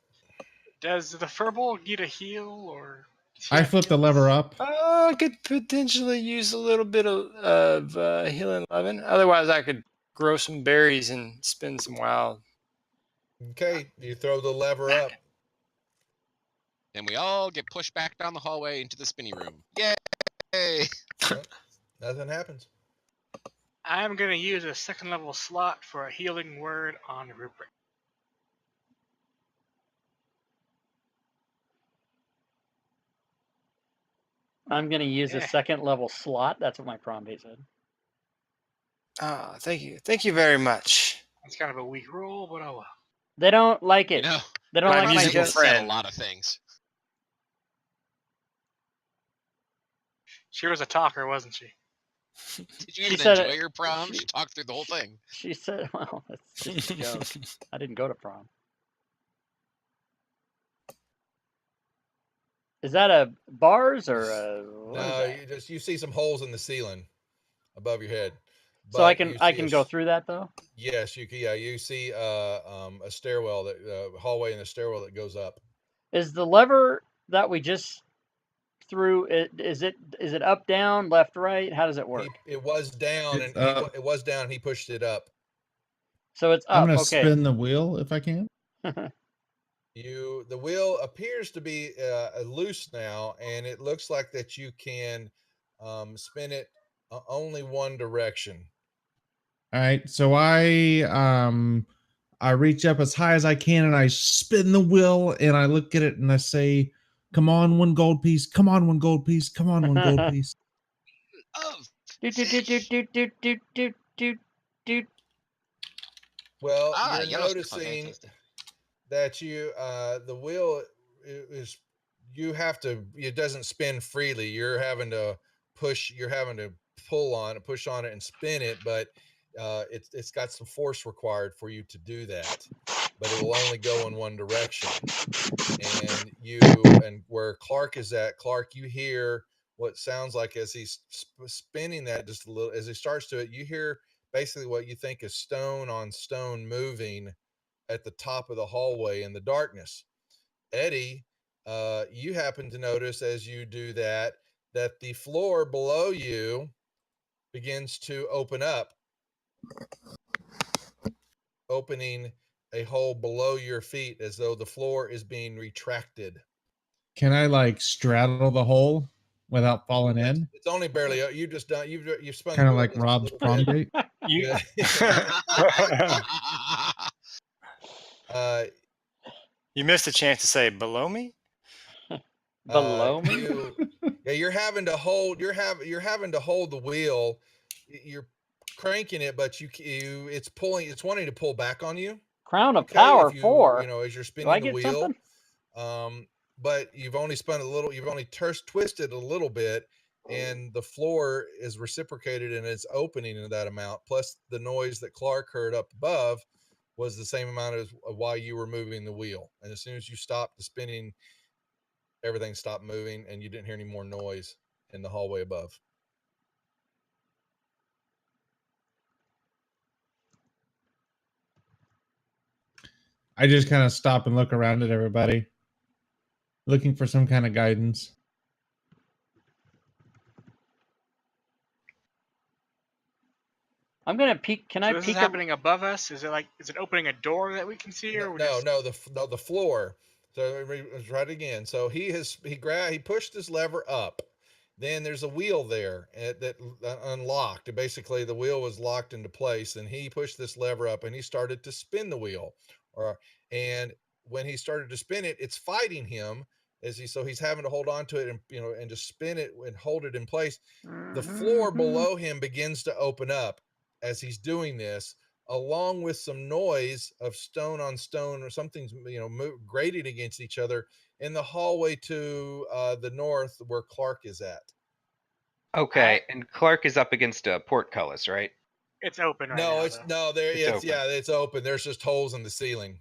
Does the furball need a heal or? I flipped the lever up. I could potentially use a little bit of healing loving. Otherwise, I could grow some berries and spin some wild. Okay, you throw the lever up. Then we all get pushed back down the hallway into the spinny room. Yay! Nope, nothing happens. I'm gonna use a second level slot for a healing word on Rupert. I'm going to use a Yeah. second level slot. That's what my prom date said. Ah, thank you. Thank you very much. It's kind of a weak roll, but oh well. They don't like You it. know, They don't My like my musical jokes. friend. said a lot of things. She was a talker, wasn't she? Did you She even said enjoy it- your prom? she- She talked through the whole thing. She said, well, that's just a joke. I didn't go to prom. Is that a bars or a, what is No, that? you see some holes in the ceiling above your head. So I But can you I see can go through that though. Yes, you see a stairwell that hallway in the stairwell that goes up. Is the lever that we just threw is it up, down, left, right? How does it work? It was down It's and up. it was down. He pushed it up. So it's I'm up. gonna Okay. spin the wheel if I can. The wheel appears to be loose now, and it looks like that you can spin it only one direction. All right, so I reach up as high as I can and I spin the wheel and I look at it and I say, "Come on, one gold piece! Come on, one gold piece! Come on, one gold piece!" Of Do, do, do, do, fish. do, do, do, do, do, do. Well, you're Yellow stuff, okay, noticing tasty. that the wheel is you have to it doesn't spin freely. You're having to push on it and spin it, but it's got some force required for you to do that. But it will only go in one direction. And where Clark is at, Clark, you hear what sounds like as he's spinning that just a little as he starts to it, you hear basically what you think is stone on stone moving at the top of the hallway in the darkness. Eddie, you happen to notice as you do that the floor below you begins to open up, opening a hole below your feet as though the floor is being retracted. Can I like straddle the hole without falling in? It's only barely. You've spun Kind the of wheel like just a Rob's little prom bit. date. You, Uh, you missed a chance to say below me. Below me? You're having to hold. You're having to hold the wheel. You're cranking it, but it's pulling. It's wanting to pull back on you. Crown of Okay, Power if you 4. as you're Do spinning I the get wheel, something? but you've only spun a little. You've only twisted a little bit, and the floor is reciprocated and it's opening in that amount. Plus the noise that Clark heard up above was the same amount as why you were moving the wheel. And as soon as you stopped the spinning, everything stopped moving, and you didn't hear any more noise in the hallway above. I just kind of stop and look around at everybody, looking for some kind of guidance. I'm gonna peek. Can I So this peek? is happening above us. Is it opening a door that we can see, or The floor. So let's try it again. So he pushed his lever up. Then there's a wheel there that unlocked. And basically, the wheel was locked into place, and he pushed this lever up, and he started to spin the wheel. And when he started to spin it, it's fighting him so he's having to hold on to it and just spin it and hold it in place. The floor below him begins to open up as he's doing this, along with some noise of stone on stone or something's grated against each other in the hallway to the north where Clark is at. Okay, and Clark is up against a portcullis, right? It's open right No, now. it's though. no there. It's It's open. yeah, it's open. There's just holes in the ceiling.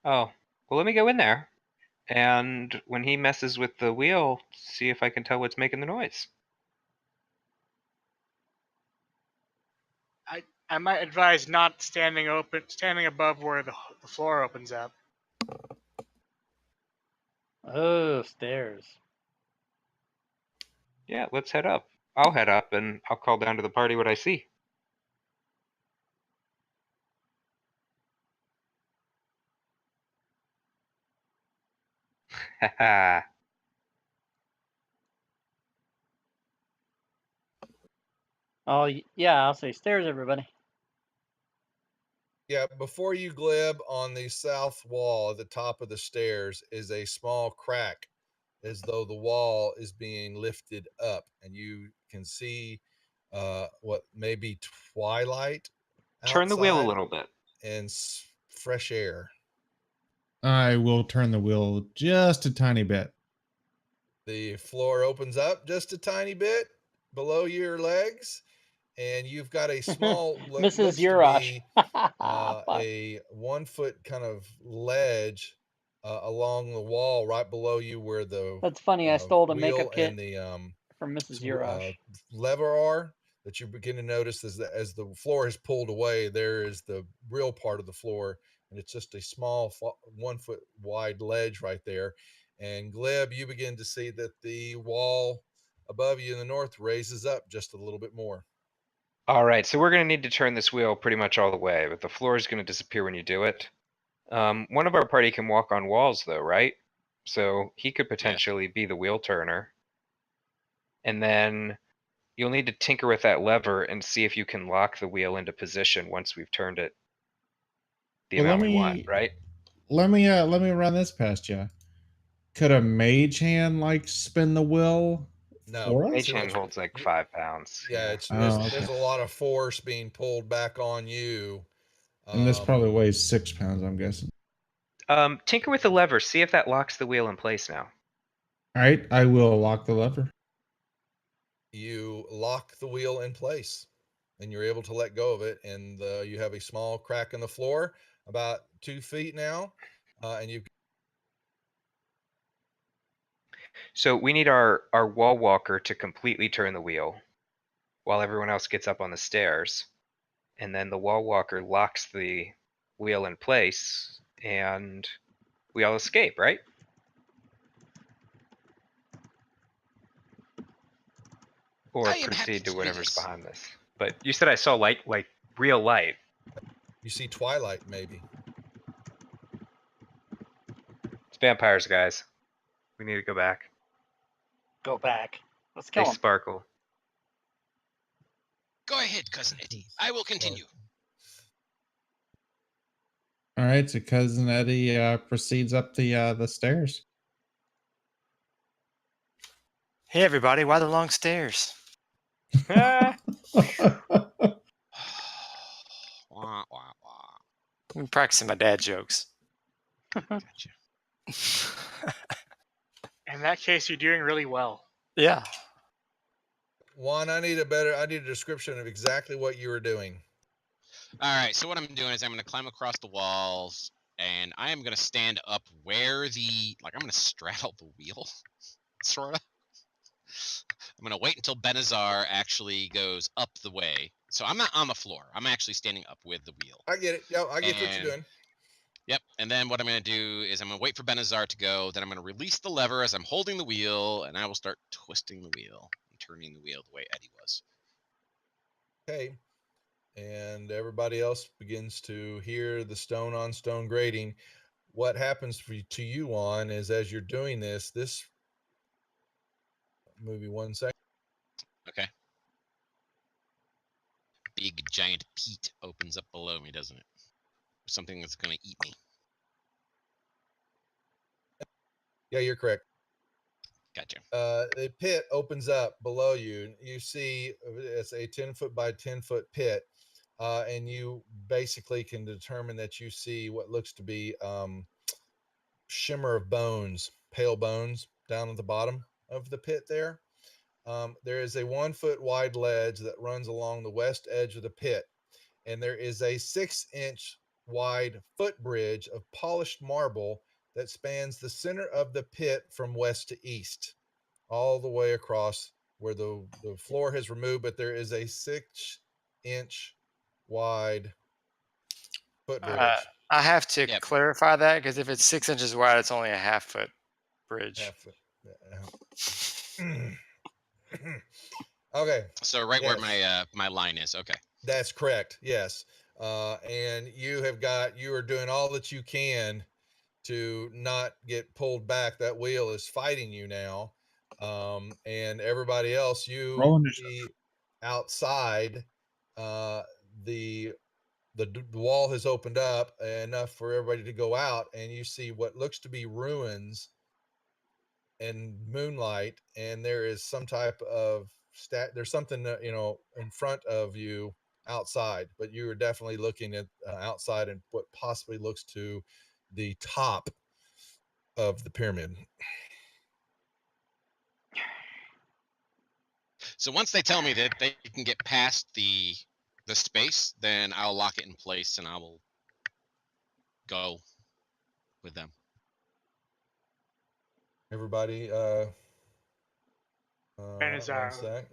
Oh, well, let me go in there. And when he messes with the wheel, see if I can tell what's making the noise. I might advise not standing above where the floor opens up. Oh, stairs. Yeah, let's head up. I'll head up and I'll call down to the party what I see. Haha. Oh, yeah, I'll say stairs, everybody. Yeah, before you glib, on the south wall at the top of the stairs is a small crack, as though the wall is being lifted up, and you can see what may be twilight Turn the wheel a outside little bit. and fresh air. I will turn the wheel just a tiny bit. The floor opens up just a tiny bit below your legs, and you've got a small looks Mrs. to Urash. be a 1 foot kind of ledge along the wall right below you where the That's funny. I stole the wheel makeup kit and the from Mrs. Urash. lever are, that you begin to notice as the floor is pulled away, there is the real part of the floor, and it's just a small 1 foot wide ledge right there. And Gleb, you begin to see that the wall above you in the north raises up just a little bit more. All right, so we're going to need to turn this wheel pretty much all the way, but the floor is going to disappear when you do it. One of our party can walk on walls, though, right? So he could potentially be the wheel turner. And then you'll need to tinker with that lever and see if you can lock the wheel into position once we've turned it the amount we want, right? Let me run this past you. Could a mage hand like spin the wheel No, for us? Mage hand holds like 5 pounds. Yeah, there's a lot of force being pulled back on you. And this probably weighs 6 pounds, I'm guessing. Tinker with the lever, see if that locks the wheel in place now. All right, I will lock the lever. You lock the wheel in place, and you're able to let go of it, and you have a small crack in the floor, about 2 feet now, and you. So we need our wall walker to completely turn the wheel while everyone else gets up on the stairs. And then the wall walker locks the wheel in place, and we all escape, right? Or proceed to whatever's behind this. But you said I saw light, like real light. You see twilight, maybe. It's vampires, guys. We need to go back. Go back. Let's kill They him. sparkle. Go ahead, Cousin Eddie. I will continue. All right, so Cousin Eddie proceeds up the stairs. Hey, everybody, why the long stairs? Wah, wah, wah. I'm practicing my dad jokes. Gotcha. In that case, you're doing really well. Yeah. Juan, I need a description of exactly what you were doing. All right, so what I'm doing is I'm going to climb across the walls, and I am going to stand up where I'm going to straddle the wheel, sort of. I'm going to wait until Benazar actually goes up the way. So I'm not on the floor. I'm actually standing up with the wheel. I get it. Yeah, I get what you're doing. Yep, and then what I'm going to do is I'm going to wait for Benazar to go, then I'm going to release the lever as I'm holding the wheel, and I will start twisting the wheel and turning the wheel the way Eddie was. Okay. And everybody else begins to hear the stone on stone grating. What happens to you, Juan, is as you're doing this movie 1 second. Okay. Big giant peat opens up below me, doesn't it? Something that's going to eat me. Yeah, you're correct. Gotcha. The pit opens up below you. You see it's a 10 foot by 10 foot pit. And you basically can determine that you see what looks to be shimmer of bones, pale bones down at the bottom of the pit there. There is a 1 foot wide ledge that runs along the west edge of the pit, and there is a 6-inch wide footbridge of polished marble that spans the center of the pit from west to east, all the way across where the floor has removed, but there is a 6-inch wide footbridge. I have to clarify that, because if it's 6 inches wide, it's only a half-foot bridge. Half-foot. Okay. So right where my line is. Okay. That's correct. Yes. And you are doing all that you can to not get pulled back. That wheel is fighting you now. And everybody else, you see outside, the wall has opened up enough for everybody to go out, and you see what looks to be ruins and moonlight, and there is some type of there's something in front of you outside, but you are definitely looking at outside and what possibly looks to the top of the pyramid. So once they tell me that they can get past the space, then I'll lock it in place and I will go with them. Everybody, one sec.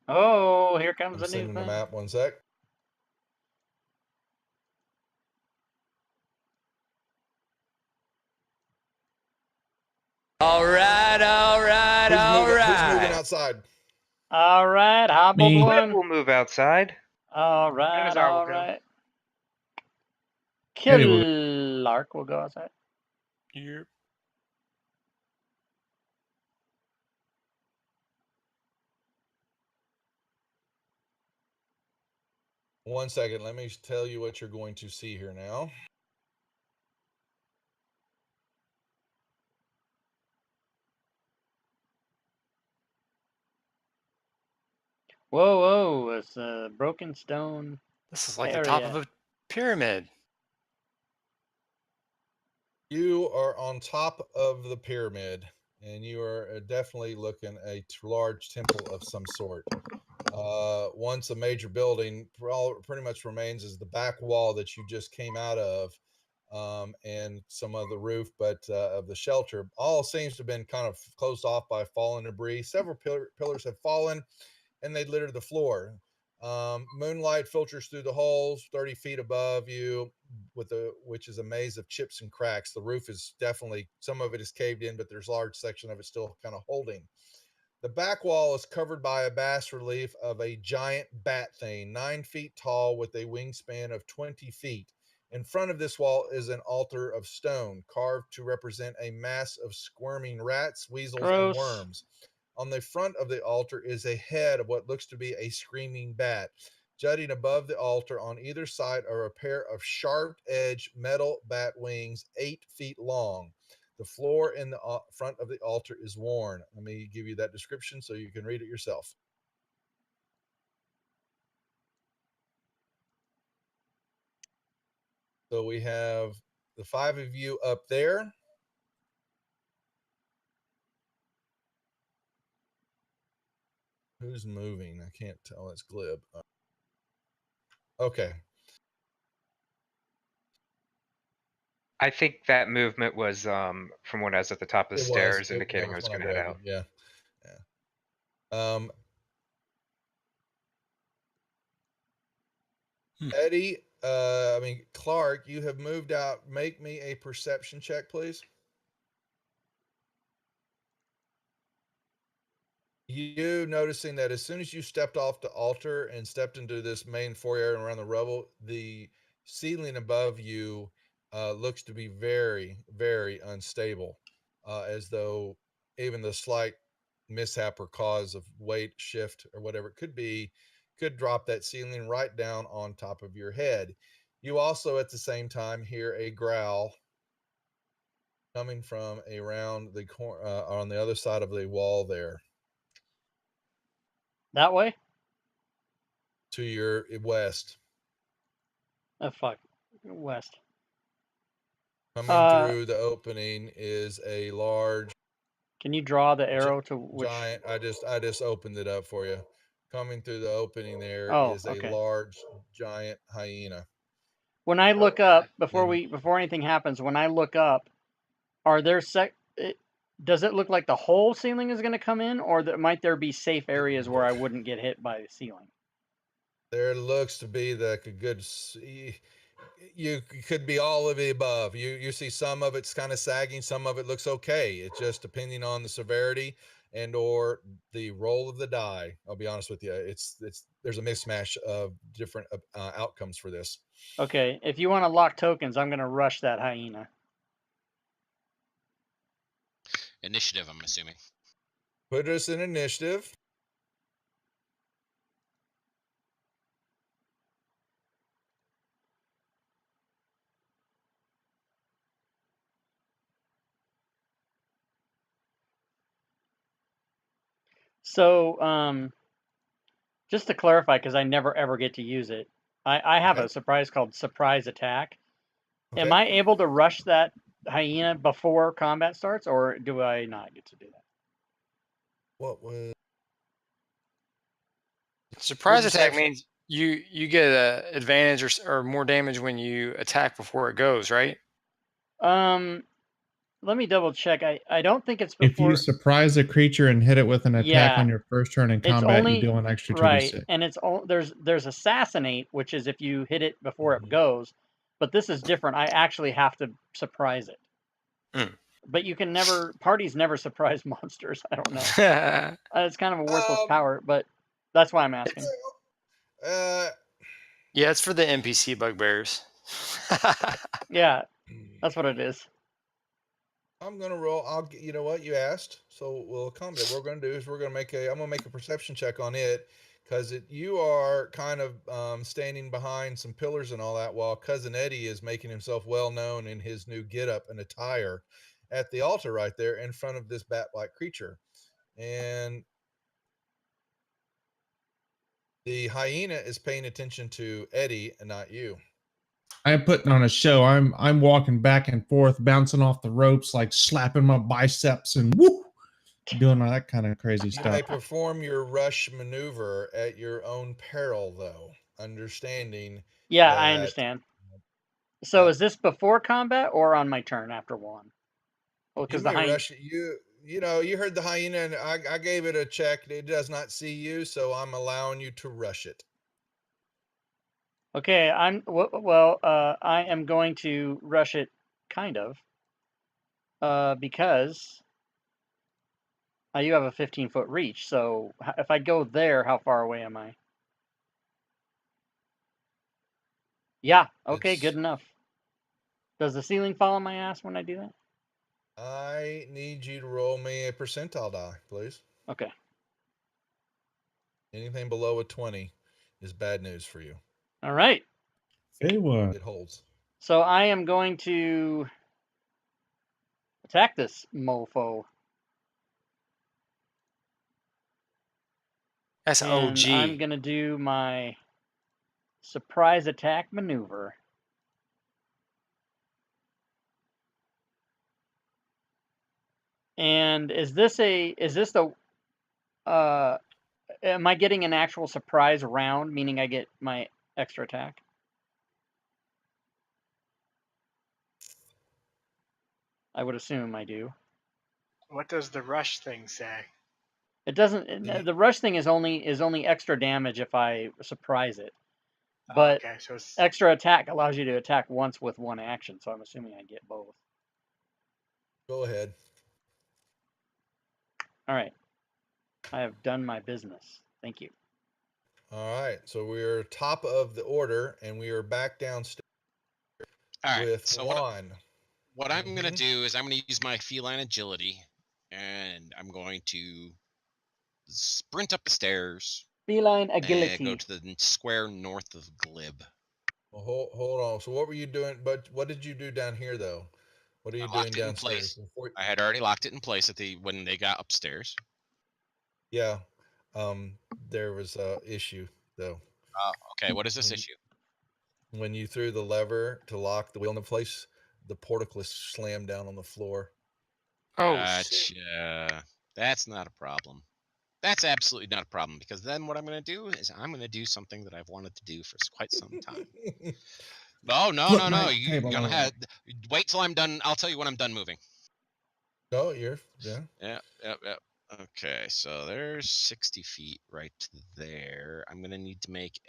Oh, here comes I'm the new sending the thing. map. 1 sec. All right, all right, Who's moving outside? All right, hobbled Me. one. We'll move outside. All right, Benazar will all go. right. Eddie will Lark will go outside. Yep. One second. Let me tell you what you're going to see here now. Whoa, whoa! It's a broken stone. This is like the top of Area. a pyramid. You are on top of the pyramid, and you are definitely looking at a large temple of some sort. Once a major building, all pretty much remains is the back wall that you just came out of, and some of the roof, but of the shelter. All seems to have been kind of closed off by fallen debris. Several pillars have fallen, and they litter the floor. Moonlight filters through the holes 30 feet above you, which is a maze of chips and cracks. The roof is definitely, some of it is caved in, but there's a large section of it still kind of holding. The back wall is covered by a bas relief of a giant bat thing, 9 feet tall with a wingspan of 20 feet. In front of this wall is an altar of stone carved to represent a mass of squirming rats, weasels, Gross. and worms. On the front of the altar is a head of what looks to be a screaming bat. Jutting above the altar on either side are a pair of sharp-edged metal bat wings 8 feet long. The floor in the front of the altar is worn. Let me give you that description so you can read it yourself. So we have the 5 of you up there. Who's moving? I can't tell. It's glib. Okay. I think that movement was from when I was at the top of the stairs, indicating I was going to head out. Yeah. Yeah. Eddie, Clark, you have moved out. Make me a perception check, please. You noticing that as soon as you stepped off the altar and stepped into this main foyer and around the rubble, the ceiling above you looks to be very, very unstable, as though even the slight mishap or cause of weight shift or whatever it could be could drop that ceiling right down on top of your head. You also at the same time hear a growl coming from around the corner on the other side of the wall there. That way? To your west. Oh, fuck. West. Coming through the opening is a large. Can you draw the arrow to which? Giant. I just opened it up for you. Coming through the opening there is a okay. large, giant hyena. When I look up, before anything happens, when I look up, are there does it look like the whole ceiling is going to come in, or might there be safe areas where I wouldn't get hit by the ceiling? There looks to be like a good. You could be all of the above. You see some of it's kind of sagging, some of it looks okay. It's just depending on the severity and or the roll of the die. I'll be honest with you. There's a mismatch of different outcomes for this. Okay, if you want to lock tokens, I'm going to rush that hyena. Initiative, I'm assuming. Put us in initiative. So, just to clarify, because I never ever get to use it, I have a surprise called Surprise Attack. Okay. Am I able to rush that hyena before combat starts, or do I not get to do that? What was Surprise attack means you get an advantage or more damage when you attack before it goes, right? Let me double check. I don't think it's If before. you surprise a creature and hit it with an attack Yeah. on your first turn in It's combat, only you do an extra 2d6. right, and it's there's assassinate, which is if you hit it before it goes, but this is different. I actually have to surprise it. Mm. But you can never parties never surprise monsters. I don't know. It's kind of a worthless power, but that's why I'm asking. Yeah, it's for the NPC bugbears. Yeah, that's what it is. I'm gonna roll. You know what you asked, so we'll accommodate. What we're gonna do is I'm gonna make a perception check on it, because you are kind of standing behind some pillars and all that, while Cousin Eddie is making himself well known in his new getup and attire at the altar right there in front of this bat-like creature, and the hyena is paying attention to Eddie and not you. I'm putting on a show. I'm walking back and forth, bouncing off the ropes, like slapping my biceps and woo, doing all that kind of crazy You stuff. may perform your rush maneuver at your own peril, though, understanding. Yeah, I understand. So is this before combat or on my turn after 1? Well, because the hyena. Rush you know, you heard the hyena, and I gave it a check. It does not see you, so I'm allowing you to rush it. Okay, I am going to rush it, kind of, because you have a 15-foot reach. So if I go there, how far away am I? Yeah. Okay. Good enough. Does the ceiling fall on my ass when I do that? I need you to roll me a percentile die, please. Okay. Anything below a 20 is bad news for you. All right. Say what? It holds. So I am going to attack this mofo. That's And OG. I'm going to do my surprise attack maneuver. And is this the am I getting an actual surprise round, meaning I get my extra attack? I would assume I do. What does the rush thing say? It doesn't. The rush thing is only extra damage if I surprise it. But okay, so it's extra attack allows you to attack once with one action, so I'm assuming I get both. Go ahead. All right. I have done my business. Thank you. All right, so we're top of the order, and we are back downstairs. All right. With So one. what I'm gonna do is I'm gonna use my feline agility, and I'm going to sprint up the stairs. Feline And agility. go to the square north of Glib. Well, hold on. So what were you doing? But what did you do down here, though? What are you doing downstairs? I had already locked it in place when they got upstairs. Yeah. There was a issue though. Okay. What is this issue? When you threw the lever to lock the wheel into place, the portcullis slammed down on the floor. Oh, gotcha. That's not a problem. That's absolutely not a problem, because then what I'm going to do is I'm going to do something that I've wanted to do for quite some time. No. You're going to have wait till I'm done. I'll tell you when I'm done moving. Oh, yeah. Yep. Okay, so there's 60 feet right there. I'm going to need to make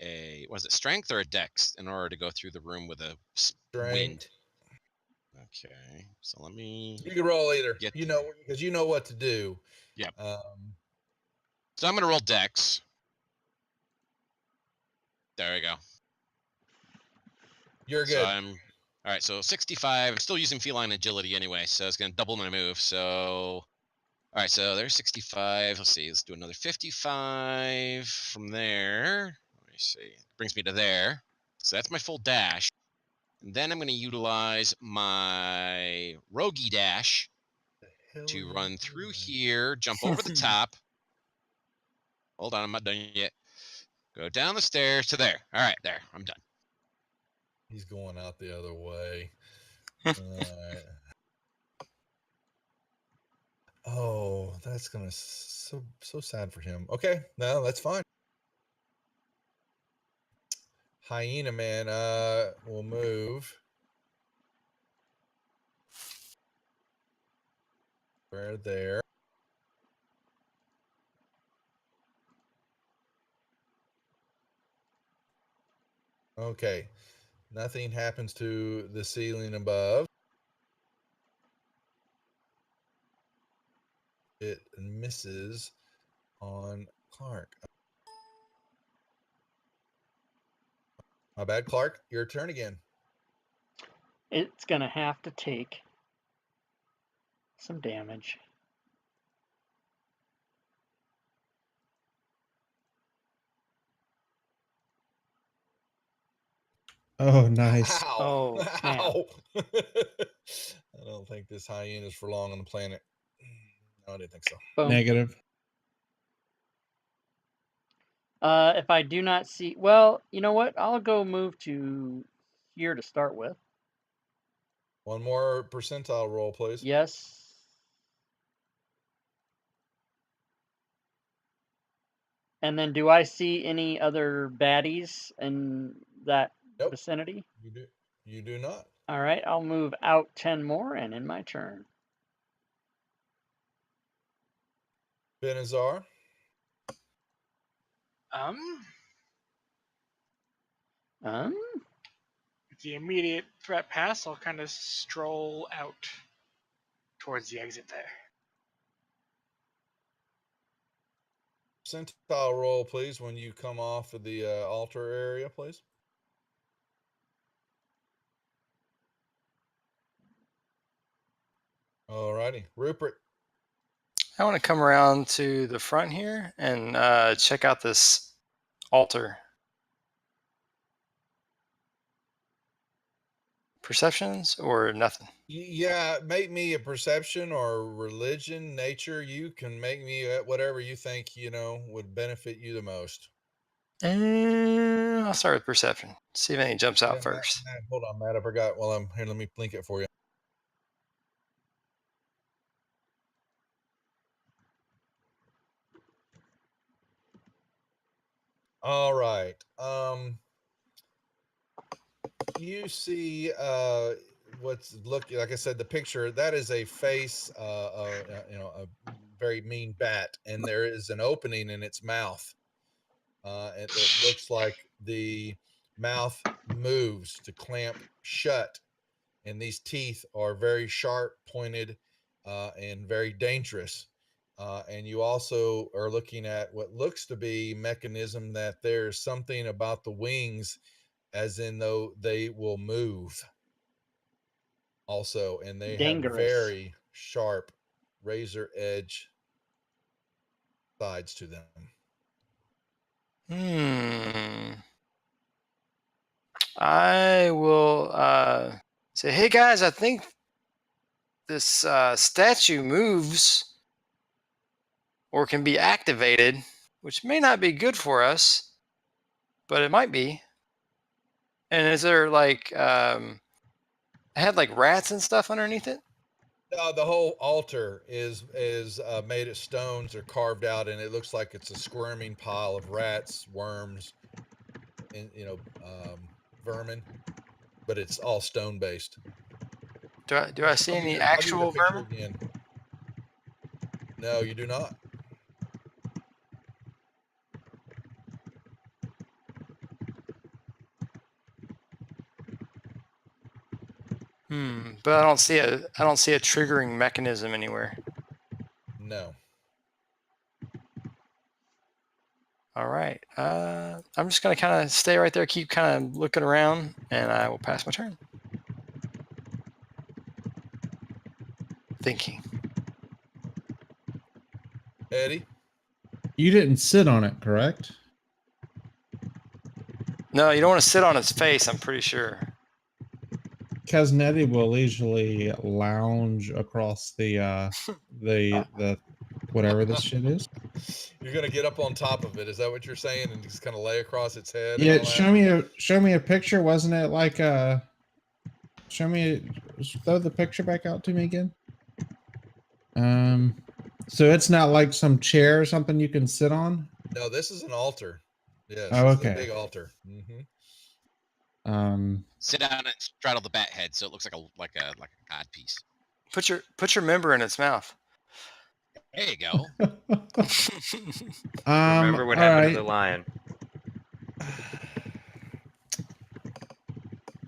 strength or a dex in order to go through the room with a wind? Okay, so let me... You can roll either. Because you know what to do. Yeah. So I'm going to roll dex. There we go. You're good. So all right, so 65. I'm still using feline agility anyway, so it's going to double my move. So... All right, so there's 65. Let's see. Let's do another 55 from there. Let me see. Brings me to there. So that's my full dash. And then I'm going to utilize my roguey dash to run through here, jump over the top. Hold on, I'm not done yet. Go down the stairs to there. All right, there. I'm done. He's going out the other way. All right. Oh, that's gonna so sad for him. Okay, no, that's fine. Hyena man, will move. We're there. Okay. Nothing happens to the ceiling above. It misses on Clark. My bad, Clark. Your turn again. It's going to have to take some damage. Oh, nice. Ow. Oh, snap. Ow. I don't think this hyena is for long on the planet. No, I didn't think so. Boom. Negative. If I do not see... Well, you know what? I'll go move to here to start with. One more percentile roll, please. Yes. And then do I see any other baddies in that Nope. vicinity? You do not. All right, I'll move out 10 more and in my turn. Benazar. With the immediate threat pass, I'll kind of stroll out towards the exit there. Percentile roll, please, when you come off of the altar area, please. All righty. Rupert. I want to come around to the front here and check out this altar. Perceptions or nothing? Yeah, make me a perception or religion, nature. You can make me whatever you think, would benefit you the most. I'll start with perception. See if any jumps out first. Matt, hold on, Matt. I forgot. Well, I'm here. Let me blink it for you. All right. You see what's looking, like I said, the picture, that is a face, a very mean bat, and there is an opening in its mouth. It looks like the mouth moves to clamp shut, and these teeth are very sharp pointed and very dangerous. And you also are looking at what looks to be mechanism that there's something about the wings, as in though they will move also, and they Dangerous. have very sharp razor edge sides to them. I will say, hey guys, I think this statue moves or can be activated, which may not be good for us, but it might be. And is there like, I had like rats and stuff underneath it? No, the whole altar is made of stones or carved out, and it looks like it's a squirming pile of rats, worms, and vermin, but it's all stone based. Do I see any actual vermin? Again. No, you do not. But I don't see a triggering mechanism anywhere. No. All right. I'm just gonna kind of stay right there, keep kind of looking around, and I will pass my turn. Thinking. Eddie? You didn't sit on it, correct? No, you don't want to sit on its face, I'm pretty sure. Casnetti will leisurely lounge across the whatever this shit is. You're gonna get up on top of it. Is that what you're saying? And just kind of lay across its head? Yeah, show me a picture. Wasn't it like throw the picture back out to me again? So it's not like some chair or something you can sit on? No, this is an altar. Yes. Oh, okay. It's a big altar. Mm-hmm. Sit down and straddle the bat head so it looks like a cod piece. Put your member in its mouth. There you go. Remember what happened to the lion.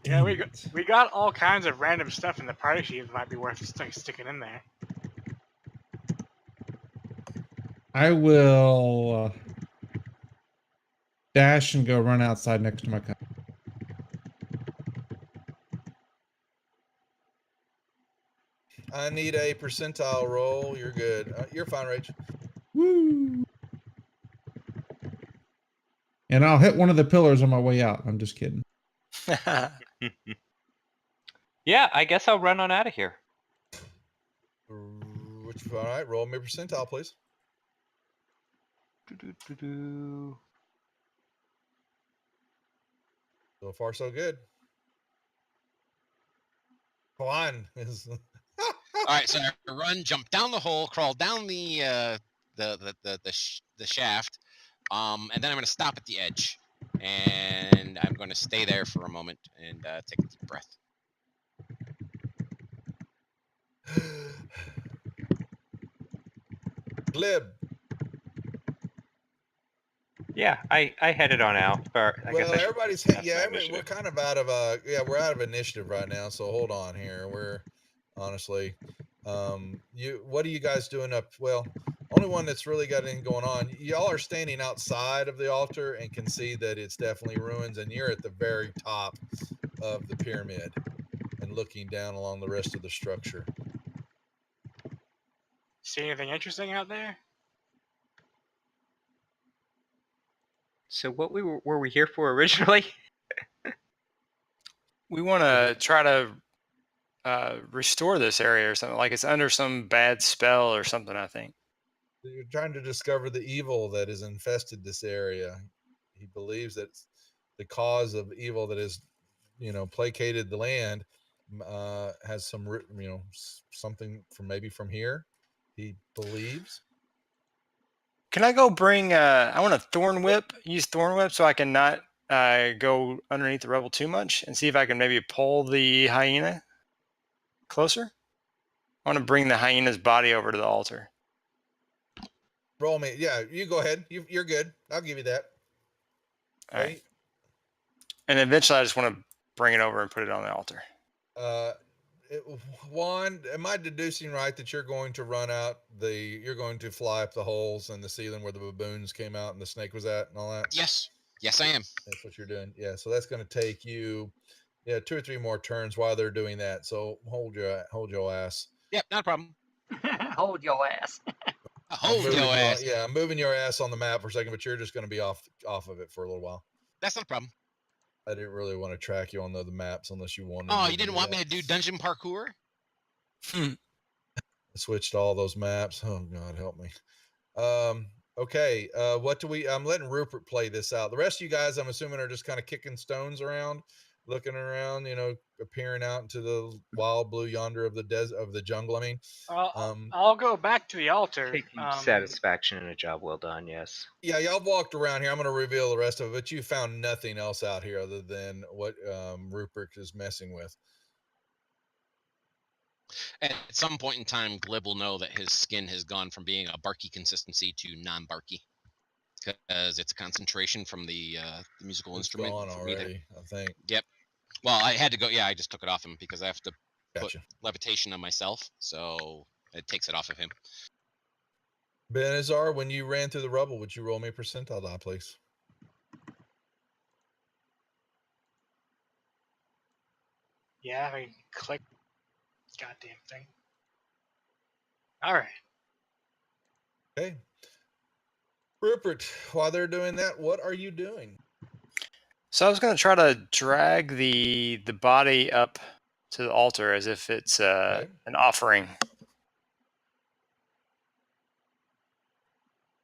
Yeah, we got all kinds of random stuff in the party sheet that might be worth sticking in there. I will dash and go run outside next to my car. I need a percentile roll. You're good. You're fine, Rach. Woo! And I'll hit one of the pillars on my way out. I'm just kidding. Yeah, I guess I'll run on out of here. All right, roll me a percentile, please. So far, so good. Come on. All right, so I run, jump down the hole, crawl down the shaft, and then I'm going to stop at the edge, and I'm going to stay there for a moment and take a deep breath. Glib. Yeah, I headed on out. Or I guess Well, I should everybody's pass my we're initiative. kind of out of we're out of initiative right now. So hold on here. We're honestly, what are you guys doing up? Well, only one that's really got anything going on. Y'all are standing outside of the altar and can see that it's definitely ruins, and you're at the very top of the pyramid and looking down along the rest of the structure. See anything interesting out there? So what were we here for originally? We want to try to restore this area or something. Like it's under some bad spell or something, I think. You're trying to discover the evil that has infested this area. He believes that the cause of evil that has, placated the land has some, something from here. He believes. Can I go bring? I want to use thorn whip so I can not go underneath the rubble too much, and see if I can maybe pull the hyena closer. I want to bring the hyena's body over to the altar. Roll me. Yeah, you go ahead. You're good. I'll give you that. All right. And eventually, I just want to bring it over and put it on the altar. Juan, am I deducing right that you're going to you're going to fly up the holes in the ceiling where the baboons came out and the snake was at and all that? Yes, I am. That's what you're doing. Yeah, so that's going to take you, 2 or 3 more turns while they're doing that. So hold your ass. Yep, not a problem. Hold your ass. Hold your ass. Yeah, I'm moving your ass on the map for a second, but you're just going to be off of it for a little while. That's not a problem. I didn't really want to track you on the other maps unless you wanted. Oh, you didn't want me to do dungeon parkour? I switched all those maps. Oh God, help me. Okay. I'm letting Rupert play this out. The rest of you guys, I'm assuming, are just kind of kicking stones around, looking around, appearing out into the wild blue yonder of the jungle. I mean, I'll go back to the altar. Taking satisfaction in a job well done. Yes. Yeah, y'all walked around here. I'm going to reveal the rest of it, but you found nothing else out here other than what Rupert is messing with. At some point in time, Glib will know that his skin has gone from being a barky consistency to non-barky, because it's a concentration from the musical instrument. Gone already, I think. Yep. Well, I had to go. Yeah, I just took it off him because I have to Gotcha. put levitation on myself, so it takes it off of him. Benazar, when you ran through the rubble, would you roll me a percentile die, please? Yeah, I mean, click. Goddamn thing. All right. Okay. Rupert, while they're doing that, what are you doing? So I was going to try to drag the body up to the altar as if it's an offering.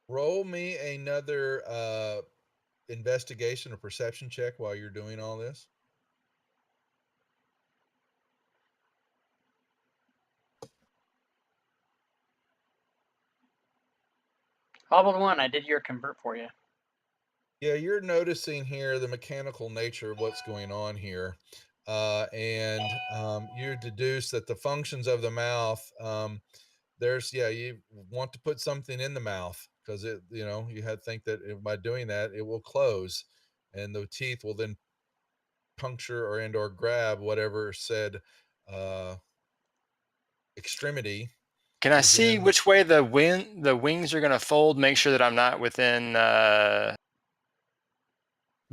Roll me another investigation or perception check while you're doing all this. Hobbled 1, I did your convert for you. Yeah, you're noticing here the mechanical nature of what's going on here. And you deduce that the functions of the mouth, there's, you want to put something in the mouth because it, you had to think that by doing that, it will close and the teeth will then puncture or grab whatever said extremity. Can I see which way the wings are going to fold? Make sure that I'm not within the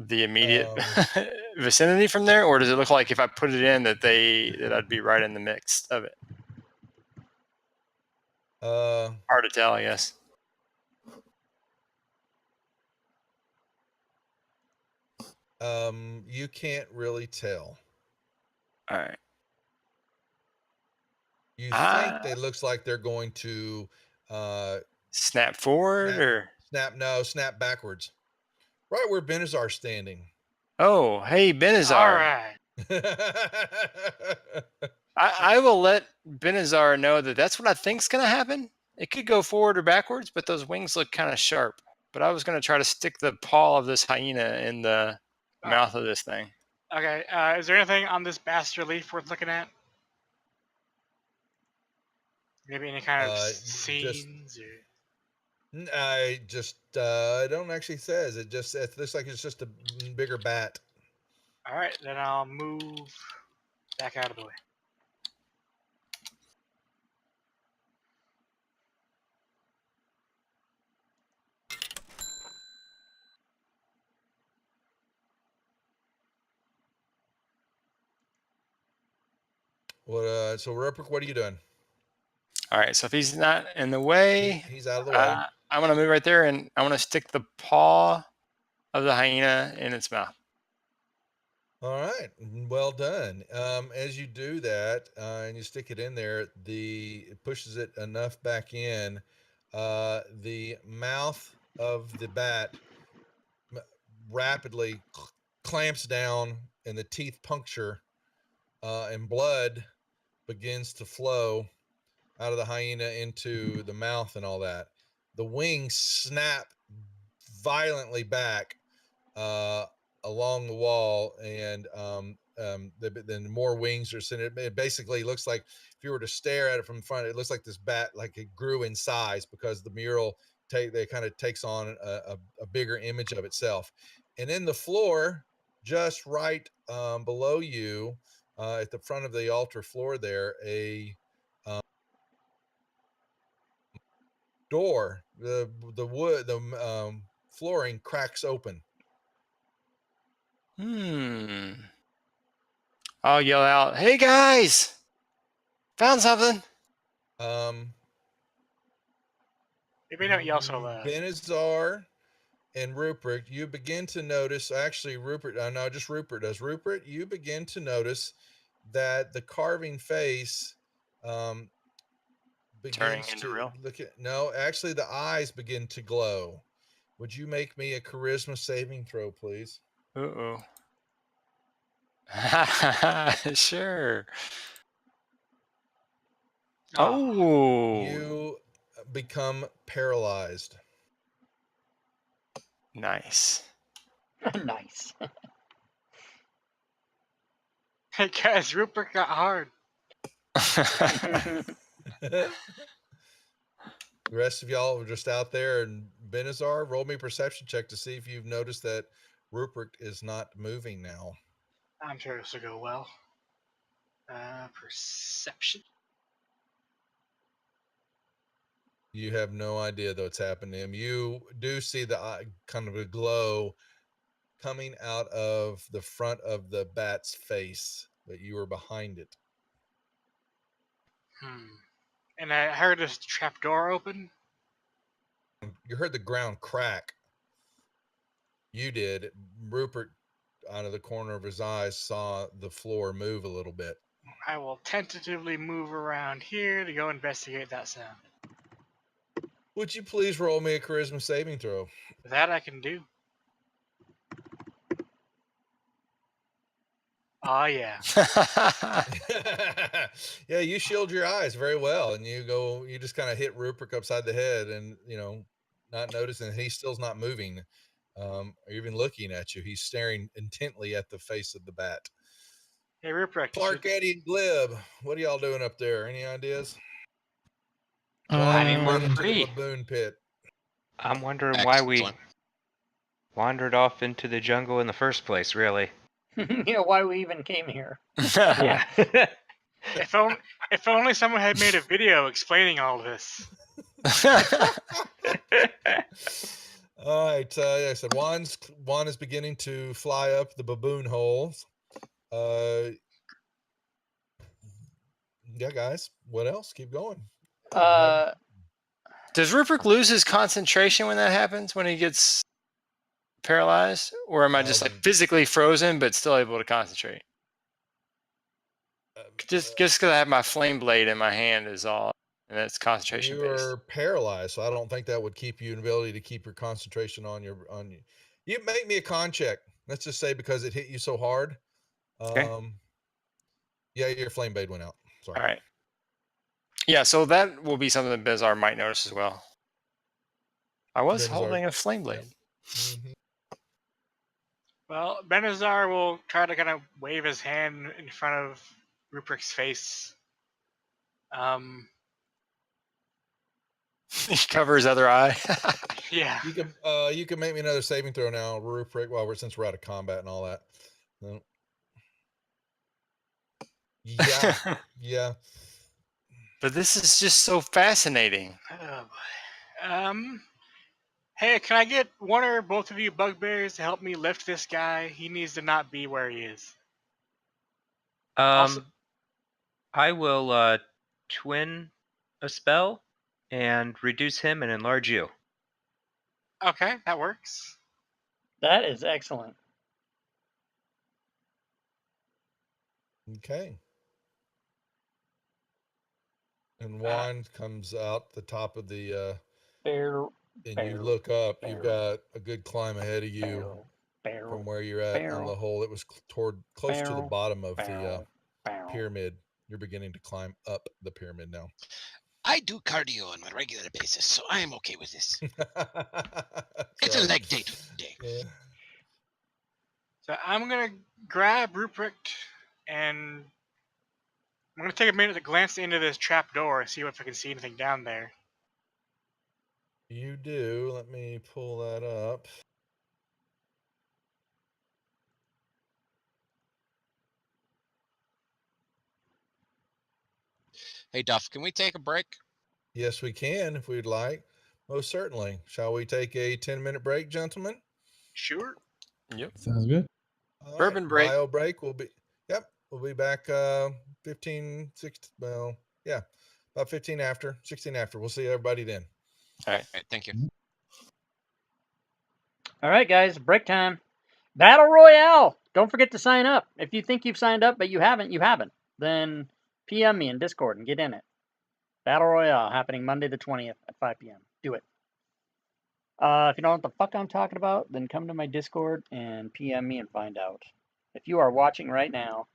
immediate vicinity from there, or does it look like if I put it in that I'd be right in the mix of it? Hard to tell, I guess. You can't really tell. All right. You think they looks like they're going to snap forward snap backwards, right where Benazar's standing. Oh, hey, Benazar. All right. I will let Benazar know that that's what I think's going to happen. It could go forward or backwards, but those wings look kind of sharp. But I was going to try to stick the paw of this hyena in the mouth of this thing. Okay. Is there anything on this bas relief worth looking at? Maybe any kind of scenes? I don't actually says it. It looks like it's just a bigger bat. All right, then I'll move back out of the way. What? So Rupert, what are you doing? All right, so if he's not in the way, he's out of the way. I'm going to move right there, and I'm going to stick the paw of the hyena in its mouth. All right, well done. As you do that and you stick it in there, it pushes it enough back in. The mouth of the bat rapidly clamps down, and the teeth puncture, and blood begins to flow out of the hyena into the mouth and all that. The wings snap violently back along the wall, and then more wings are sent. It basically looks like, if you were to stare at it from the front, it looks like this bat, like it grew in size because the mural kind of takes on a bigger image of itself. And in the floor, just right below you, at the front of the altar floor there, a door, the wood, the flooring cracks open. I'll yell out, "Hey guys, found something." Maybe don't yell so loud. Benazar and Rupert, you begin to notice, actually Rupert, no, just Rupert does. Rupert, you begin to notice that the carving face turning into real. No, actually the eyes begin to glow. Would you make me a charisma saving throw, please? Uh-oh. Sure. Oh. You become paralyzed. Nice. Nice. Hey guys, Rupert got hard. The rest of y'all are just out there, and Benazar, roll me a perception check to see if you've noticed that Rupert is not moving now. I'm sure this will go well. Perception. You have no idea though what's happened to him. You do see the kind of a glow coming out of the front of the bat's face, but you were behind it. And I heard this trap door open. You heard the ground crack. You did. Rupert, out of the corner of his eyes, saw the floor move a little bit. I will tentatively move around here to go investigate that sound. Would you please roll me a charisma saving throw? That I can do. Oh, yeah. Yeah, you shield your eyes very well, and you just kind of hit Rupert upside the head, and, not noticing he still's not moving, or even looking at you. He's staring intently at the face of the bat. Hey, Rupert. Clark, Eddie, and Glib, what are y'all doing up there? Any ideas? I mean, we're Into the free. baboon pit. I'm wondering why we Excellent. wandered off into the jungle in the first place, really. Why we even came here. Yeah. If only someone had made a video explaining all this. All right, like I said, Juan is beginning to fly up the baboon holes. Yeah, guys. What else? Keep going. Does Rupert lose his concentration when that happens? When he gets paralyzed, or am I just like physically frozen but still able to concentrate? Just because I have my flame blade in my hand is all, and that's concentration You based. are paralyzed, so I don't think that would keep you an ability to keep your concentration on you. You make me a con check. Let's just say because it hit you so hard. Okay. Yeah, your flame blade went out. Sorry. All right. Yeah, so that will be something that Bizarre might notice as well. I was Benazar. holding a flame blade. Mhm. Well, Benazar will try to kind of wave his hand in front of Rupert's face. He covers his other eye. Yeah. You can make me another saving throw now, Rupert. Since we're out of combat and all that. No. Yeah, yeah. But this is just so fascinating. Oh boy. Hey, can I get one or both of you bugbears to help me lift this guy? He needs to not be where he is. Also- I will twin a spell and reduce him and enlarge you. Okay, that works. That is excellent. Okay. And Juan comes out the top of the and you look up, you've got a good climb ahead of you from where you're at on the hole. It was close to the bottom of the pyramid. You're beginning to climb up the pyramid now. I do cardio on a regular basis, so I am okay with this. It's right. a leg day today. Yeah. So I'm gonna grab Rupert and I'm gonna take a minute to glance into this trap door and see if I can see anything down there. You do. Let me pull that up. Hey, Duff, can we take a break? Yes, we can if we'd like. Most certainly. Shall we take a 10-minute break, gentlemen? Sure. Yep. Sounds good. All Bourbon right, break. Bio break. We'll be back 15, 16, well, yeah, about 15 after, 16 after. We'll see everybody then. All right. All right, thank you. All right, guys, break time. Battle Royale. Don't forget to sign up. If you think you've signed up but you haven't, then PM me in Discord and get in it. Battle Royale happening Monday the 20th at 5 p.m. Do it. If you don't know what the fuck I'm talking about, then come to my Discord and PM me and find out. If you are watching right now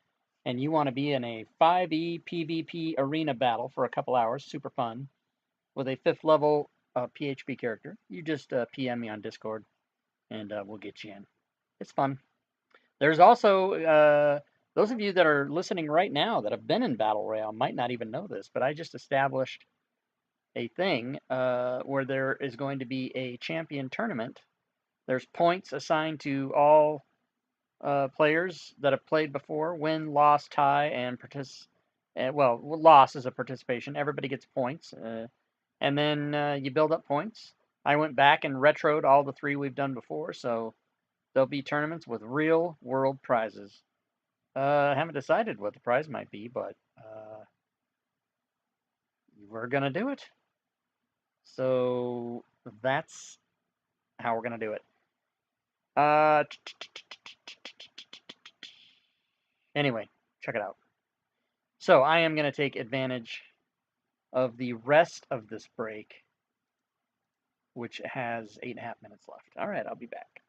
and you want to be in a 5e PvP arena battle for a couple hours, super fun, with a 5th level PHP character, you just PM me on Discord and we'll get you in. It's fun. There's also those of you that are listening right now that have been in Battle Royale might not even know this, but I just established a thing where there is going to be a champion tournament. There's points assigned to all players that have played before, win, loss, tie, and loss is a participation. Everybody gets points, and then you build up points. I went back and retroed all the 3 we've done before, so there'll be tournaments with real world prizes. I haven't decided what the prize might be, but we're gonna do it. So that's how we're gonna do it. Anyway, check it out. So I am gonna take advantage of the rest of this break, which has 8.5 minutes left. All right, I'll be back.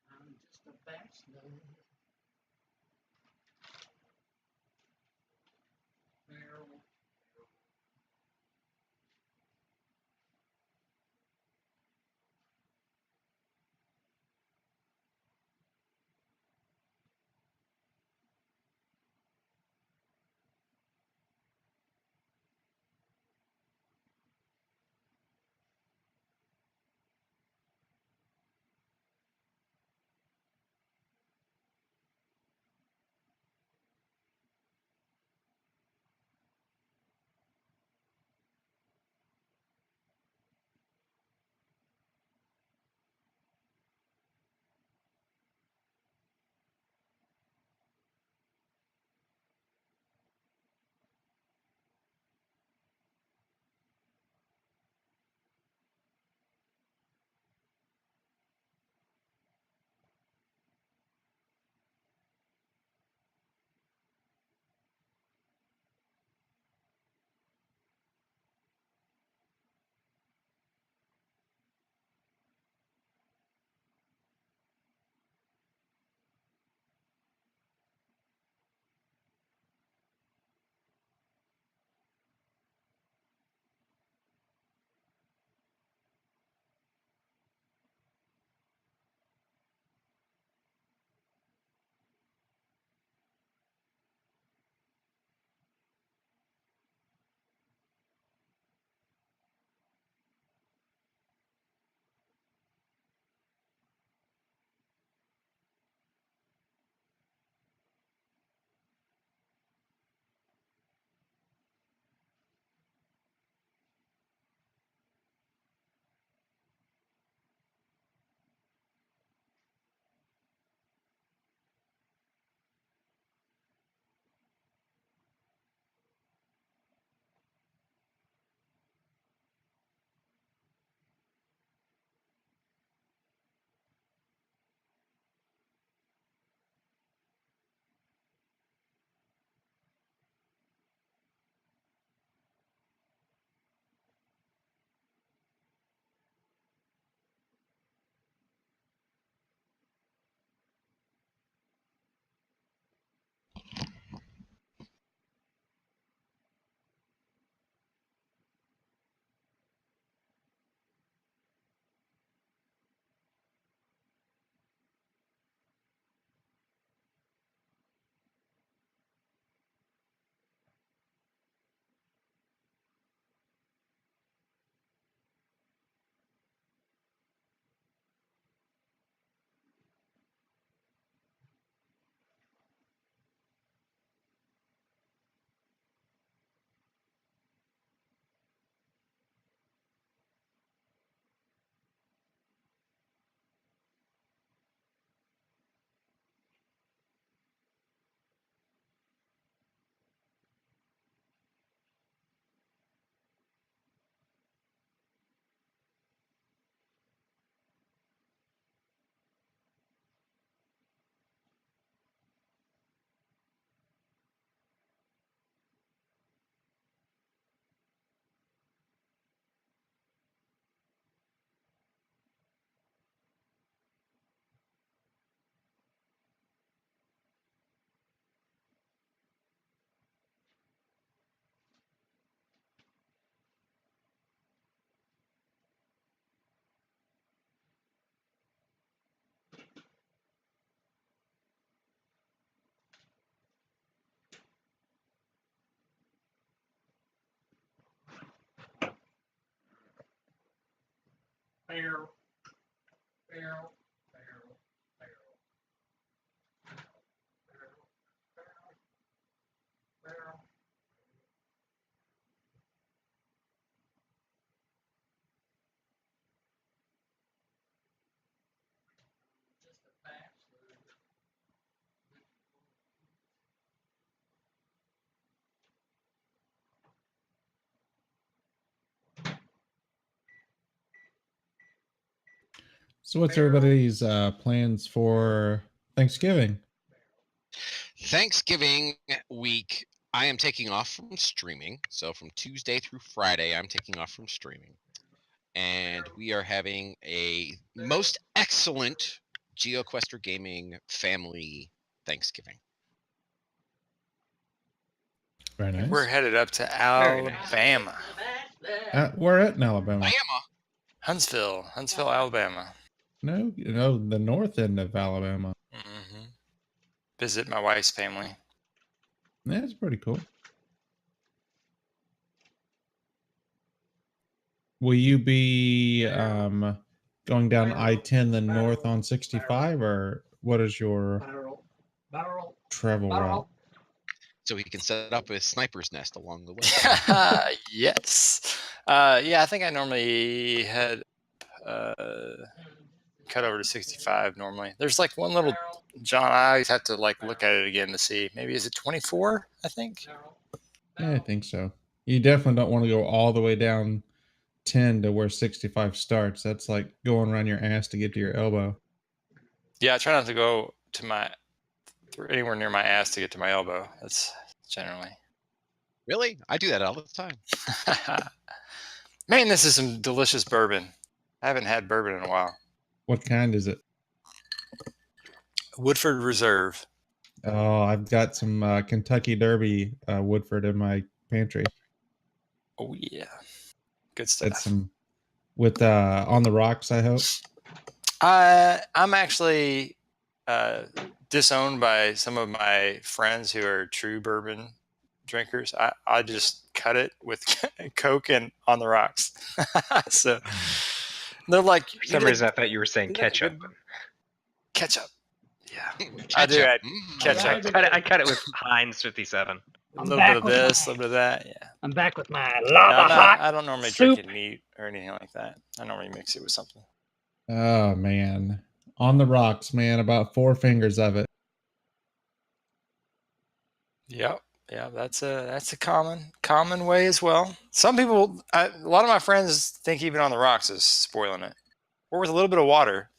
I'm just a bachelor. Barrel. Barrel. Barrel. Barrel. Barrel. Barrel. Barrel. Barrel. Just a bachelor. So what's everybody's plans for Thanksgiving? Thanksgiving week, I am taking off from streaming. So from Tuesday through Friday, I'm taking off from streaming. And we are having a most excellent GeoQuester Gaming family Thanksgiving. Very nice. We're headed up to Very nice. Alabama. We're at in Alabama. Bama. Huntsville, Alabama. No, the north end of Alabama. Mm-hmm. Visit my wife's family. Yeah, it's pretty cool. Will you be going down I-10 then north on 65, or what is your travel route? So he can set up a sniper's nest along the way. Yes. Yeah, I think I normally head cut over to 65 normally. There's like one little John, I always have to like look at it again to see. Maybe is it 24, I think? Yeah, I think so. You definitely don't want to go all the way down 10 to where 65 starts. That's like going around your ass to get to your elbow. Yeah, I try not to go to anywhere near my ass to get to my elbow. That's generally. Really? I do that all the time. Man, this is some delicious bourbon. I haven't had bourbon in a while. What kind is it? Woodford Reserve. Oh, I've got some Kentucky Derby Woodford in my pantry. Oh yeah, good stuff. That's some with on the rocks, I hope. I'm actually disowned by some of my friends who are true bourbon drinkers. I just cut it with Coke and on the rocks. So they're like, For some reason, I thought you were saying ketchup. Ketchup. Yeah, Ketchup. I do add ketchup. I cut it with Heinz 57. A little bit of this, a little bit of that. Yeah. I'm back with my No, lava hot. I don't normally soup. drink it neat or anything like that. I normally mix it with something. Oh man, on the rocks, man. About 4 fingers of it. Yep. Yeah, that's a common way as well. Some people, a lot of my friends think even on the rocks is spoiling it, or with a little bit of water.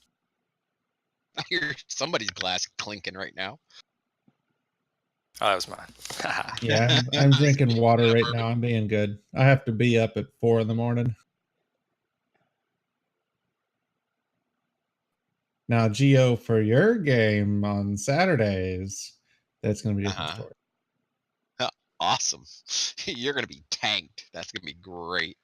I hear somebody's glass clinking right now. Oh, that was mine. Yeah, I'm drinking water right now. I'm being good. I have to be up at 4 in the morning. Now, Geo, for your game on Saturdays, that's going to be a different story. Awesome. You're going to be tanked. That's going to be great.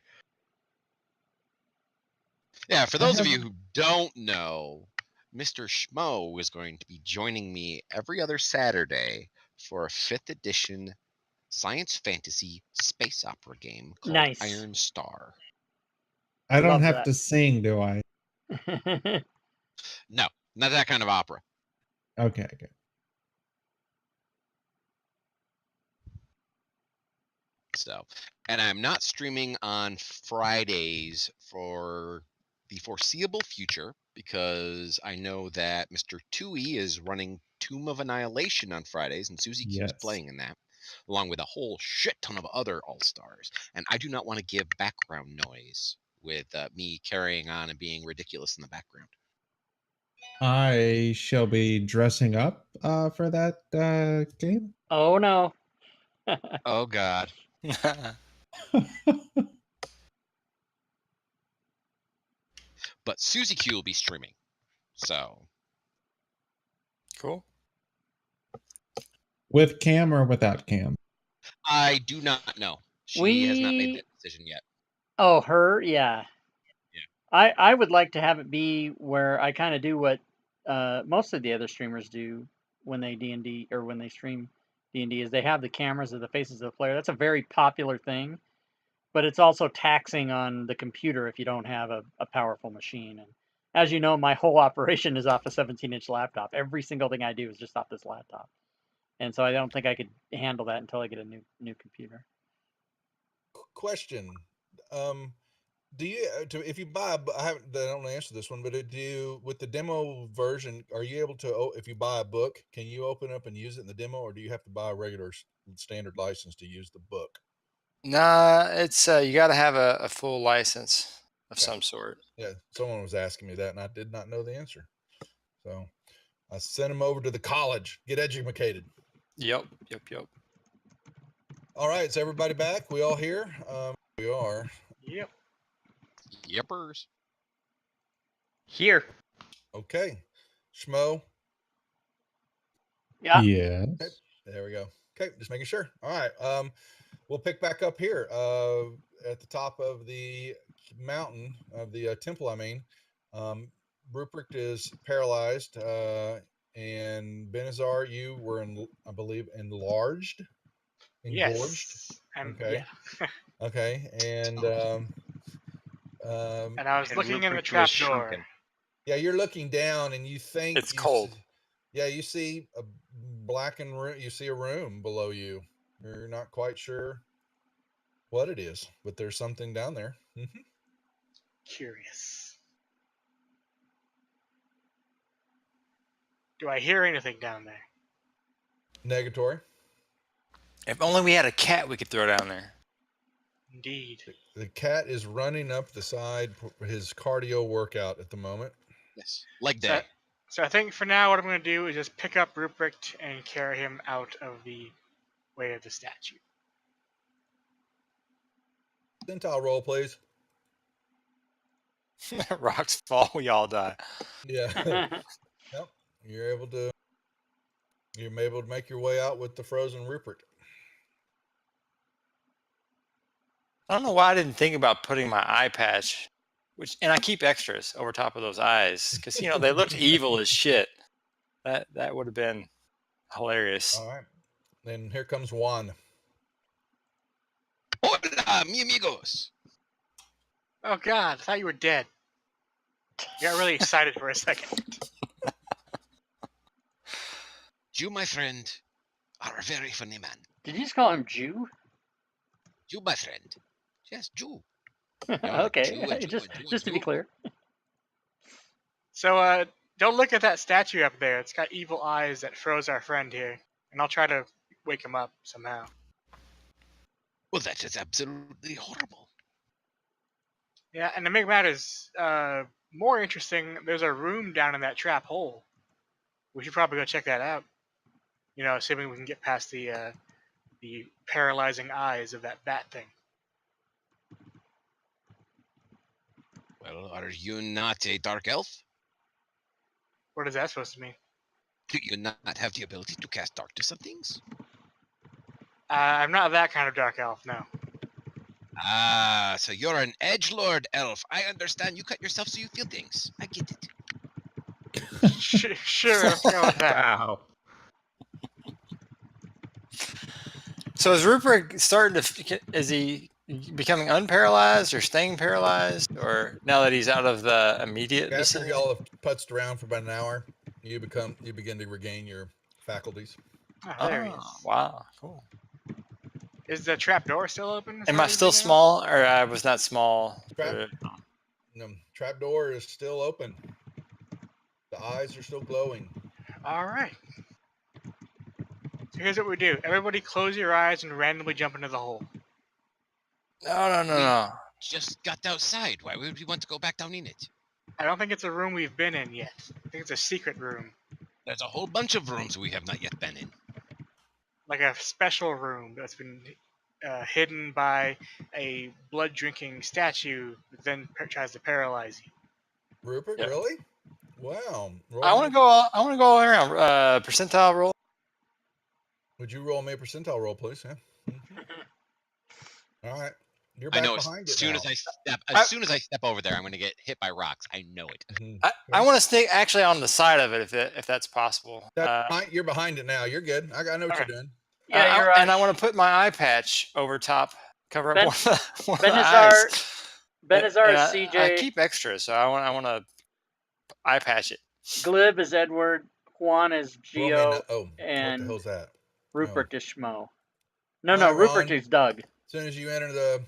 Yeah, for those of you who don't know, Mr. Schmo is going to be joining me every other Saturday for a 5th edition science fantasy space opera game called Nice. Iron Star. I don't Love have that. to sing, do I? No, not that kind of opera. Okay. So, and I'm not streaming on Fridays for the foreseeable future because I know that Mr. Tui is running Tomb of Annihilation on Fridays, and Susie keeps Yes. playing in that, along with a whole shit ton of other all-stars. And I do not want to give background noise with me carrying on and being ridiculous in the background. I shall be dressing up for that game. Oh no. Oh, God. But Susie Q will be streaming. So. Cool. With cam or without cam? I do not know. She has not made that decision yet. Oh, her? Yeah. Yeah. I would like to have it be where I kind of do what most of the other streamers do when they D&D or when they stream D&D is they have the cameras of the faces of the player. That's a very popular thing, but it's also taxing on the computer if you don't have a powerful machine. And as you know, my whole operation is off a 17-inch laptop. Every single thing I do is just off this laptop. And so I don't think I could handle that until I get a new computer. Question. Do you if you buy I don't answer this one, but do you, with the demo version, are you able to, if you buy a book, can you open up and use it in the demo, or do you have to buy a regular standard license to use the book? Nah, it's you got to have a full license of some sort. Yeah, someone was asking me that, and I did not know the answer. So I sent him over to the college, get educated. Yep. All right, is everybody back? We all here? We are. Yep. Yippers. Here. Okay. Schmo. Yeah. Yes. Okay, there we go. Okay, just making sure. All right. We'll pick back up here at the top of the mountain of the temple. I mean, Rupert is paralyzed, and Benazar, you were, I believe, engorged. Yes. Okay. Yeah. Okay, and And I was And looking in the Rupert trap was door. shrunken. yeah, you're looking down, and you think It's cold. Yeah, you see a blackened room. You see a room below you. You're not quite sure what it is, but there's something down there. Curious. Do I hear anything down there? Negatory. If only we had a cat we could throw down there. Indeed. The cat is running up the side for his cardio workout at the moment. Yes. Leg So, day. so I think for now what I'm going to do is just pick up Rupert and carry him out of the way of the statue. Percentile roll, please. Rocks fall, we all die. Yeah. Yep. You're able to make your way out with the frozen Rupert. I don't know why I didn't think about putting my eye patch, and I keep extras over top of those eyes because they looked evil as shit. That would have been hilarious. All right. Then here comes Juan. Hola, mi amigos. Oh God, I thought you were dead. You got really excited for a second. You, my friend, are a very funny man. Did you just call him Jew? You, my friend. Yes, Jew. Okay, Jew, just to be clear. So don't look at that statue up there. It's got evil eyes that froze our friend here. And I'll try to wake him up somehow. Well, that is absolutely horrible. Yeah, and to make matters more interesting, there's a room down in that trap hole. We should probably go check that out. Assuming we can get past the paralyzing eyes of that bat thing. Well, are you not a dark elf? What is that supposed to mean? Do you not have the ability to cast darkness on things? I'm not that kind of dark elf, no. Ah, so you're an edgelord elf. I understand. You cut yourself so you feel things. I get it. Sure, let's go with that. Wow. So is Rupert is he becoming unparalyzed or staying paralyzed, or now that he's out of the immediate After vicinity? y'all have putzed around for about an hour, you begin to regain your faculties. Oh, there he is. Wow, cool. Is the trap door still open? Am I still small, or I was not small? The trap door is still open. The eyes are still glowing. All right. So here's what we do. Everybody close your eyes and randomly jump into the hole. No. Just got outside. Why would we want to go back down in it? I don't think it's a room we've been in yet. I think it's a secret room. There's a whole bunch of rooms we have not yet been in. Like a special room that's been hidden by a blood-drinking statue that then tries to paralyze you. Rupert, Yeah. really? Wow. I want to go all around. Percentile roll. Would you roll me a percentile roll, please? Yeah. All right. You're I back know behind as it soon now. as soon as I step over there, I'm going to get hit by rocks. I know it. Mhm. I want to stay actually on the side of it if that's possible. You're behind it now. You're good. I know what you're doing. Yeah, you're and I want to put my eye patch over top, cover up one of the Benazar, eyes. Benazar And is I CJ. keep extras, so I want to eye patch it. Glib is Edward. Juan is Roll me Geo. what and the hell's that? Rupert is Schmo. No, All right, Rupert Ron. is Doug. As soon as you enter the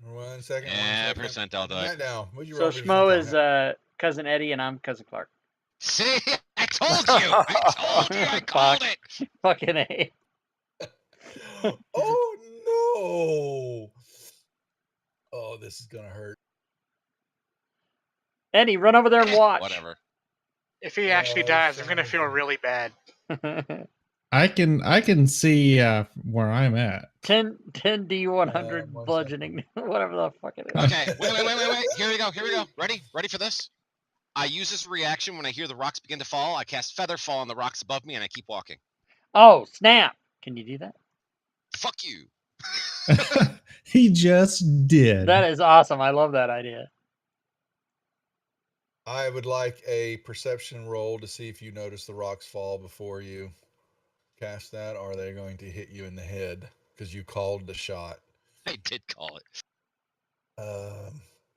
1 second. Yeah, 1 second. percentile, Doug. Right now. What'd you So roll me Schmo percentile? is cousin Eddie, and I'm cousin Clark. See, I told you. I called it. Fucking A. Oh no! Oh, this is gonna hurt. Eddie, run over there and watch. Whatever. If he actually dies, I'm going to feel really bad. I can see where I'm at. 10D100 1 bludgeoning, whatever the fuck it is. Okay, wait. Here we go. Ready for this? I use this reaction when I hear the rocks begin to fall. I cast Feather Fall on the rocks above me, and I keep walking. Oh, snap. Can you do that? Fuck you. He just did. That is awesome. I love that idea. I would like a perception roll to see if you notice the rocks fall before you cast that, or are they going to hit you in the head because you called the shot? I did call it.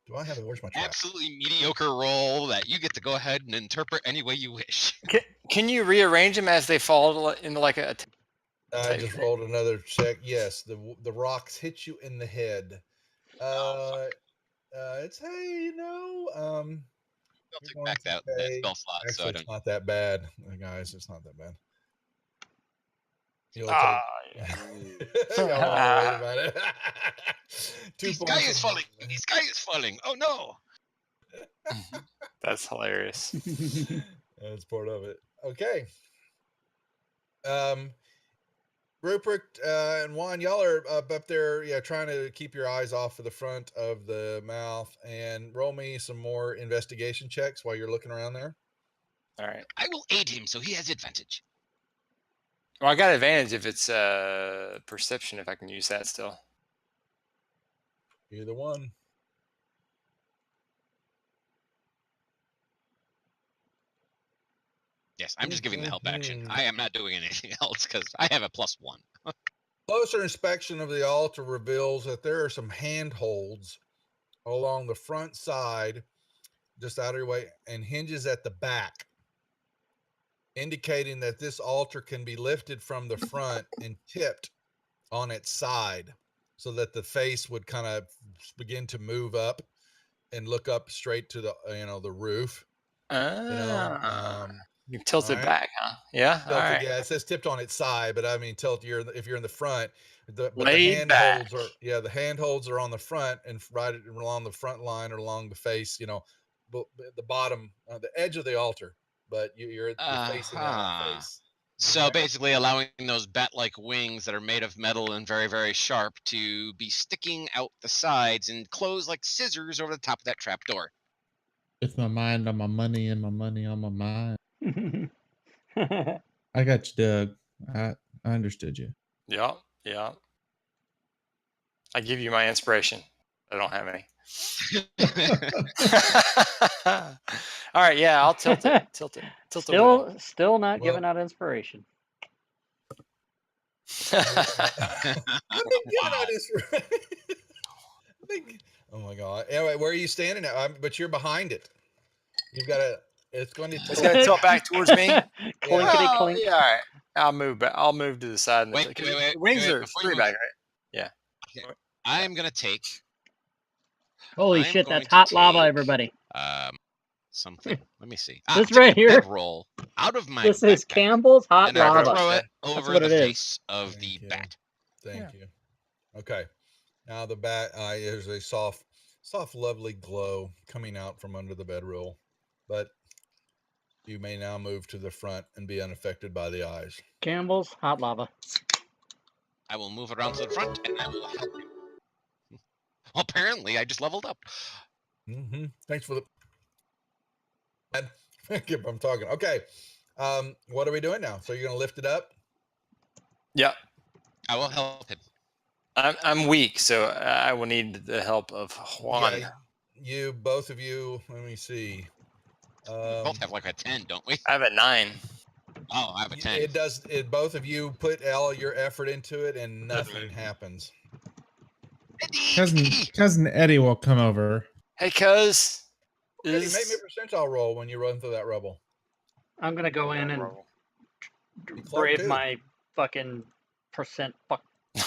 Do I have it? Where's my trap? Absolutely mediocre roll that you get to go ahead and interpret any way you wish. Can you rearrange them as they fall into like a? I just rolled another check. Yes, the rocks hit you in the head. It's hey, I'll take back that spell slot. Actually, So I it's don't. not that bad, guys. It's not that bad. You'll Ah, take. Y'all are worried about it. 2 The sky points is of- falling. The sky is falling. Oh no. that's hilarious. That's part of it. Okay. Rupert and Juan, y'all are up there, trying to keep your eyes off of the front of the mouth, and roll me some more investigation checks while you're looking around there. All right. I will aid him so he has advantage. Well, I got advantage if it's perception, if I can use that still. Either one. Yes, I'm just giving the help action. I am not doing anything else because I have a +1. Closer inspection of the altar reveals that there are some handholds along the front side, just out of your way, and hinges at the back, indicating that this altar can be lifted from the front and tipped on its side so that the face would kind of begin to move up and look up straight to the the roof. You tilt it right. back, huh? Yeah. Tilted, All right. yeah, it says tipped on its side, but I mean tilt. If you're in the front, the Laid back. handholds are the handholds are on the front and right along the front line or along the face. The bottom, the edge of the altar, but you're facing that face. So basically allowing those bat-like wings that are made of metal and very, very sharp to be sticking out the sides and close like scissors over the top of that trap door. It's my mind on my money and my money on my mind. I got you, Doug. I understood you. Yeah. I give you my inspiration. I don't have any. All right, yeah, I'll tilt it. Still not giving out inspiration. Oh my god! Anyway, where are you standing at? But you're behind it. You've got to. It's going to tilt back towards me. Clinkety clink. Yeah, all right. I'll move back. I'll move to the side. Wait, The wings are straight back, right? Yeah. Okay. I'm gonna take. Holy I'm shit! going That's to hot lava, take, everybody. Something. Let me see. This take right a here. bedroll out of my. This is backpack, Campbell's hot and I lava. throw it That's over what the it is. face of Thank the you. bat. Thank you. Okay. Now the bat, there's a soft, lovely glow coming out from under the bedroll, but you may now move to the front and be unaffected by the eyes. Campbell's hot lava. I will move around to the front and I will help you. Apparently, I just leveled up. Thanks for the. I'm talking. Okay. What are we doing now? So you're going to lift it up? Yeah. I will help him. I'm weak, so I will need the help of Juan. Yeah, both of you. Let me see. We both have like a 10, don't we? I have a 9. Oh, I have a 10. It does. Both of you put all your effort into it, and nothing happens. Cousin Eddie will come over. Hey, cuz. Eddie, make me a percentile roll when you run through that rubble. I'm gonna go in and Clark brave too. my fucking percent. Fuck.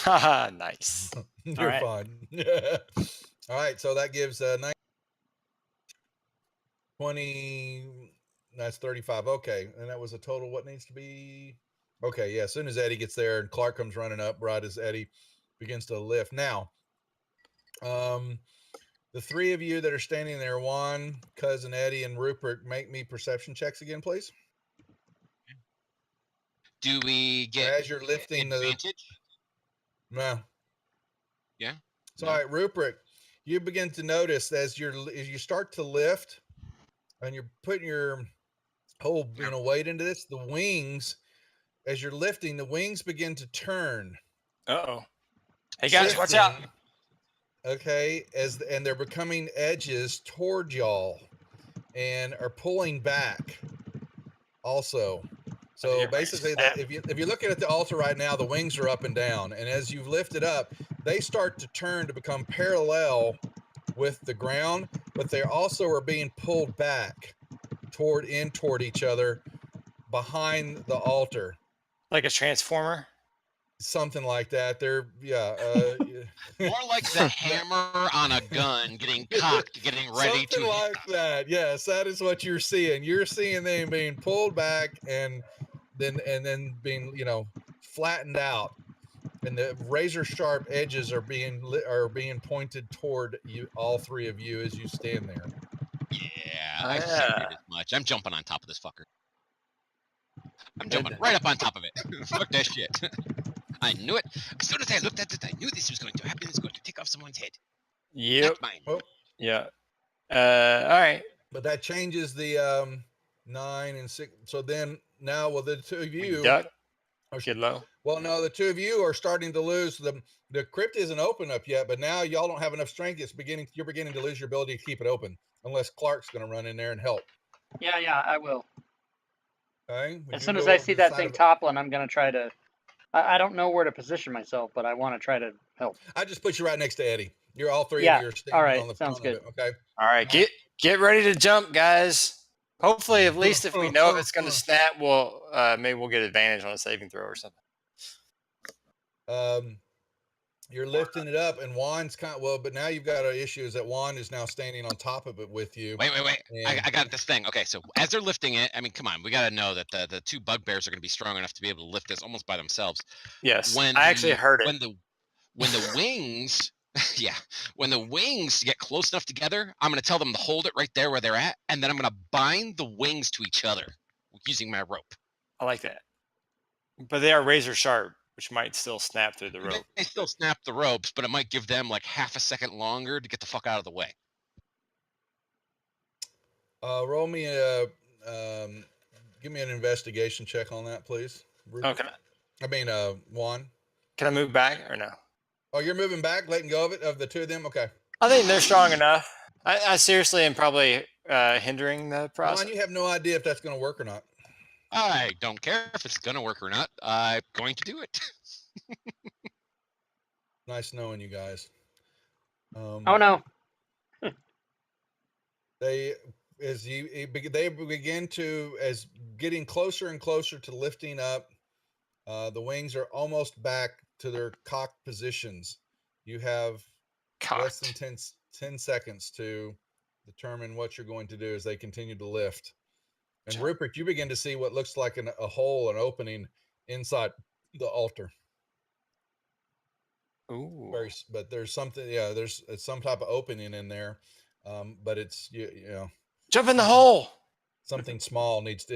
Nice. You're right. fine. All right, so that gives 20. That's 35. Okay, and that was a total. What needs to be? Okay, yeah. As soon as Eddie gets there and Clark comes running up, right as Eddie begins to lift. Now, the three of you that are standing there, Juan, cousin Eddie, and Rupert, make me perception checks again, please. Do we get as you're lifting advantage? No. Yeah. So, No? all right, Rupert, you begin to notice as you start to lift, and you're putting your whole weight into this. The wings, as you're lifting, the wings begin to turn. Uh-oh. Hey guys, watch out. Okay, and they're becoming edges toward y'all, and are pulling back. Also, so basically, that if you're looking at the altar right now, the wings are up and down, and as you've lifted up, they start to turn to become parallel with the ground, but they also are being pulled back toward each other behind the altar. Like a transformer? Something like that. They're more like the hammer on a gun getting cocked, getting ready something to like that. Yes, that is what you're seeing. You're seeing them being pulled back and then being flattened out, and the razor sharp edges are being pointed toward you, all three of you, as you stand there. Yeah, I figured as much. I'm jumping on top of this fucker. I'm jumping right up on top of it. Fuck that shit. I knew it. As soon as I looked at it, I knew this was going to happen. It's going to take off someone's head. Yep. Not mine. Oh, yeah. All right. But that changes the 9 and 6. So then now, well, the two of you duck. Get low. Well, no, the two of you are starting to lose. The crypt isn't open up yet, but now y'all don't have enough strength. You're beginning to lose your ability to keep it open, unless Clark's going to run in there and help. Yeah, I will. Okay. As soon as I see that thing toppling, I'm going to try to. I don't know where to position myself, but I want to try to help. I just put you right next to Eddie. You're all three of you are standing on the front of it. Okay. All right. Get ready to jump, guys. Hopefully, at least if we know if it's going to snap, we'll maybe we'll get advantage on a saving throw or something. You're lifting it up, and Juan's but now you've got an issue is that Juan is now standing on top of it with you. Wait. I got this thing. Okay, so as they're lifting it, I mean, come on, we got to know that the two bugbears are going to be strong enough to be able to lift this almost by themselves. Yes, I actually heard it. When the wings, when the wings get close enough together, I'm going to tell them to hold it right there where they're at, and then I'm going to bind the wings to each other using my rope. I like that. But they are razor sharp, which might still snap through the rope. They still snap the ropes, but it might give them like half a second longer to get the fuck out of the way. Roll me give me an investigation check on that, please. Okay. Juan. Can I move back or no? Oh, you're moving back, letting go of it, of the two of them? Okay. I think they're strong enough. I seriously am probably hindering the process. Juan, you have no idea if that's going to work or not. I don't care if it's going to work or not. I'm going to do it. Nice knowing you guys. Oh no. They begin to, as getting closer and closer to lifting up, the wings are almost back to their cocked positions. You have less than 10 seconds to determine what you're going to do as they continue to lift. And Rupert, you begin to see what looks like a hole, an opening inside the altar. Ooh. But there's something, there's some type of opening in there. But it's, jump in the hole. Something small there's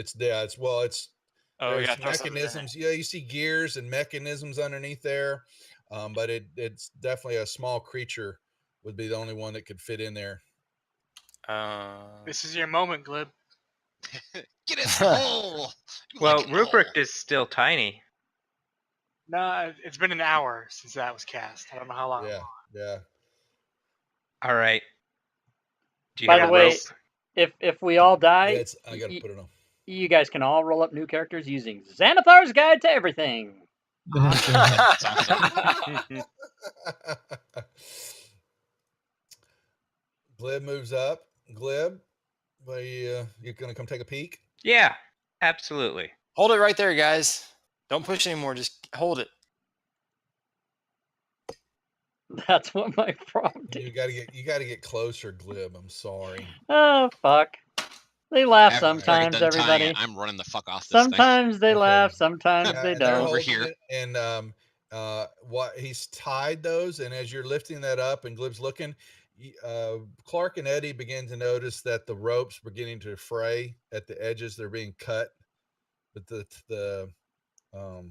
mechanisms. Yeah, you see gears and mechanisms underneath there. But it's definitely a small creature would be the only one that could fit in there. This is your moment, Glib. Get in the hole. Well, Ruprecht is still tiny. No, it's been an hour since that was cast. I don't know how long. Yeah. All right. Do you By have the a way, rope? if we all die, I got to put it on. You guys can all roll up new characters using Xanathar's Guide to Everything. Glib moves up. Glib, you're gonna come take a peek? Yeah, absolutely. Hold it right there, guys. Don't push anymore. Just hold it. That's what my frog did. You gotta get closer, Glib. I'm sorry. Oh fuck. They laugh sometimes, everybody. I'm running the fuck off this sometimes they laugh, sometimes they don't. Over here. And what he's tied those, and as you're lifting that up and Glib's looking, Clark and Eddie begin to notice that the ropes beginning to fray at the edges. They're being cut, but the The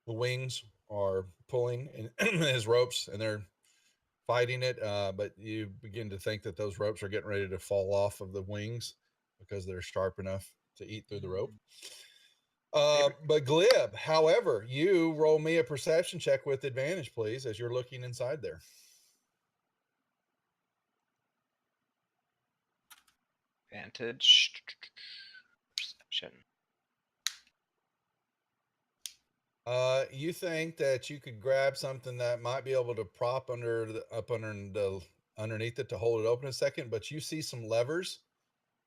wings are pulling in his ropes, and they're fighting it. But you begin to think that those ropes are getting ready to fall off of the wings because they're sharp enough to eat through the rope. But Glib, however, you roll me a perception check with advantage, please, as you're looking inside there. Advantage. Perception. You think that you could grab something that might be able to prop underneath it to hold it open a second, but you see some levers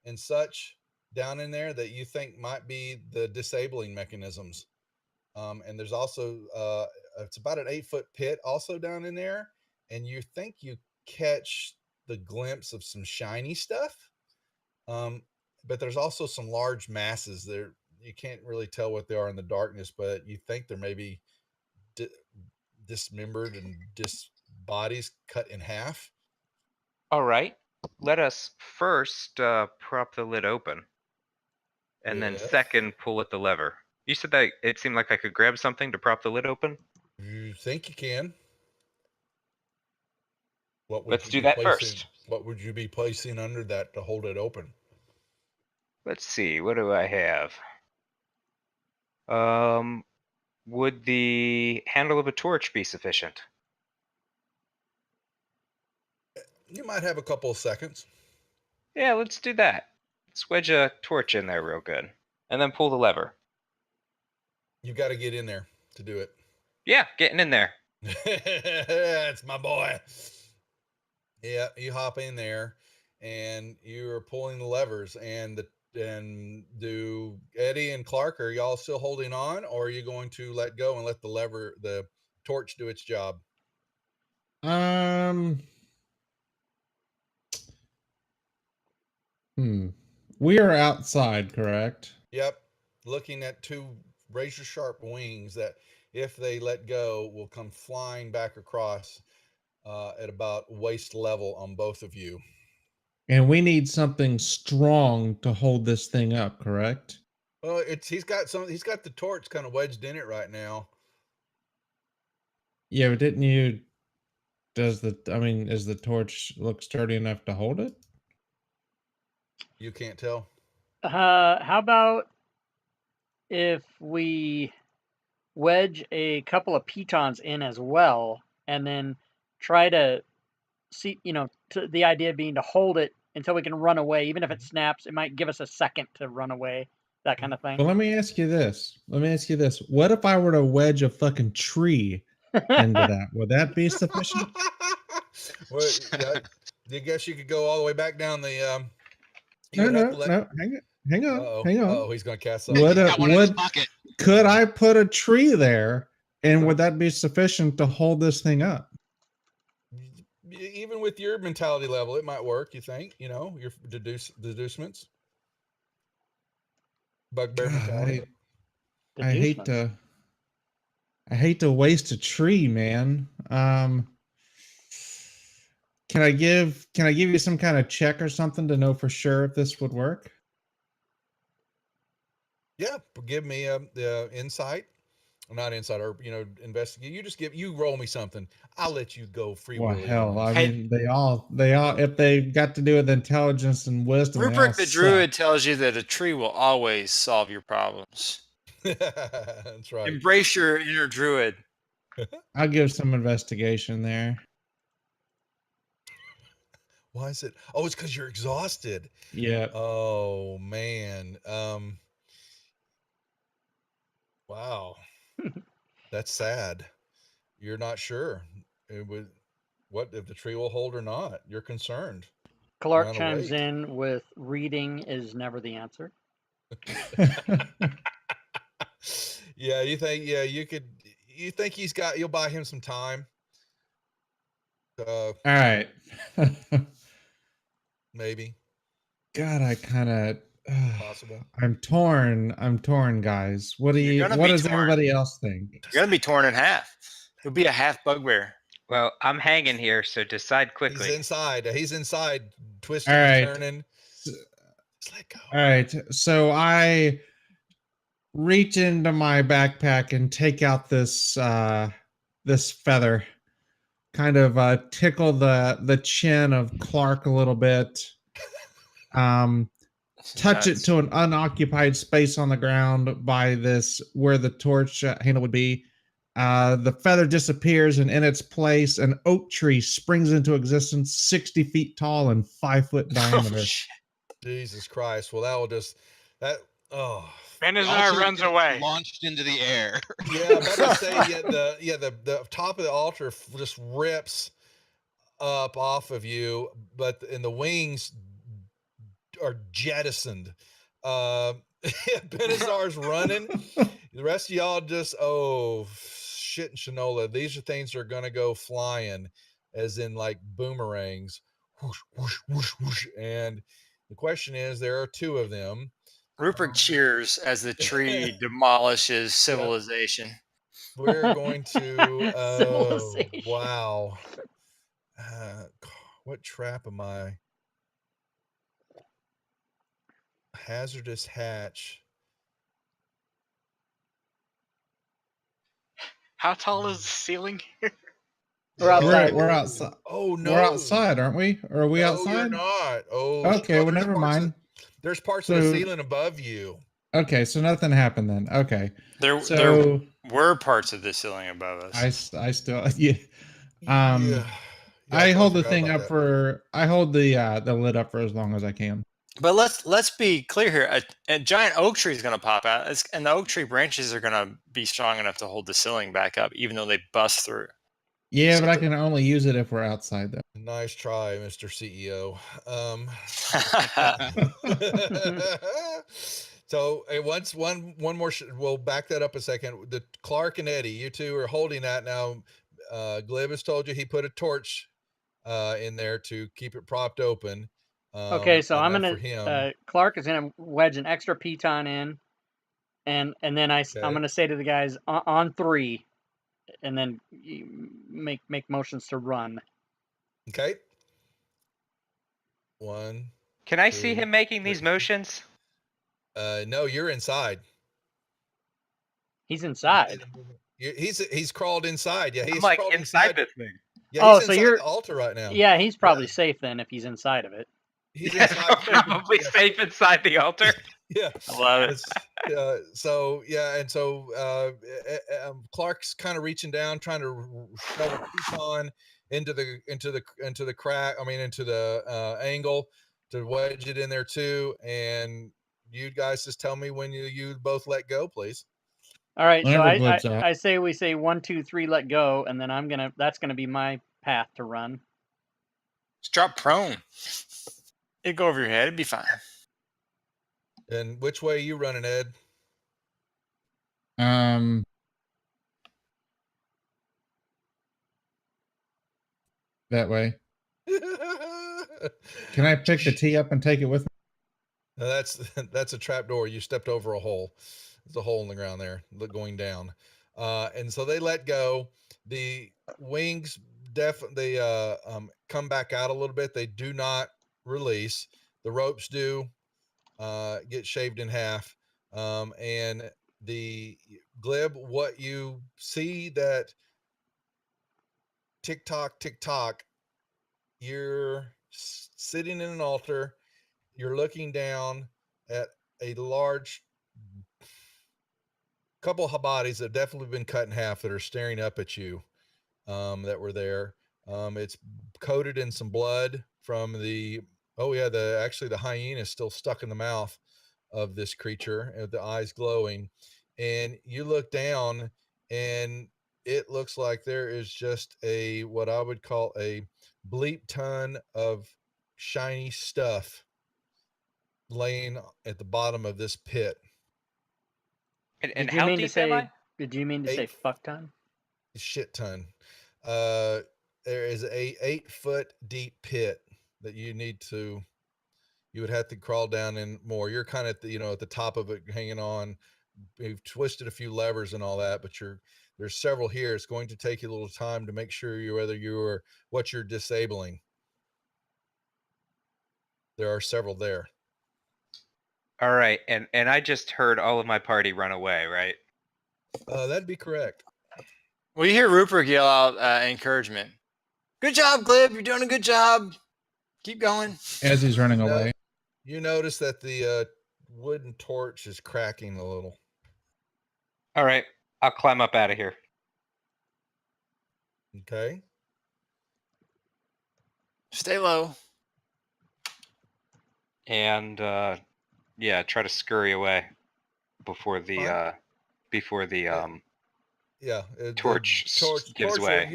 and such down in there that you think might be the disabling mechanisms. And there's also it's about an 8-foot pit also down in there, and you think you catch the glimpse of some shiny stuff. But there's also some large masses there. You can't really tell what they are in the darkness, but you think they're maybe dismembered and bodies cut in half. All right. Let us first prop the lid open, and then second pull at the lever. You said that it seemed like I could grab something to prop the lid open? You think you can? Let's do that first. What would you be placing under that to hold it open? Let's see. What do I have? Would the handle of a torch be sufficient? You might have a couple of seconds. Yeah, let's do that. Let's wedge a torch in there real good, and then pull the lever. You got to get in there to do it. Yeah, getting in there. That's my boy. Yeah, you hop in there, and you're pulling the levers, and do Eddie and Clark, are y'all still holding on, or are you going to let go and let the torch do its job? We are outside, correct? Yep. Looking at two razor sharp wings that, if they let go, will come flying back across at about waist level on both of you. And we need something strong to hold this thing up, correct? Well, he's got the torch kind of wedged in it right now. Yeah, but didn't you? Does the torch look sturdy enough to hold it? You can't tell. How about if we wedge a couple of pitons in as well, and then try to see, the idea being to hold it until we can run away. Even if it snaps, it might give us a second to run away, that kind of thing. Well, let me ask you this. What if I were to wedge a fucking tree into that? Would that be sufficient? Well, yeah, I guess you could go all the way back down the. No. Hang on. Oh, he's going to cast something. Could I put a tree there, and would that be sufficient to hold this thing up? Even with your mentality level, it might work. You think? Your deducements. Bugbear mentality. I hate to waste a tree, man. Can I give you some kind of check or something to know for sure if this would work? Yeah, give me the insight. Not insight, or investigate. You roll me something. I'll let you go free. Well, hell, I mean, they all if they got to do with intelligence and wisdom. Rupert the Druid tells you that a tree will always solve your problems. That's right. Embrace your inner druid. I'll give some investigation there. Why is it? Oh, it's because you're exhausted. Yeah. Oh man. Wow. That's sad. You're not sure what if the tree will hold or not. You're concerned. Clark chimes in with reading is never the answer. Yeah, you think you'll buy him some time. All right. Maybe. God, I kind of possible. I'm torn, guys. What does everybody else think? You're gonna be torn in half. You'll be a half bugbear. Well, I'm hanging here, so decide quickly. He's inside, twisting, turning. Just let go. All right. So reach into my backpack and take out this this feather. Kind of tickle the chin of Clark a little bit. Touch it to an unoccupied space on the ground by this where the torch handle would be. The feather disappears, and in its place, an oak tree springs into existence, 60 feet tall and 5 foot diameter. Jesus Christ! Well, that will just that. Oh, Benazar runs away. Launched into the air. yeah, I'm about to say the top of the altar just rips up off of you, but and the wings are jettisoned. Benazar's running. The rest of y'all just shit and shinola. These are things that are gonna go flying, as in like boomerangs. Whoosh, whoosh, whoosh, whoosh. And the question is, there are 2 of them. Rupert cheers as the tree demolishes civilization. We're going to Civilization. wow. What trap am I? Hazardous hatch. How tall is the ceiling here? We're outside. We're outside. Oh no, We're outside, aren't we? Or are we no, outside? You're not. Oh, okay. Well, there's never parts mind. There's parts of the ceiling above you. Okay, so nothing happened then. Okay, There were parts of the ceiling above us. I still yeah. Yeah, I hold the forgot thing about up that. I hold the lid up for as long as I can. But let's be clear here. A giant oak tree is going to pop out, and the oak tree branches are going to be strong enough to hold the ceiling back up, even though they bust through. Yeah, but I can only use it if we're outside though. Nice try, Mr. CEO. So one more. We'll back that up a second. The Clark and Eddie, you 2 are holding that now. Glib has told you he put a torch in there to keep it propped open. Okay, so I'm for gonna him. Clark is gonna wedge an extra piton in, and then I'm gonna say to the guys on 3, and then make motions to run. Okay. 1. Can I see him making these motions? No, you're inside. He's inside. He's crawled inside. Yeah, he's I'm like crawled inside this thing. Yeah, he's so inside you're the altar right now. Yeah, he's probably safe then if he's inside of it. He's Yeah, inside. probably safe inside the altar. Yeah, I love it. So Clark's kind of reaching down, trying to shove a piton into the crack. I mean, into the angle to wedge it in there too. And you guys just tell me when you both let go, please. All right, so Whenever I say we say 1, 2, 3, let go, and then that's gonna be my path to run. Just drop prone. It'd go over your head. It'd be fine. And which way are you running, Ed? That way. Can I pick the T up and take it with me? No, that's a trap door. You stepped over a hole. There's a hole in the ground there going down. And so they let go. The wings definitely come back out a little bit. They do not release. The ropes do get shaved in half. And the Glib, what you see that tick tock, you're sitting in an altar. You're looking down at a large couple of bodies that have definitely been cut in half that are staring up at you, that were there. It's coated in some blood from the hyena is still stuck in the mouth of this creature, the eyes glowing. And you look down and it looks like there is just what I would call a bleep ton of shiny stuff laying at the bottom of this pit. And how deep am I? Did you mean to say fuck ton? Shit ton. There is a 8-foot deep pit that you would have to crawl down in more. You're kind of at the top of it, hanging on. You've twisted a few levers and all that, but there's several here. It's going to take you a little time to make sure what you're disabling. There are several there. All right, and I just heard all of my party run away, right? That'd be correct. Well, you hear Rupert yell out encouragement. Good job, Glib. You're doing a good job. Keep going. As he's running No. away. You notice that the wooden torch is cracking a little. All right, I'll climb up out of here. Okay. Stay low. And yeah, try to scurry away before the Fine. Yeah, torch gives way.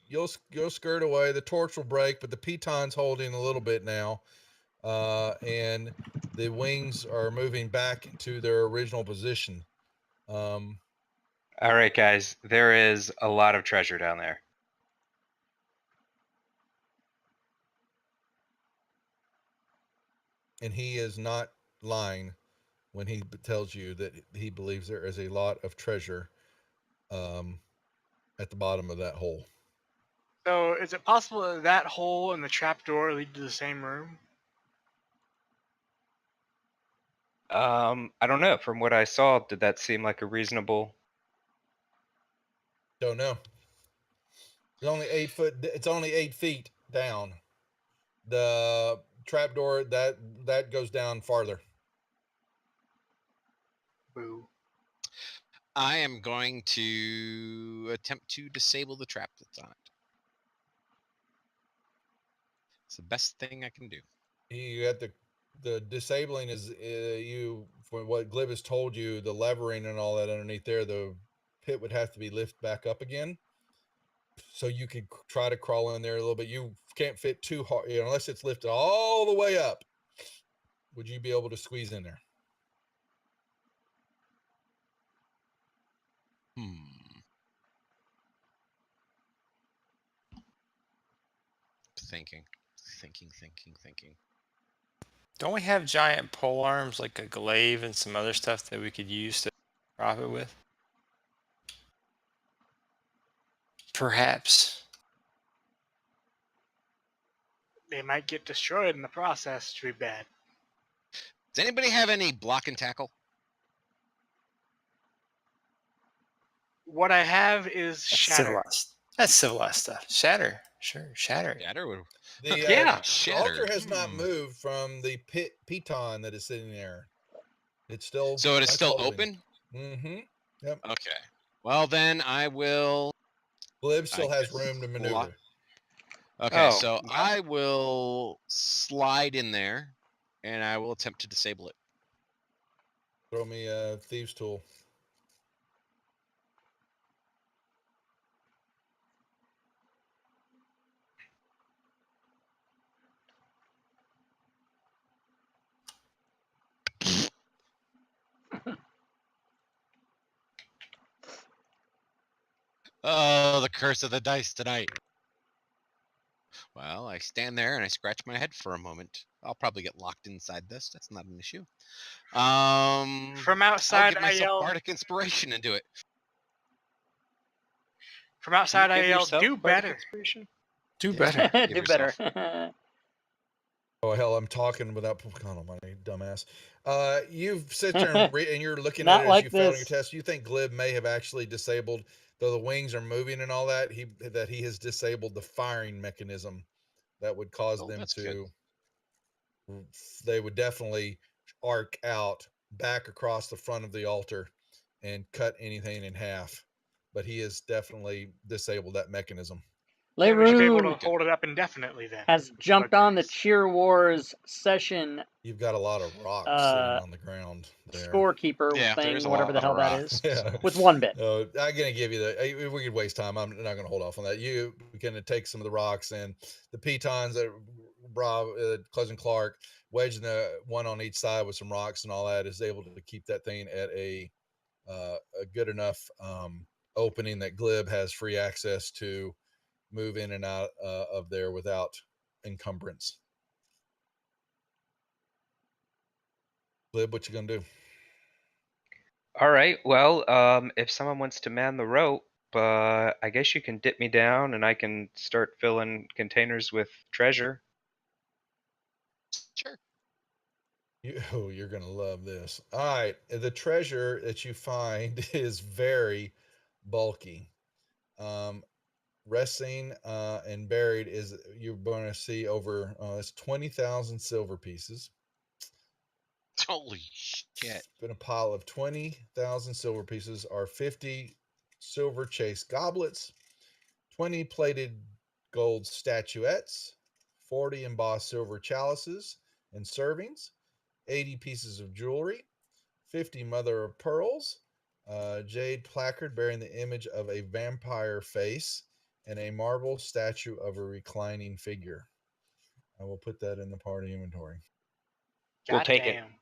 You'll skirt away. The torch will break, but the piton's holding a little bit now, and the wings are moving back into their original position. All right, guys, there is a lot of treasure down there. And he is not lying when he tells you that he believes there is a lot of treasure at the bottom of that hole. So, is it possible that that hole and the trapdoor lead to the same room? I don't know. From what I saw, did that seem like a reasonable? Don't know. It's only 8 foot. It's only 8 feet down. The trapdoor that goes down farther. Boo. I am going to attempt to disable the trap that's on it. It's the best thing I can do. You got the disabling is you, for what Glib has told you, the levering and all that underneath there, the pit would have to be lifted back up again. So you could try to crawl in there a little bit. You can't fit too hard, unless it's lifted all the way up. Would you be able to squeeze in there? Thinking. Don't we have giant pole arms like a glaive and some other stuff that we could use to prop it with? Perhaps. They might get destroyed in the process. Too bad. Does anybody have any block and tackle? What I have is shatter. That's civilized stuff. Shatter. Sure, shatter. Shatter would. The Yeah, the altar has not moved from the piton that is sitting there. It's still. So it is still holding. open? Mm-hmm. Yep. Okay. Well, then I will. Glib still has room to maneuver. Okay, Oh, so yeah. I will slide in there, and I will attempt to disable it. Throw me a thieves tool. Oh, the curse of the dice tonight. Well, I stand there and I scratch my head for a moment. I'll probably get locked inside this. That's not an issue. From I'll outside, give I myself yell. bardic inspiration and do it. From outside, I Give yell. yourself Do bardic better. inspiration? Do Yeah. better. Do Give better. Oh hell, I'm talking without. God almighty, dumbass. You've sit there and you're looking Not at it like as you failed on your this. test. You think Glib may have actually disabled, though the wings are moving and all that. He has disabled the firing mechanism that would cause Oh, them that's to. good. They would definitely arc out back across the front of the altar and cut anything in half. But he has definitely disabled that mechanism. Yeah, we should be able Leroon to hold it up indefinitely then. has jumped on the Cheer Wars session You've got a lot of rocks sitting on the ground there. scorekeeper Yeah, there's thing, a whatever the lot hell of that rocks. is, Yeah. with one bit. I'm gonna give you the. We could waste time. I'm not gonna hold off on that. You can take some of the rocks and the pitons that Cousin Clark wedging the one on each side with some rocks and all that is able to keep that thing at a good enough opening that Glib has free access to move in and out of there without encumbrance. Glib, what you gonna do? All right. Well, if someone wants to man the rope, I guess you can dip me down, and I can start filling containers with treasure. Sure. You're gonna love this. All right, the treasure that you find is very bulky. Resting and buried is you're going to see over it's 20,000 silver pieces. Holy shit! In a pile of 20,000 silver pieces are 50 silver chase goblets, 20 plated gold statuettes, 40 embossed silver chalices and servings, 80 pieces of jewelry, 50 mother of pearls, jade placard bearing the image of a vampire face, and a marble statue of a reclining figure. I will put that in the party inventory. We'll take it. Goddamn.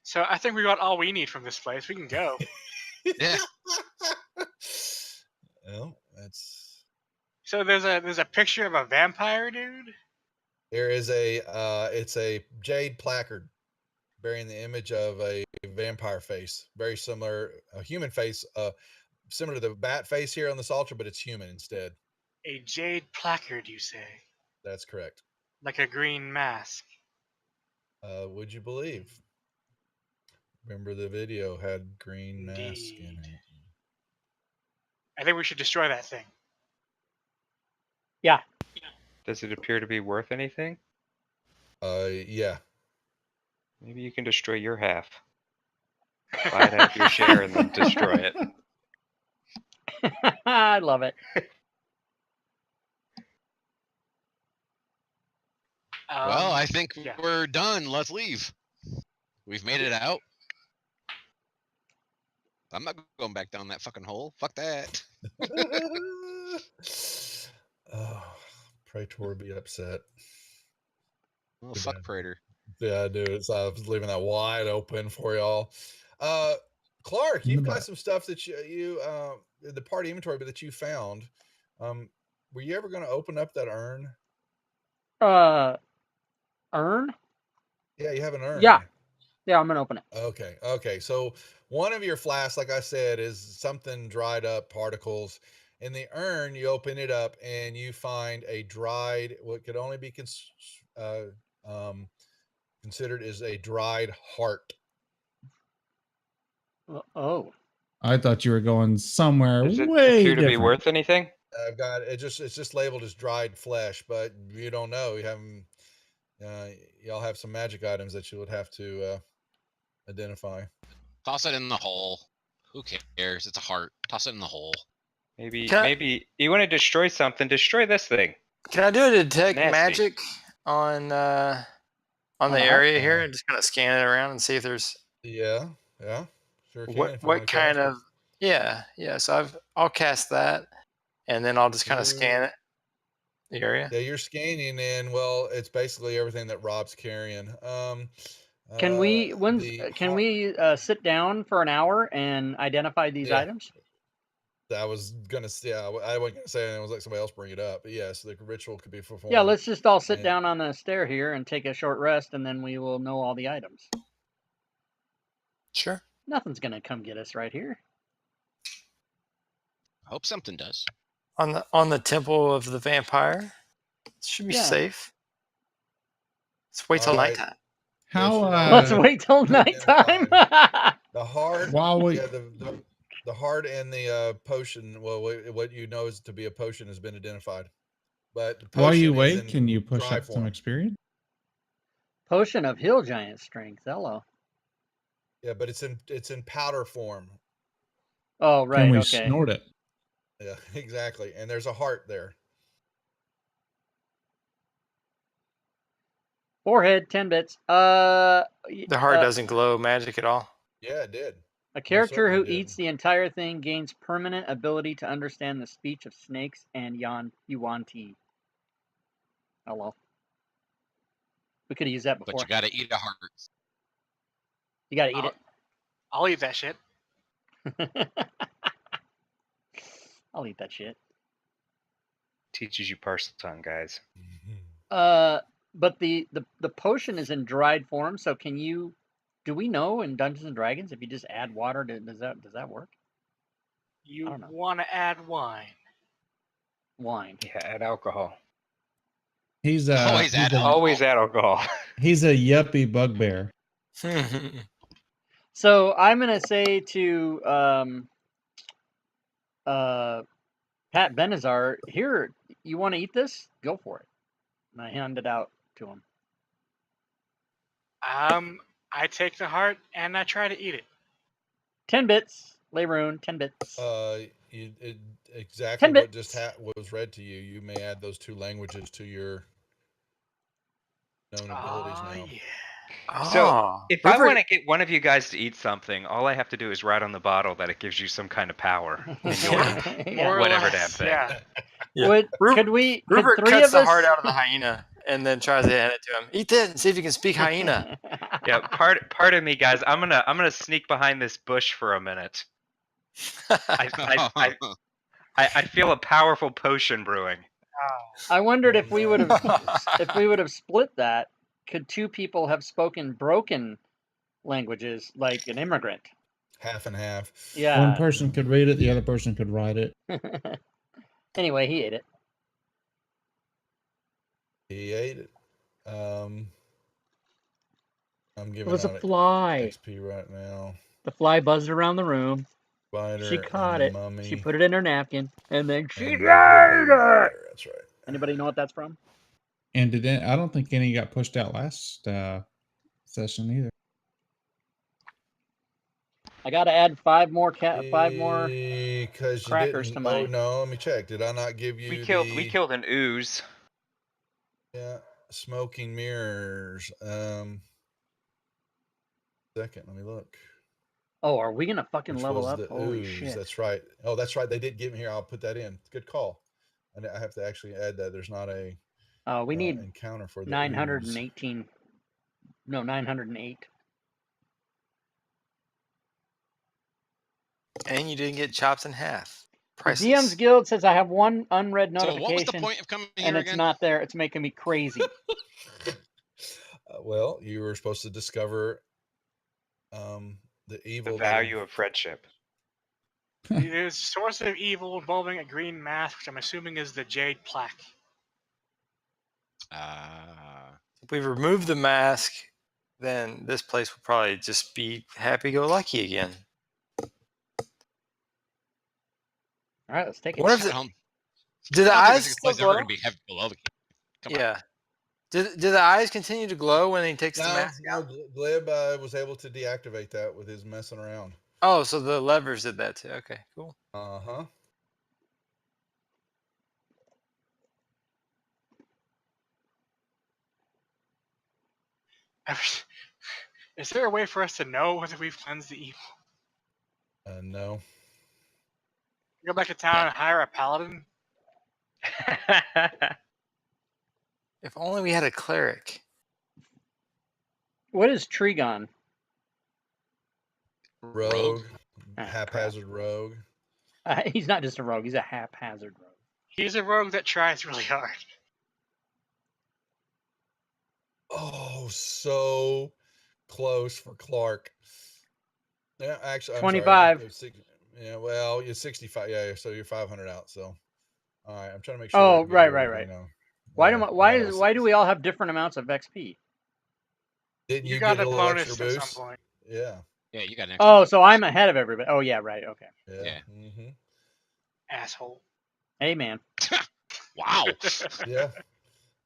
So I think we got all we need from this place. We can go. Yeah. Well, that's. So there's a picture of a vampire dude. There is it's a jade placard bearing the image of a vampire face, very similar, a human face, similar to the bat face here on this altar, but it's human instead. A jade placard, you say? That's correct. Like a green mask. Would you believe? Remember the video had green mask in Indeed. it. I think we should destroy that thing. Yeah. Does it appear to be worth anything? Yeah. Maybe you can destroy your half. Buy it out your share and then destroy it. I love it. Well, I think yeah. we're done. Let's leave. We've made it out. I'm not going back down that fucking hole. Fuck that. Oh, Praetor would be upset. Oh, fuck Praetor. Yeah, dude. So I was leaving that wide open for y'all. Clark, you've got some stuff that you the party inventory, but that you found. Were you ever going to open up that urn? Urn? Yeah, you have an urn. Yeah. Yeah, I'm gonna open it. Okay. So one of your flasks, like I said, is something dried up particles. In the urn, you open it up and you find a dried, what could only be considered as a dried heart. Oh. I thought you were going somewhere Does it way appear to be different. worth anything? I've got it. It's just labeled as dried flesh, but you don't know. You haven't. Y'all have some magic items that you would have to identify. Toss it in the hole. Who cares? It's a heart. Toss it in the hole. Maybe you want to destroy something. Destroy this thing. Can I do a detect Nasty. magic on the area here and just kind of scan it around and see if there's Yeah, sure can. what kind of yeah. So I'll cast that, and then I'll just kind of scan it, the area. Yeah, you're scanning in. Well, it's basically everything that Rob's carrying. Can we sit down for an hour and identify these items? I was gonna say, I wasn't gonna say anything. I was like somebody else bring it up, but yes, the ritual could be performed. Yeah, let's just all sit down on the stair here and take a short rest, and then we will know all the items. Sure. Nothing's gonna come get us right here. I hope something does. On the temple of the vampire, it should be safe. Let's wait till nighttime. Let's wait till nighttime. The heart. While we the heart and the potion. Well, what you know is to be a potion has been identified. But while you wait, can you push up some experience? Potion of Hill Giant Strength. Hello. Yeah, but it's in powder form. Oh, right. Can we okay. snort it? Yeah, exactly. And there's a heart there. Forehead, 10 bits. The heart doesn't glow magic at all. Yeah, it did. A character who eats the entire thing gains permanent ability to understand the speech of snakes and Yuan-Ti. Hello. We could have used that before. But you gotta eat a heart. You gotta eat it. I'll eat that shit. I'll eat that shit. Teaches you parcel tongue, guys. But the potion is in dried form, so do we know in Dungeons and Dragons if you just add water, does that work? You want to add wine. Yeah, add alcohol. He's always add alcohol. He's a yuppie bugbear. So I'm gonna say to Pat Benazar, here, you want to eat this? Go for it. And I hand it out to him. I take the heart and I try to eat it. 10 bits, Leroon, 10 bits. Exactly 10 what bits. just was read to you. You may add those 2 languages to your known abilities now. Yeah. So if I want to get one of you guys to eat something, all I have to do is write on the bottle that it gives you some kind of power in your Yeah. whatever damn thing. Yeah. Could three cuts of the us heart out of the hyena and then tries to hand it to him. Eat this and see if you can speak hyena. Yeah, pardon me, guys. I'm gonna sneak behind this bush for a minute. I feel a powerful potion brewing. I wondered if we would have split that. Could 2 people have spoken broken languages like an immigrant? Half and half. Yeah. One person could read it, the other person could write it. Anyway, he ate it. He ate it. I'm giving It was a out fly. XP right now. The fly buzzed around the room. Spider She caught and it. mummy She put it in her napkin, and then she ate and it. bear. That's right. Anybody know what that's from? And I don't think any got pushed out last session either. I got to add 5 more Because you crackers didn't. to my. Oh no, let me check. Did I not give you? We killed an ooze. Yeah, smoking mirrors. Second, let me look. Oh, are we gonna fucking Which level was up? the Holy ooze. shit! That's right. Oh, that's right. They did give me here. I'll put that in. Good call. And I have to actually add that. There's not a. We need encounter for the 918. No, 908. And you didn't get chopped in half. The Priceless. DM's Guild says I have 1 unread So what was the notification, point of coming and here it's again? not there. It's making me crazy. Well, you were supposed to discover the evil. The value of friendship. There's a source of evil involving a green mask, which I'm assuming is the jade plaque. If we remove the mask, then this place will probably just be happy-go-lucky again. All right, let's take it. What if do the eyes still glow? Going to be heavy below the Come on. Yeah. Do the eyes continue to glow when he takes the No, mask no, out? Glib was able to deactivate that with his messing around. Oh, so the levers did that too. Okay, cool. Uh-huh. Is there a way for us to know whether we've cleansed the evil? No. Go back to town and hire a paladin? If only we had a cleric. What is Trigon? Rogue. Ah, Haphazard rogue. He's not just a rogue. He's a haphazard rogue. He's a rogue that tries really hard. Oh, so close for Clark. Yeah, actually, I'm 25. Sorry. Yeah, well, you're 65. Yeah, so you're 500 out. So, all right, I'm trying to make sure. Oh, right. You know. Why do we all have different amounts of XP? Didn't you got get a little bonus extra at boost? some point. Yeah. Yeah, you got an extra. Oh, so I'm ahead of everybody. Oh, yeah, right. Okay. Yeah. Asshole. Hey, man. Wow. Yeah.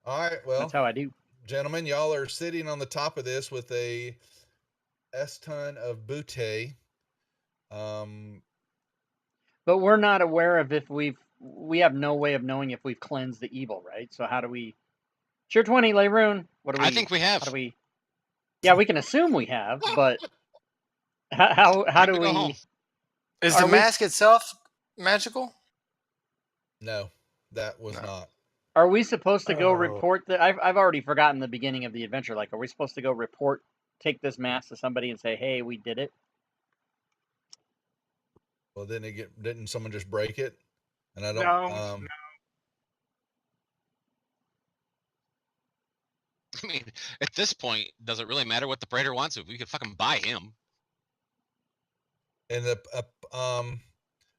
All right. Well, That's how I do. Gentlemen, y'all are sitting on the top of this with a S-ton of butte. But we're not aware of if we have no way of knowing if we've cleansed the evil, right? So how do we? Sure, 20, Leroon. What do we? I think we have. How do we? Yeah, we can assume we have, but how do we? Home. Is the mask itself magical? No, that was not. Are we supposed to go report that? I've already forgotten the beginning of the adventure. Like, are we supposed to go take this mask to somebody and say, "Hey, we did it"? Well, didn't someone just break it? And I don't. No. I mean, at this point, does it really matter what the Praetor wants? If we could fucking buy him. And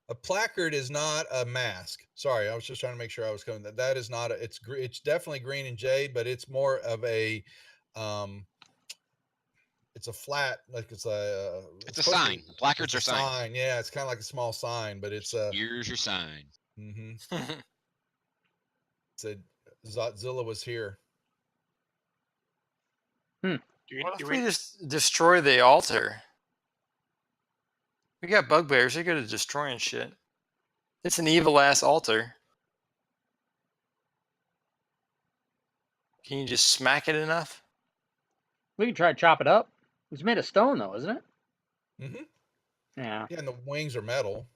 a placard is not a mask. Sorry, I was just trying to make sure I was coming. That is not it's definitely green and jade, but it's more of a It's a flat, like it's a. It's a sign. Placards are it's a signs. sign. Yeah, it's kind of like a small sign, but it's a. Here's your sign. It said Zotzilla was here. What if we just destroy the altar? We got bugbears. They're good at destroying shit. It's an evil ass altar. Can you just smack it enough? We can try to chop it up. It's made of stone, though, isn't it? Mm-hmm. Yeah. Yeah, and the wings are metal.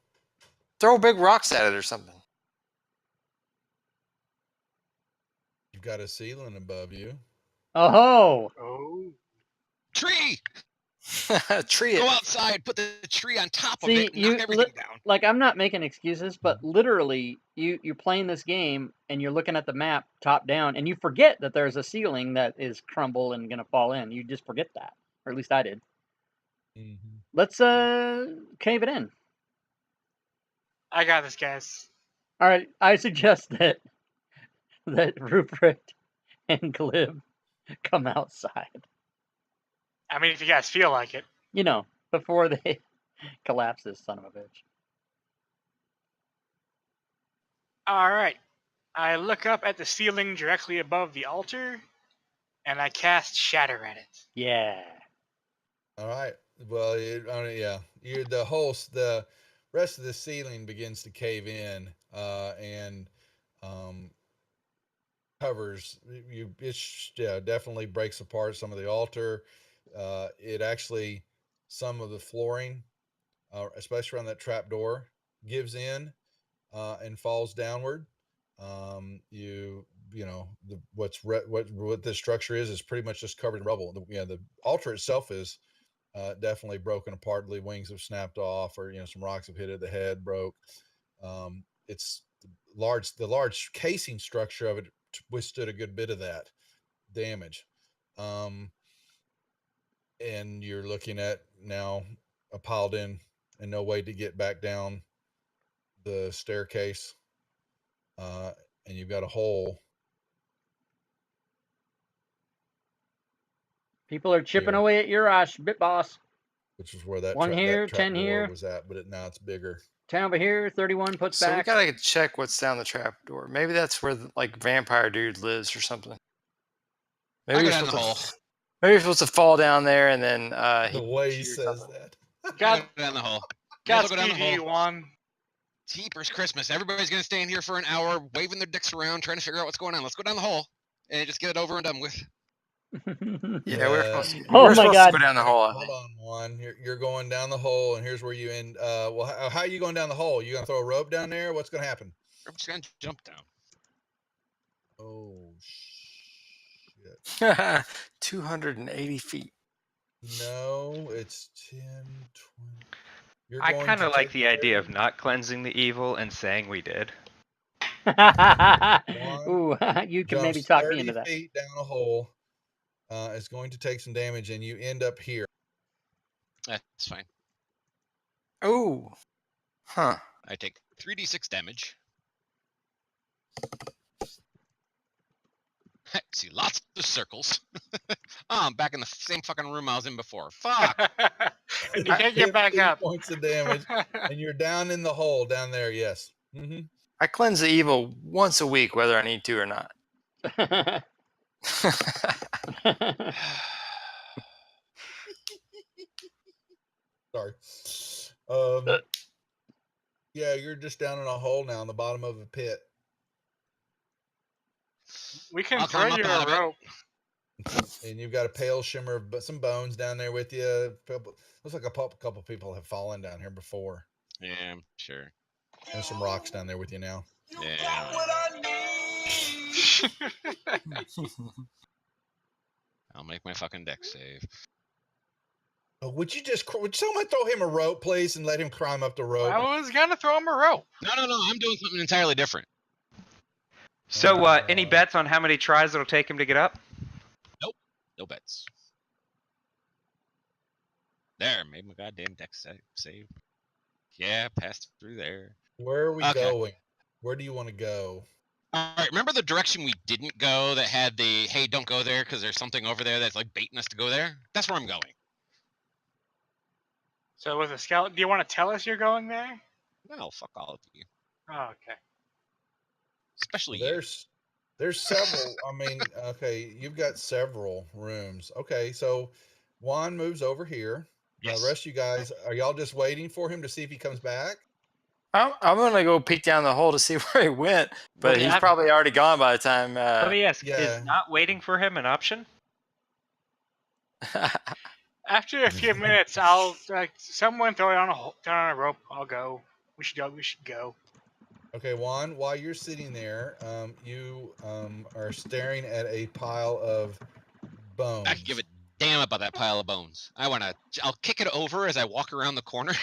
Throw big rocks at it or something. You've got a ceiling above you. Oh. Oh. Tree! Tree Go it. outside, put the tree on top of See, it, and knock everything down. like, I'm not making excuses, but literally, you're playing this game and you're looking at the map top down, and you forget that there's a ceiling that is crumble and gonna fall in. You just forget that, or at least I did. Mm-hmm. Let's cave it in. I got this, guys. All right, I suggest that Rupert and Glib come outside. I mean, if you guys feel like it. You know, before they collapse this son of a bitch. All right. I look up at the ceiling directly above the altar, and I cast Shatter at it. Yeah. All right. Well, the rest of the ceiling begins to cave in, and covers you. It definitely breaks apart some of the altar. It actually, some of the flooring, especially around that trap door, gives in and falls downward. What this structure is pretty much just covered in rubble. The altar itself is definitely broken apart. The wings have snapped off, or some rocks have hit it. The head broke. It's the large casing structure of it withstood a good bit of that damage. And you're looking at now a piled in and no way to get back down the staircase. And you've got a hole. People are chipping Here. away at your bit boss. Which is where that One here, that 10 door here. was at, but now it's bigger. 10 over here, 31 puts So back. we gotta check what's down the trap door. Maybe that's where the vampire dude lives or something. Maybe I go down the hole. Maybe you're supposed to fall down there and then The way he says that. God, Go down the hole. God's Go down the hole. you won. Jeepers Christmas. Everybody's going to stand here for an hour, waving their dicks around, trying to figure out what's going on. Let's go down the hole and just get it over and done with. Yeah, we're supposed to, Oh we're my supposed God. to go down the hole. I Hold think. on, Juan. You're going down the hole, and here's where you end. Well, how are you going down the hole? You gonna throw a rope down there? What's gonna happen? I'm just going to jump down. Oh shit! 280 feet. No, it's 10, 20. I kind of like the idea of not cleansing the evil and saying we did. Ooh, you can maybe talk me into that. 30 feet down a hole. It's going to take some damage, and you end up here. That's fine. Oh, huh. I take 3d6 damage. See, lots of circles. Oh, I'm back in the same fucking room I was in before. Fuck. And you can't get back 15 up. Points of damage, and you're down in the hole down there. Yes. Mm-hmm. I cleanse the evil once a week, whether I need to or not. Sorry. Yeah, you're just down in a hole now in the bottom of a pit. We can I'll throw climb you up out of a it. rope. And you've got a pale shimmer, but some bones down there with you. Looks like a couple people have fallen down here before. Yeah, I'm sure. There's some rocks down there with you now. Yeah. I'll make my fucking deck save. Oh, would someone throw him a rope, please, and let him climb up the rope? I was gonna throw him a rope. No, I'm doing something entirely different. So, any bets on how many tries it'll take him to get up? No bets. There, made my goddamn deck save. Yeah, passed through there. Where are we Okay. going? Where do you want to go? All right, remember the direction we didn't go that had the, hey, don't go there because there's something over there that's like baiting us to go there? That's where I'm going. So with a skeleton, do you want to tell us you're going there? No, fuck all of you. Oh, okay. Especially Well, there's several. I mean, okay, you've got several rooms. Okay, so Juan moves over here. Now, Yes. the rest of you guys, are y'all just waiting for him to see if he comes back? I'm gonna go peek down the hole to see where he went, but Well, he's yeah. probably already gone by the time. Let me ask: yeah. is not waiting for him an option? After a few minutes, I'll someone throw it on a rope. I'll go. We should go. We should go. Okay, Juan, while you're sitting there, you are staring at a pile of bones. I give a damn about that pile of bones. I'll kick it over as I walk around the corner.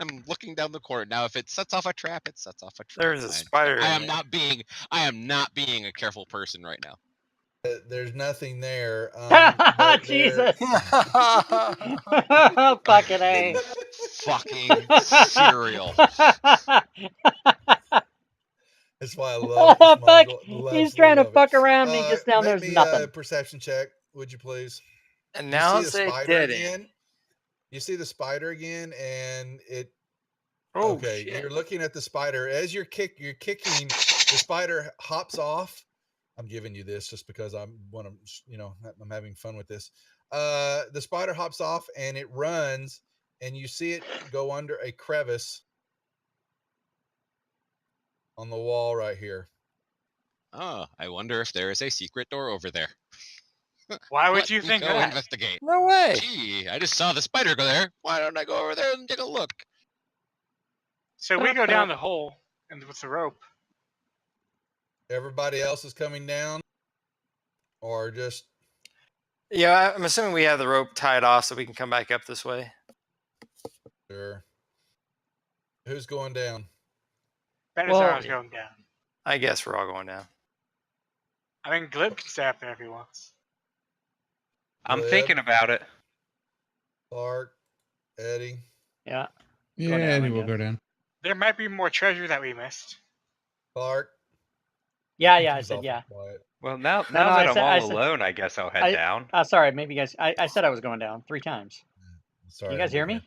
I'm looking down the corner. Now, if it sets off a trap, it sets off a trap. There's a spider. I in am there. not being a careful person right now. There's nothing there. Jesus. Fucking A. Fucking cereal. That's why I love it's my Fuck. love He's for trying to love it. fuck around and he gets down Make there's me nothing. a perception check, would you please? And You now see it's the a spider dead again. end. You see the spider again, and it. Oh Okay, shit! you're looking at the spider as you're kicking. The spider hops off. I'm giving you this just because I'm I'm having fun with this. The spider hops off and it runs, and you see it go under a crevice on the wall right here. Oh, I wonder if there is a secret door over there. Why would Let you me think go that? investigate? No way. Gee, I just saw the spider go there. Why don't I go over there and take a look? So we go down the hole and with the rope. Everybody else is coming down, or just Yeah, I'm assuming we have the rope tied off so we can come back up this way. sure. Who's going down? Balthazar's going down. I guess we're all going down. I mean, Glib can stay up there if he wants. I'm Glib, thinking about it. Clark, Eddie. Yeah. Yeah, down, Eddie I will guess. go down. There might be more treasure that we missed. Clark. Yeah, I He's said awful yeah. quiet. Well, now No, I that said- I I'm all said- alone, I guess I'll head down. Sorry, maybe you guys. I said I was going down 3 times. Sorry, Can you guys hear me?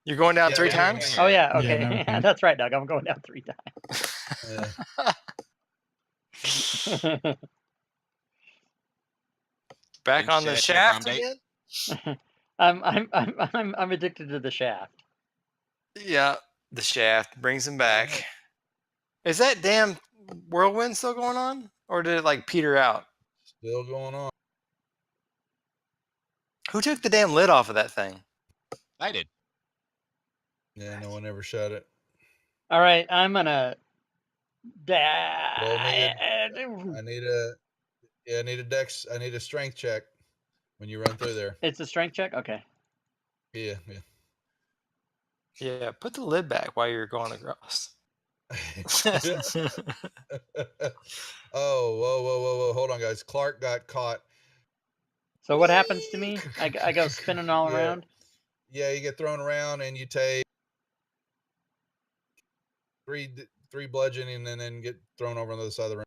You're going down Yeah, 3 yeah, times? yeah. Oh yeah. Yeah, Okay. now we can. That's right, Doug. I'm going down 3 Yeah. times. Back Didn't on the say it's shaft no prom again? I'm addicted to the shaft. Yeah, the shaft brings him back. Is that damn whirlwind still going on? Or did it like peter out? Still going on. Who took the damn lid off of that thing? I did. Yeah, no one ever shut it. All right, I'm gonna. I need a strength check when you run through there. It's a strength check. Okay. Yeah. Yeah, put the lid back while you're going across. Whoa. Hold on, guys. Clark got caught. So what happens to me? I go spinning all Yeah. around. Yeah, you get thrown around and you take three bludgeoning and then get thrown over on the other side of the room.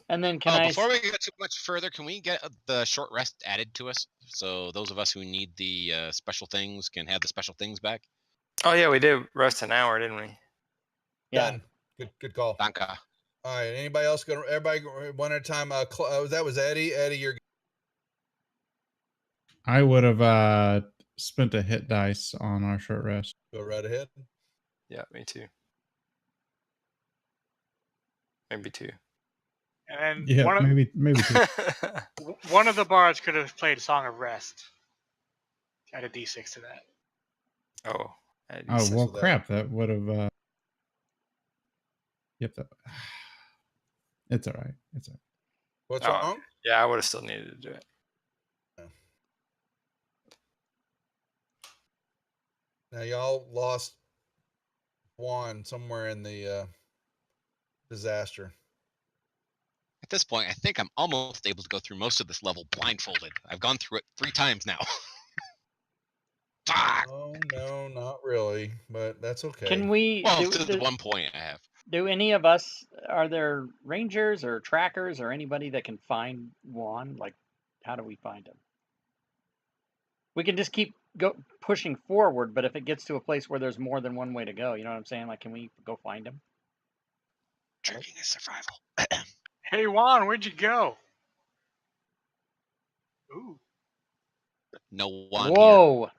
And then can I? Before we get too much further, can we get the short rest added to us? So those of us who need the special things can have the special things back? Oh yeah, we did rest an hour, didn't we? Yeah. Done. Good call. Danka. All right. Anybody else going? Everybody one at a time. That was Eddie. Eddie, you're. I would have spent a hit dice on our short rest. Go right ahead. Yeah, me too. Maybe 2. And Yeah, one of maybe two. one of the bards could have played Song of Rest. Add a D6 to that. Oh. Oh well, that. crap! That would have. Yep. It's all right. It's all right. What's Oh. wrong? Yeah, I would have still needed to do it. Now y'all lost one somewhere in the disaster. At this point, I think I'm almost able to go through most of this level blindfolded. I've gone through it 3 times now. Fuck! Oh no, not really, but that's okay. Can we? Well, do- to do- the one point I have. Do any of us, are there rangers or trackers or anybody that can find Juan? Like, how do we find him? We can just keep pushing forward, but if it gets to a place where there's more than one way to go, you know what I'm saying? Like, can we go find him? Tracking is survival. Hey Juan, where'd you go? Ooh. No one here. Whoa!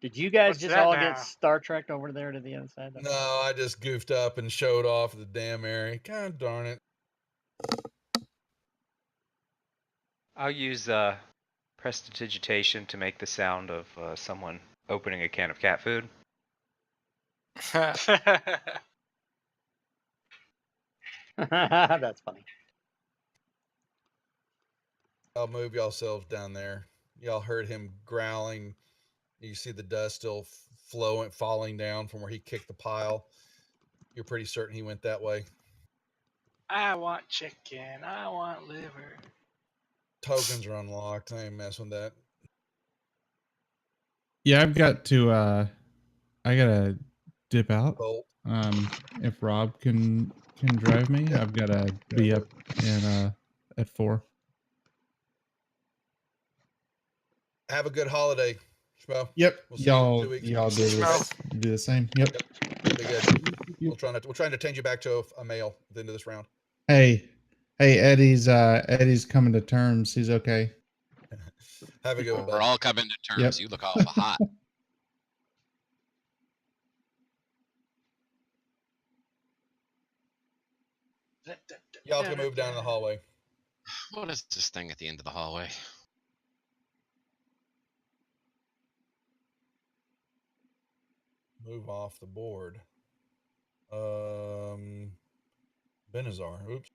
Did you guys What's just that all now? get Star Trek over there to the other side? No, I just goofed up and showed off the damn area. God darn it. I'll use prestidigitation to make the sound of someone opening a can of cat food. That's funny. Y'all move yourselves down there. Y'all heard him growling. You see the dust still falling down from where he kicked the pile. You're pretty certain he went that way. I want chicken. I want liver. Tokens are unlocked. I ain't messing with that. Yeah, I've got to. I gotta dip out. Bolt. If Rob can drive me, Yep. I've gotta be up in at 4. Have a good holiday, Schmo. Yep. We'll see you in y'all 2 weeks. y'all do the same. Yep. Be good. We'll try to change you back to a male at the end of this round. Hey, Eddie's coming to terms. He's okay. Have a good one, We're bud. all coming to terms. Yep. You look awful hot. Y'all can move down the hallway. What is this thing at the end of the hallway? Move off the board. Benazar. Oops.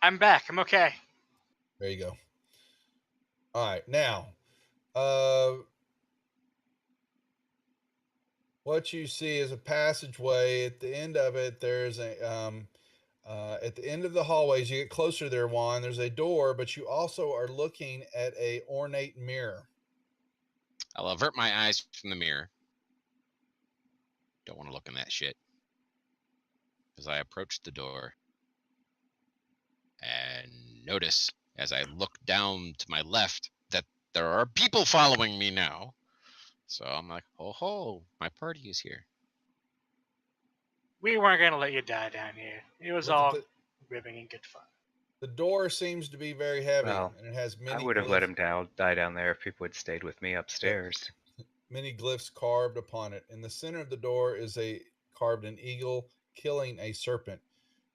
I'm back. I'm okay. There you go. All right, now, what you see is a passageway. At the end of it, there's a at the end of the hallways. You get closer there, Juan. There's a door, but you also are looking at a ornate mirror. I'll avert my eyes from the mirror. Don't want to look in that shit. As I approach the door and notice as I look down to my left that there are people following me now. So I'm like, ho ho, my party is here. We weren't gonna let you die down here. It was all ribbing and good fun. The door seems to be very heavy, Well, and it has many. I would have let him die down there if people had stayed with me upstairs. Many glyphs carved upon it. In the center of the door is carved an eagle killing a serpent.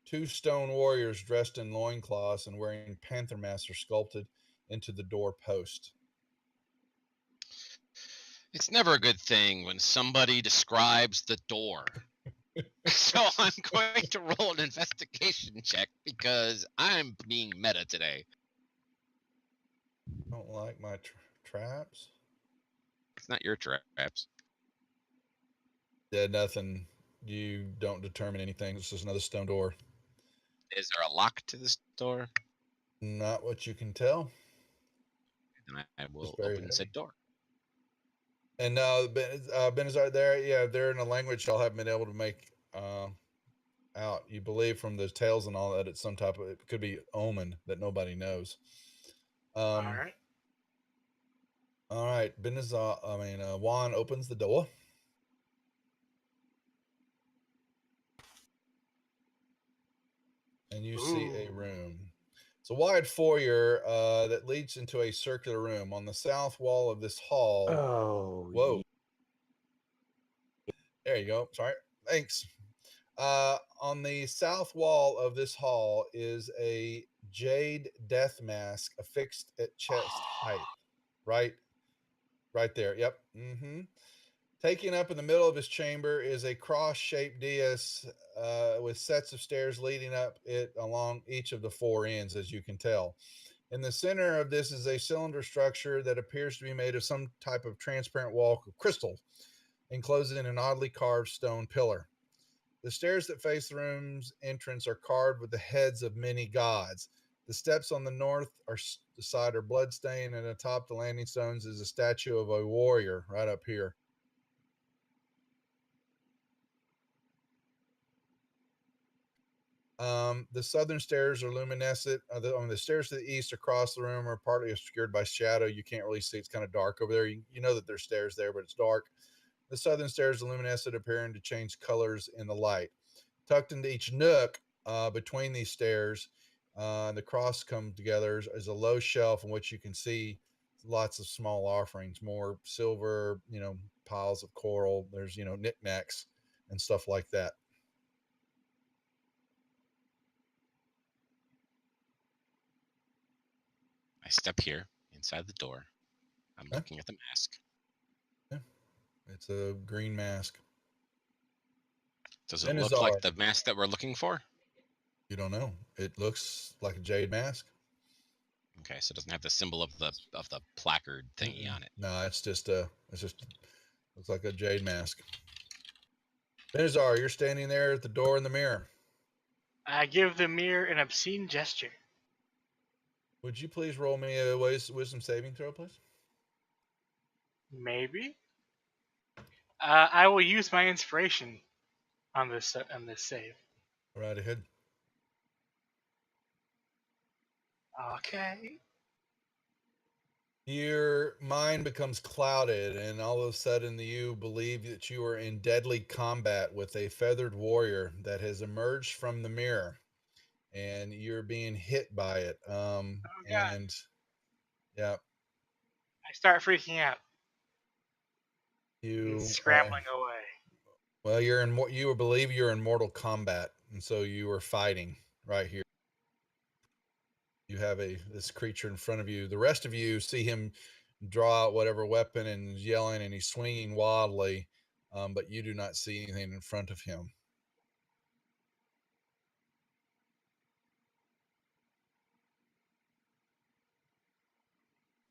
2 stone warriors dressed in loincloths and wearing panther masks are sculpted into the door post. It's never a good thing when somebody describes the door. So I'm going to roll an investigation check because I'm being meta today. Don't like my traps. It's not your traps. Yeah, nothing. You don't determine anything. It's just another stone door. Is there a lock to this door? Not what you can tell. And I will very open said door. And Benazar, there, yeah, they're in a language y'all haven't been able to make out. You believe from the tales and all that it's some type of, it could be omen that nobody knows. All right. All right, Juan opens the door. And you see a room. It's a wide foyer that leads into a circular room. On the south wall of this hall. Oh, whoa. There you go. Sorry. Thanks. On the south wall of this hall is a jade death mask affixed at chest height. Right there. Yep. Taking up in the middle of his chamber is a cross-shaped dais with sets of stairs leading up it along each of the 4 ends, as you can tell. In the center of this is a cylinder structure that appears to be made of some type of transparent wall of crystal, enclosed in an oddly carved stone pillar. The stairs that face the room's entrance are carved with the heads of many gods. The steps on the north side are bloodstained, and atop the landing stones is a statue of a warrior right up here. The southern stairs are luminescent. The stairs to the east across the room are partly obscured by shadow. You can't really see. It's kind of dark over there. You know that there's stairs there, but it's dark. The southern stairs are luminescent, appearing to change colors in the light. Tucked into each nook between these stairs, the cross come together is a low shelf in which you can see lots of small offerings, more silver, piles of coral. There's, knickknacks and stuff like that. I step here inside the door. I'm looking at the mask. Yeah. It's a green mask. Does it look like the mask that we're looking for? You don't know. It looks like a jade mask. Okay, so it doesn't have the symbol of the placard thingy on it. No, it's just looks like a jade mask. Benazar, you're standing there at the door in the mirror. I give the mirror an obscene gesture. Would you please roll me a wisdom saving throw, please? Maybe. I will use my inspiration on this save. Right ahead. Okay. Your mind becomes clouded, and all of a sudden you believe that you are in deadly combat with a feathered warrior that has emerged from the mirror, and you're being hit by it. And yeah, I start freaking out. You scrambling away. Well, you believe you're in mortal combat, and so you are fighting right here. You have this creature in front of you. The rest of you see him draw out whatever weapon and is yelling, and he's swinging wildly, but you do not see anything in front of him.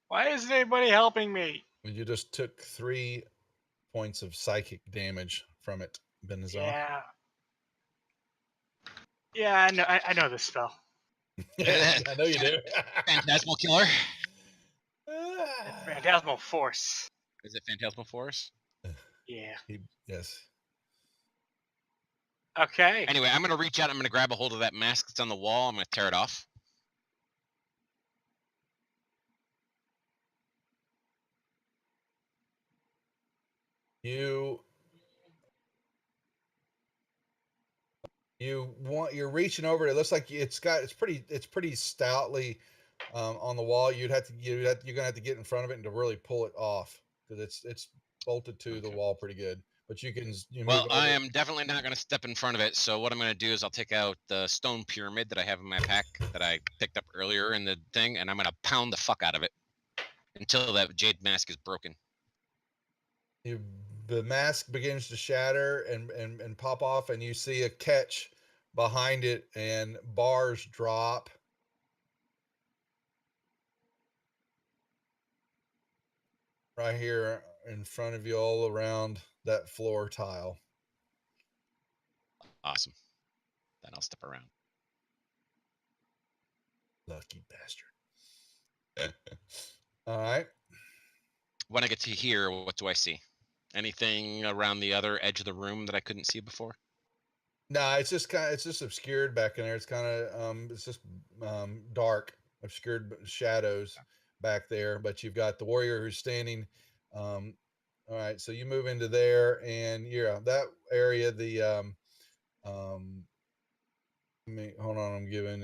Why isn't anybody helping me? You just took 3 points of psychic damage from it, Benazar. Yeah, I know this spell. I know you do. Phantasmal Killer. Phantasmal Force. Is it Phantasmal Force? Yeah. Yes. Okay. Anyway, I'm going to reach out. I'm going to grab a hold of that mask that's on the wall. I'm going to tear it off. You're reaching over. It looks like it's pretty stoutly on the wall. You're gonna have to get in front of it and to really pull it off, because it's bolted to the wall pretty good. But well, I am definitely not going to step in front of it. So what I'm going to do is I'll take out the stone pyramid that I have in my pack that I picked up earlier in the thing, and I'm going to pound the fuck out of it until that jade mask is broken. The mask begins to shatter and pop off, and you see a catch behind it, and bars drop. Right here in front of you, all around that floor tile. Awesome. Then I'll step around. Lucky bastard. All right. When I get to here, what do I see? Anything around the other edge of the room that I couldn't see before? No, it's just obscured back in there. It's kind of it's just dark, obscured shadows back there. But you've got the warrior who's standing. All right, so you move into there, and that area. Let me hold on. I'm giving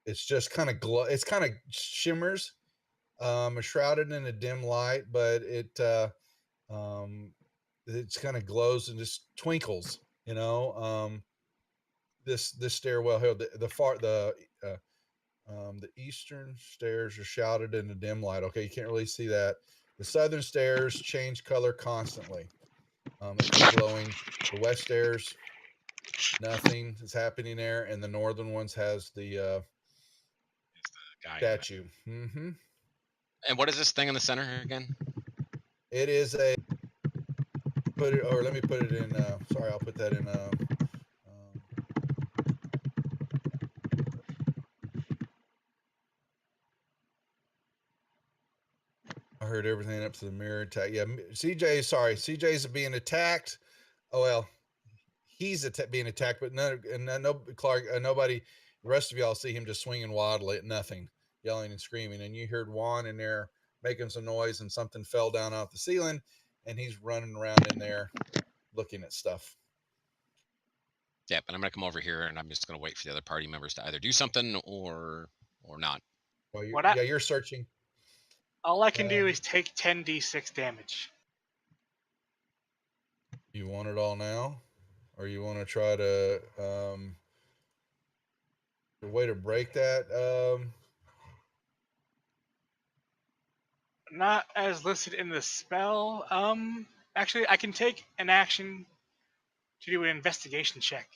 it's just kind of glow. It's kind of shimmers, shrouded in a dim light, but it kind of glows and just twinkles. This stairwell here, the eastern stairs are shrouded in a dim light. Okay, you can't really see that. The southern stairs change color constantly. It's glowing. The west stairs, nothing is happening there, and the northern ones has the statue. Mm-hmm. And what is this thing in the center again? It is let me put it in. Sorry, I'll put that in. I heard everything up to the mirror attack. Yeah, CJ's being attacked. Oh well, he's being attacked, but nobody. The rest of y'all see him just swinging wildly at nothing, yelling and screaming. And you heard Juan in there making some noise, and something fell down off the ceiling, and he's running around in there looking at stuff. Yep, and I'm gonna come over here, and I'm just gonna wait for the other party members to either do something or not. Well, What you're searching. all I can do is take 10d6 damage. You want it all now, or you want to try to the way to break that? Not as listed in the spell. Actually, I can take an action to do an investigation check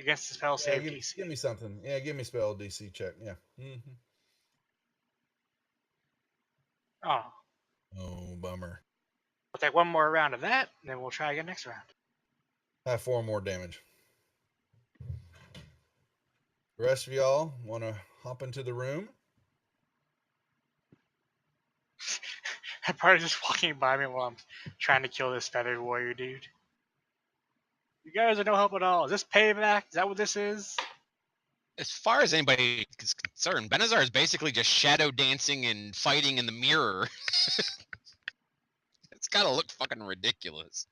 against the spell save DC. Give me something. Yeah, give me spell DC check. Yeah. Mm-hmm. Oh. Oh, bummer. I'll take one more round of that, and then we'll try again next round. Have 4 more damage. The rest of y'all want to hop into the room? That part is just walking by me while I'm trying to kill this feathered warrior dude. You guys are no help at all. Is this payback? Is that what this is? As far as anybody is concerned, Benazar is basically just shadow dancing and fighting in the mirror. It's gotta look fucking ridiculous.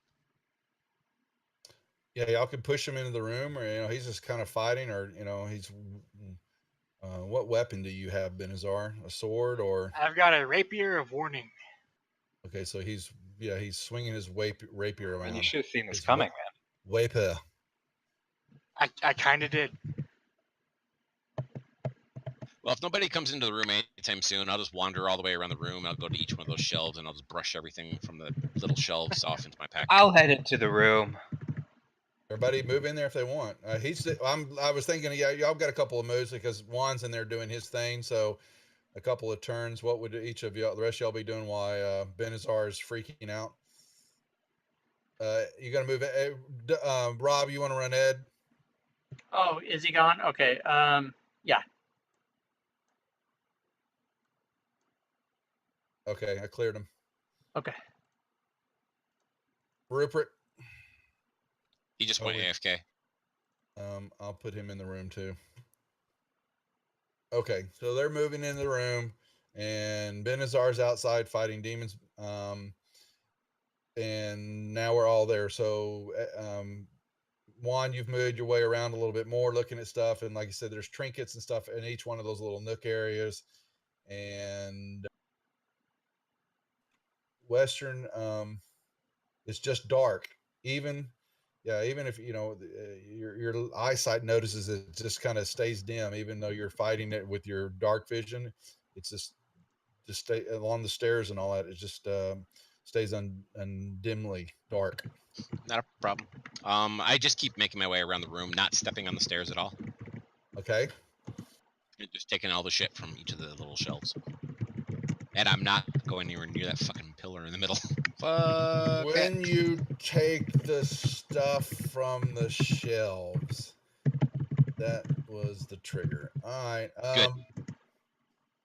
Yeah, y'all can push him into the room, or he's just kind of fighting, or he's. What weapon do you have, Benazar? A sword, or? I've got a rapier of warning. Okay, so he's swinging his rapier around. You should have seen this coming, man. Rapier. I kind of did. Well, if nobody comes into the room anytime soon, I'll just wander all the way around the room. I'll go to each one of those shelves, and I'll just brush everything from the little shelves off into my pack. I'll head into the room. Everybody move in there if they want. I was thinking, y'all got a couple of moves because Juan's in there doing his thing. So a couple of turns. What would each of y'all, the rest of y'all, be doing while Benazar is freaking out? You got to move it. Rob, you want to run Ed? Oh, is he gone? Okay. Yeah. Okay, I cleared him. Okay. Rupert. He just went AFK. I'll put him in the room too. Okay, so they're moving into the room, and Benazar's outside fighting demons. And now we're all there. So, Juan, you've moved your way around a little bit more, looking at stuff, and like I said, there's trinkets and stuff in each one of those little nook areas. And Western, it's just dark. Even if your eyesight notices it just kind of stays dim, even though you're fighting it with your dark vision. It's just stay along the stairs and all that. It just stays dimly dark. Not a problem. I just keep making my way around the room, not stepping on the stairs at all. Okay. And just taking all the shit from each of the little shelves. And I'm not going anywhere near that fucking pillar in the middle. Fuck when that. you take the stuff from the shelves, that was the trigger. All right. Good.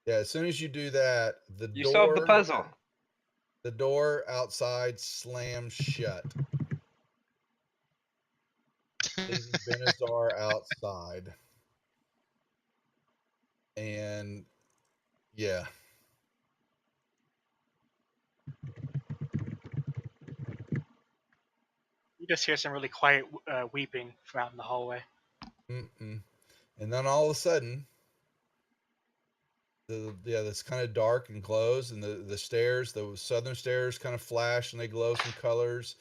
Yeah, as soon as you do that, You solved the puzzle. The door outside slams shut. Leaving Benazar outside. And yeah. You just hear some really quiet weeping from out in the hallway. And then all of a sudden, it's kind of dark and closed, and the stairs, the southern stairs, kind of flash and they glow some colors,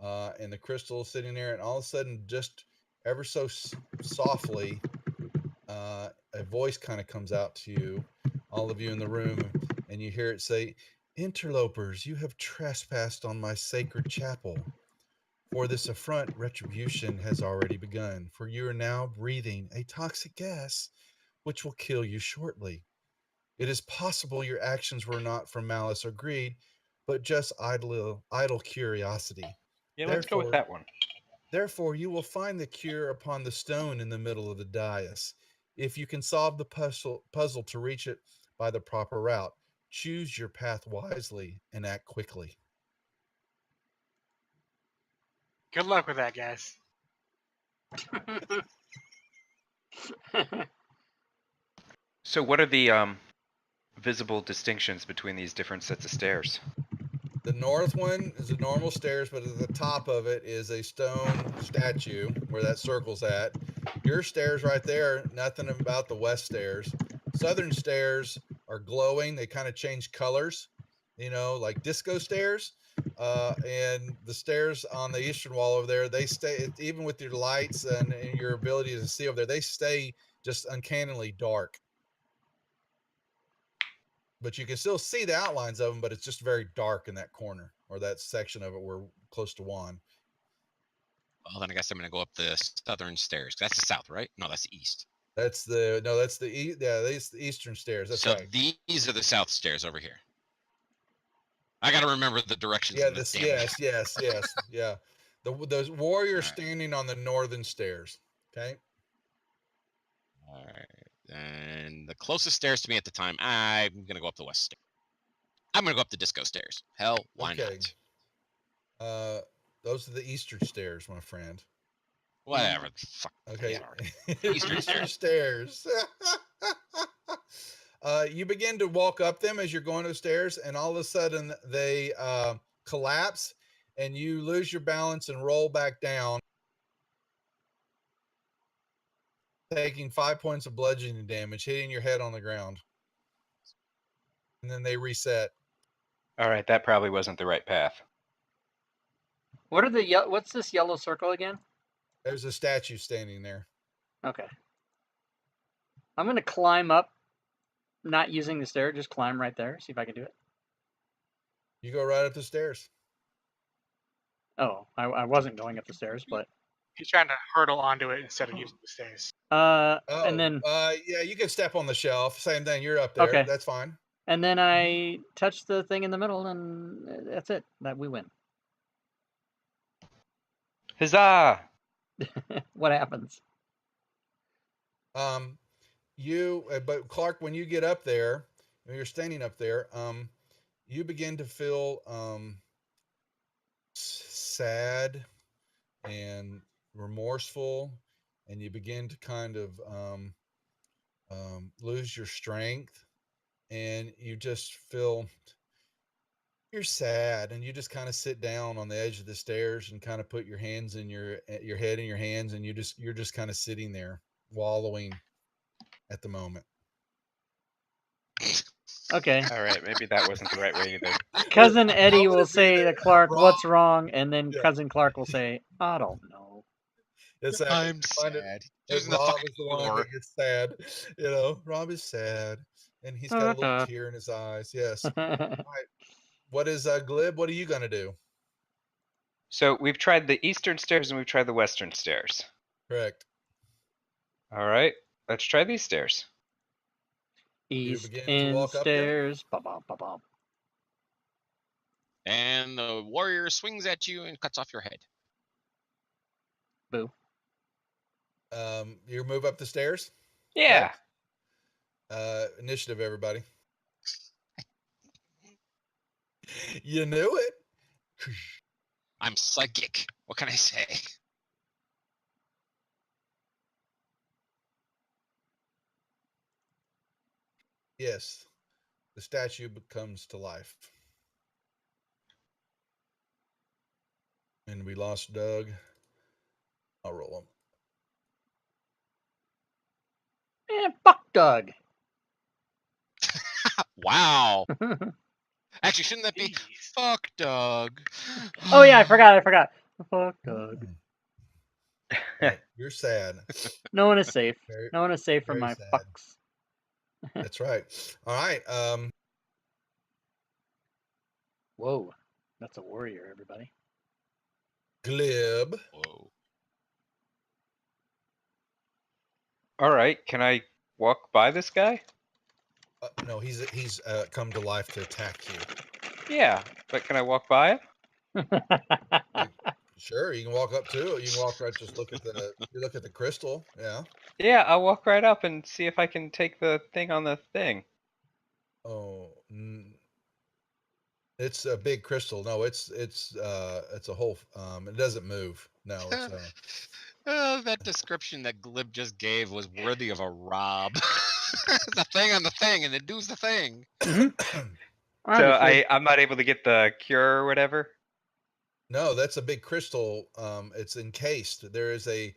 and the crystal sitting there, and all of a sudden, just ever so softly, a voice kind of comes out to you, all of you in the room, and you hear it say, "Interlopers, you have trespassed on my sacred chapel. For this affront, retribution has already begun, for you are now breathing a toxic gas, which will kill you shortly. It is possible your actions were not from malice or greed, but just idle curiosity. Yeah, let's go with that one. Therefore, you will find the cure upon the stone in the middle of the dais. If you can solve the puzzle to reach it by the proper route, choose your path wisely and act quickly." Good luck with that, guys. So what are the visible distinctions between these different sets of stairs? The north one is the normal stairs, but at the top of it is a stone statue where that circle's at. Your stairs right there, nothing about the west stairs. Southern stairs are glowing. They kind of change colors, you know, like disco stairs. And the stairs on the eastern wall over there, they stay, even with your lights and your ability to see over there, they stay just uncannily dark. But you can still see the outlines of them, but it's just very dark in that corner or that section of it where close to one. Well, then I guess I'm going to go up the southern stairs. That's the south, right? No, that's the east. That's the that's the eastern stairs. That's so right. These are the south stairs over here. I got to remember the directions. Yeah, in this yes, yeah. The warrior right. standing on the northern stairs. Okay. All right. And the closest stairs to me at the time, I'm going to go up the west stair. I'm going to go up the disco stairs. Hell, why not? Those are the eastern stairs, my friend. Whatever. Fuck. Okay. Eastern stairs. You begin to walk up them as you're going upstairs, and all of a sudden they collapse, and you lose your balance and roll back down, taking 5 points of bludgeoning damage, hitting your head on the ground. And then they reset. All right, that probably wasn't the right path. What are the what's this yellow circle again? There's a statue standing there. Okay. I'm gonna climb up, not using the stair, just climb right there. See if I can do it. You go right up the stairs. Oh, I wasn't going up the stairs, but He's trying to hurdle onto it instead of using the stairs. and then yeah, you can step on the shelf. Same thing. You're up there. Okay. That's fine. and then I touch the thing in the middle, and that's it. That we win. Huzzah! What happens? But Clark, when you get up there, when you're standing up there, you begin to feel sad and remorseful, and you begin to kind of lose your strength, and you just feel you're sad, and you just kind of sit down on the edge of the stairs and kind of put your hands in your head in your hands, and you're just kind of sitting there wallowing at the moment. Okay. All right, maybe that wasn't the right way either. Cousin Eddie will say to Clark, Rob- "What's wrong?" And then Yeah. Cousin Clark will say, "I don't know." It's I'm sad. And Using the Rob fucking is the one door. that gets sad. You know, Rob is sad, and he's got a little tear in his eyes. Yes. What is Glib? What are you gonna do? So we've tried the eastern stairs and we've tried the western stairs. Correct. All right, let's try these stairs. East begin to end walk up them? stairs. Ba-bum. And the warrior swings at you and cuts off your head. Boo. You move up the stairs. Yeah. Initiative, everybody. You knew it. I'm psychic. What can I say? Yes, the statue comes to life. And we lost Doug. I'll roll him. And fuck Doug. Wow. Actually, shouldn't that be Jeez. fuck Doug? Oh yeah, I forgot. Fuck Doug. You're sad. No one is safe. Very- No one is safe from very my sad. fucks. That's right. All right. Whoa, that's a warrior, everybody. Glib. Whoa. All right, can I walk by this guy? No, he's come to life to attack you. Yeah, but can I walk by it? Sure, you can walk up to it. You can walk right. Just look at the crystal. Yeah. Yeah, I'll walk right up and see if I can take the thing on the thing. Oh. It's a big crystal. No, it's a whole. It doesn't move. No, it's Oh, that description that Glib just gave was worthy of a Rob. The thing on the thing, and it does the thing. So Obviously. I'm not able to get the cure or whatever. No, that's a big crystal. It's encased. There is a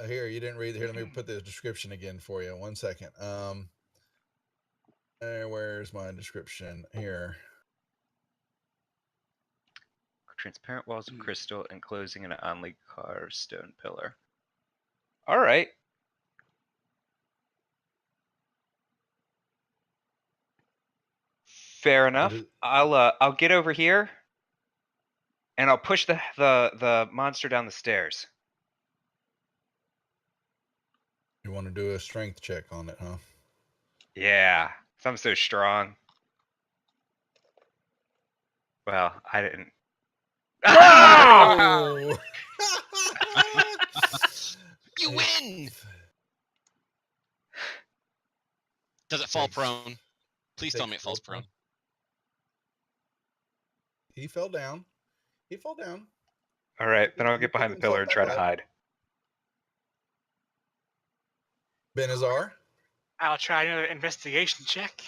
here. You didn't read here. Let me put the description again for you. 1 second. Where's my description here? Transparent walls of crystal enclosing an oddly carved stone pillar. All right. Fair enough. I'll get over here, and I'll push the monster down the stairs. You want to do a strength check on it, huh? Yeah, I'm so strong. Well, I didn't. Oh! You win. Does it fall prone? Please tell me it falls prone. He fell down. He fell down. All right, then I'll get behind the pillar and try to hide. Benazar? I'll try another investigation check.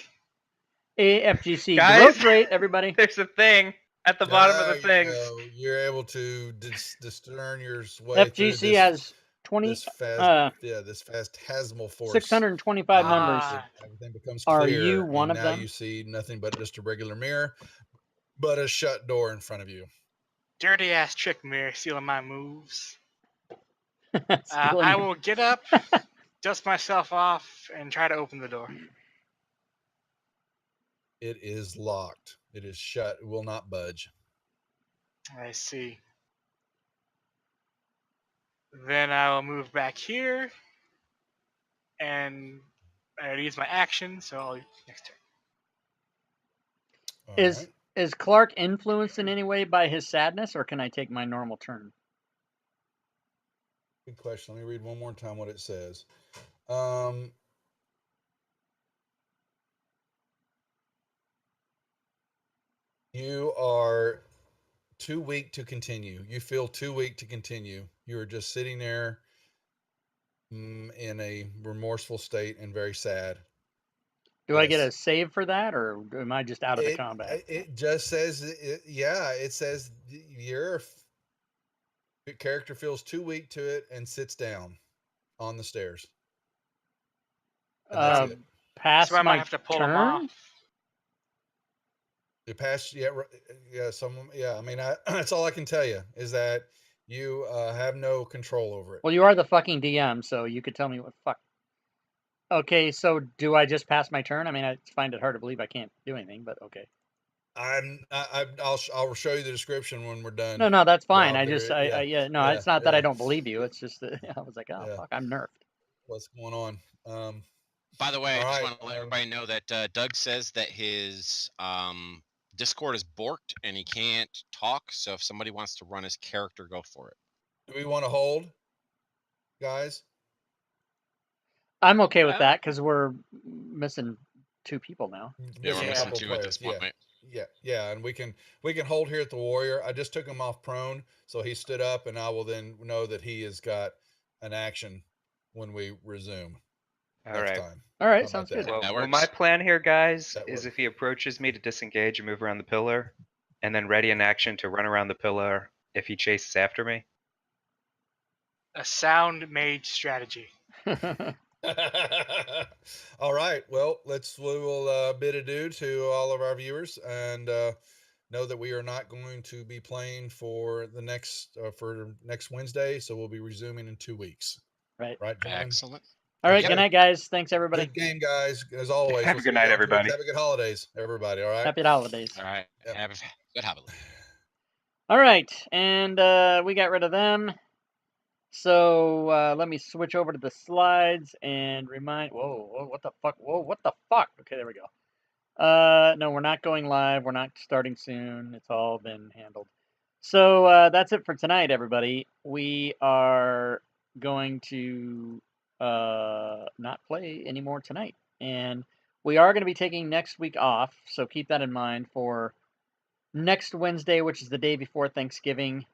AFGC Guys? growth rate, everybody. There's a thing at the bottom of the thing. You're able to discern your way through FGC this, has 20. this phantasmal force. 625 members. Everything becomes Are clear. you one and of now them? you see nothing but just a regular mirror, but a shut door in front of you. Dirty ass trick mirror stealing my moves. Stealing I your- will get up, dust myself off, and try to open the door. It is locked. It is shut. It will not budge. I see. Then I will move back here, and I already used my action, so I'll next turn. All Is right. is Clark influenced in any way by his sadness, or can I take my normal turn? Good question. Let me read one more time what it says. You are too weak to continue. You feel too weak to continue. You are just sitting there in a remorseful state and very sad. Do I get a save for that, or am I just out of the combat? It just says, it says your character feels too weak to it and sits down on the stairs. And that's it. Pass So I my might have to pull turn? him off. You pass, yeah. I mean, that's all I can tell you is that you have no control over it. Well, you are the fucking DM, so you could tell me what fuck. Okay, so do I just pass my turn? I mean, I find it hard to believe I can't do anything, but okay. I'll show you the description when we're done. No, that's fine. Rob, it's not that I don't believe you. It's just that I was like, oh fuck, I'm nerfed. What's going on? By the way, I just right, want to let everybody know that Doug says that his Discord is borked and he can't talk. So if somebody wants to run his character, go for it. Do we want to hold, guys? I'm okay with that because we're missing 2 people now. Yeah, we're missing 2 at this point. Yeah, and we can hold here at the warrior. I just took him off prone, so he stood up, and I will then know that he has got an action when we resume. All right. Time. All right, sounds good. Well, my plan here, guys, is if he approaches me to disengage and move around the pillar, and then ready in action to run around the pillar if he chases after me. A sound mage strategy. All right. Well, we will bid adieu to all of our viewers and know that we are not going to be playing for the next Wednesday, so we'll be resuming in 2 weeks. Right. Right. Gentlemen? Excellent. All right. Good night, guys. Thanks, everybody. Good game, guys. As always. Have a good night, everybody. Have a good holidays, everybody. All right. Happy holidays. All right. Yep. Have a good holiday. All right, and we got rid of them. So let me switch over to the slides and remind. Whoa, what the fuck? Whoa, what the fuck? Okay, there we go. No, we're not going live. We're not starting soon. It's all been handled. So that's it for tonight, everybody. We are going to not play anymore tonight, and we are going to be taking next week off. So keep that in mind for next Wednesday, which is the day before Thanksgiving,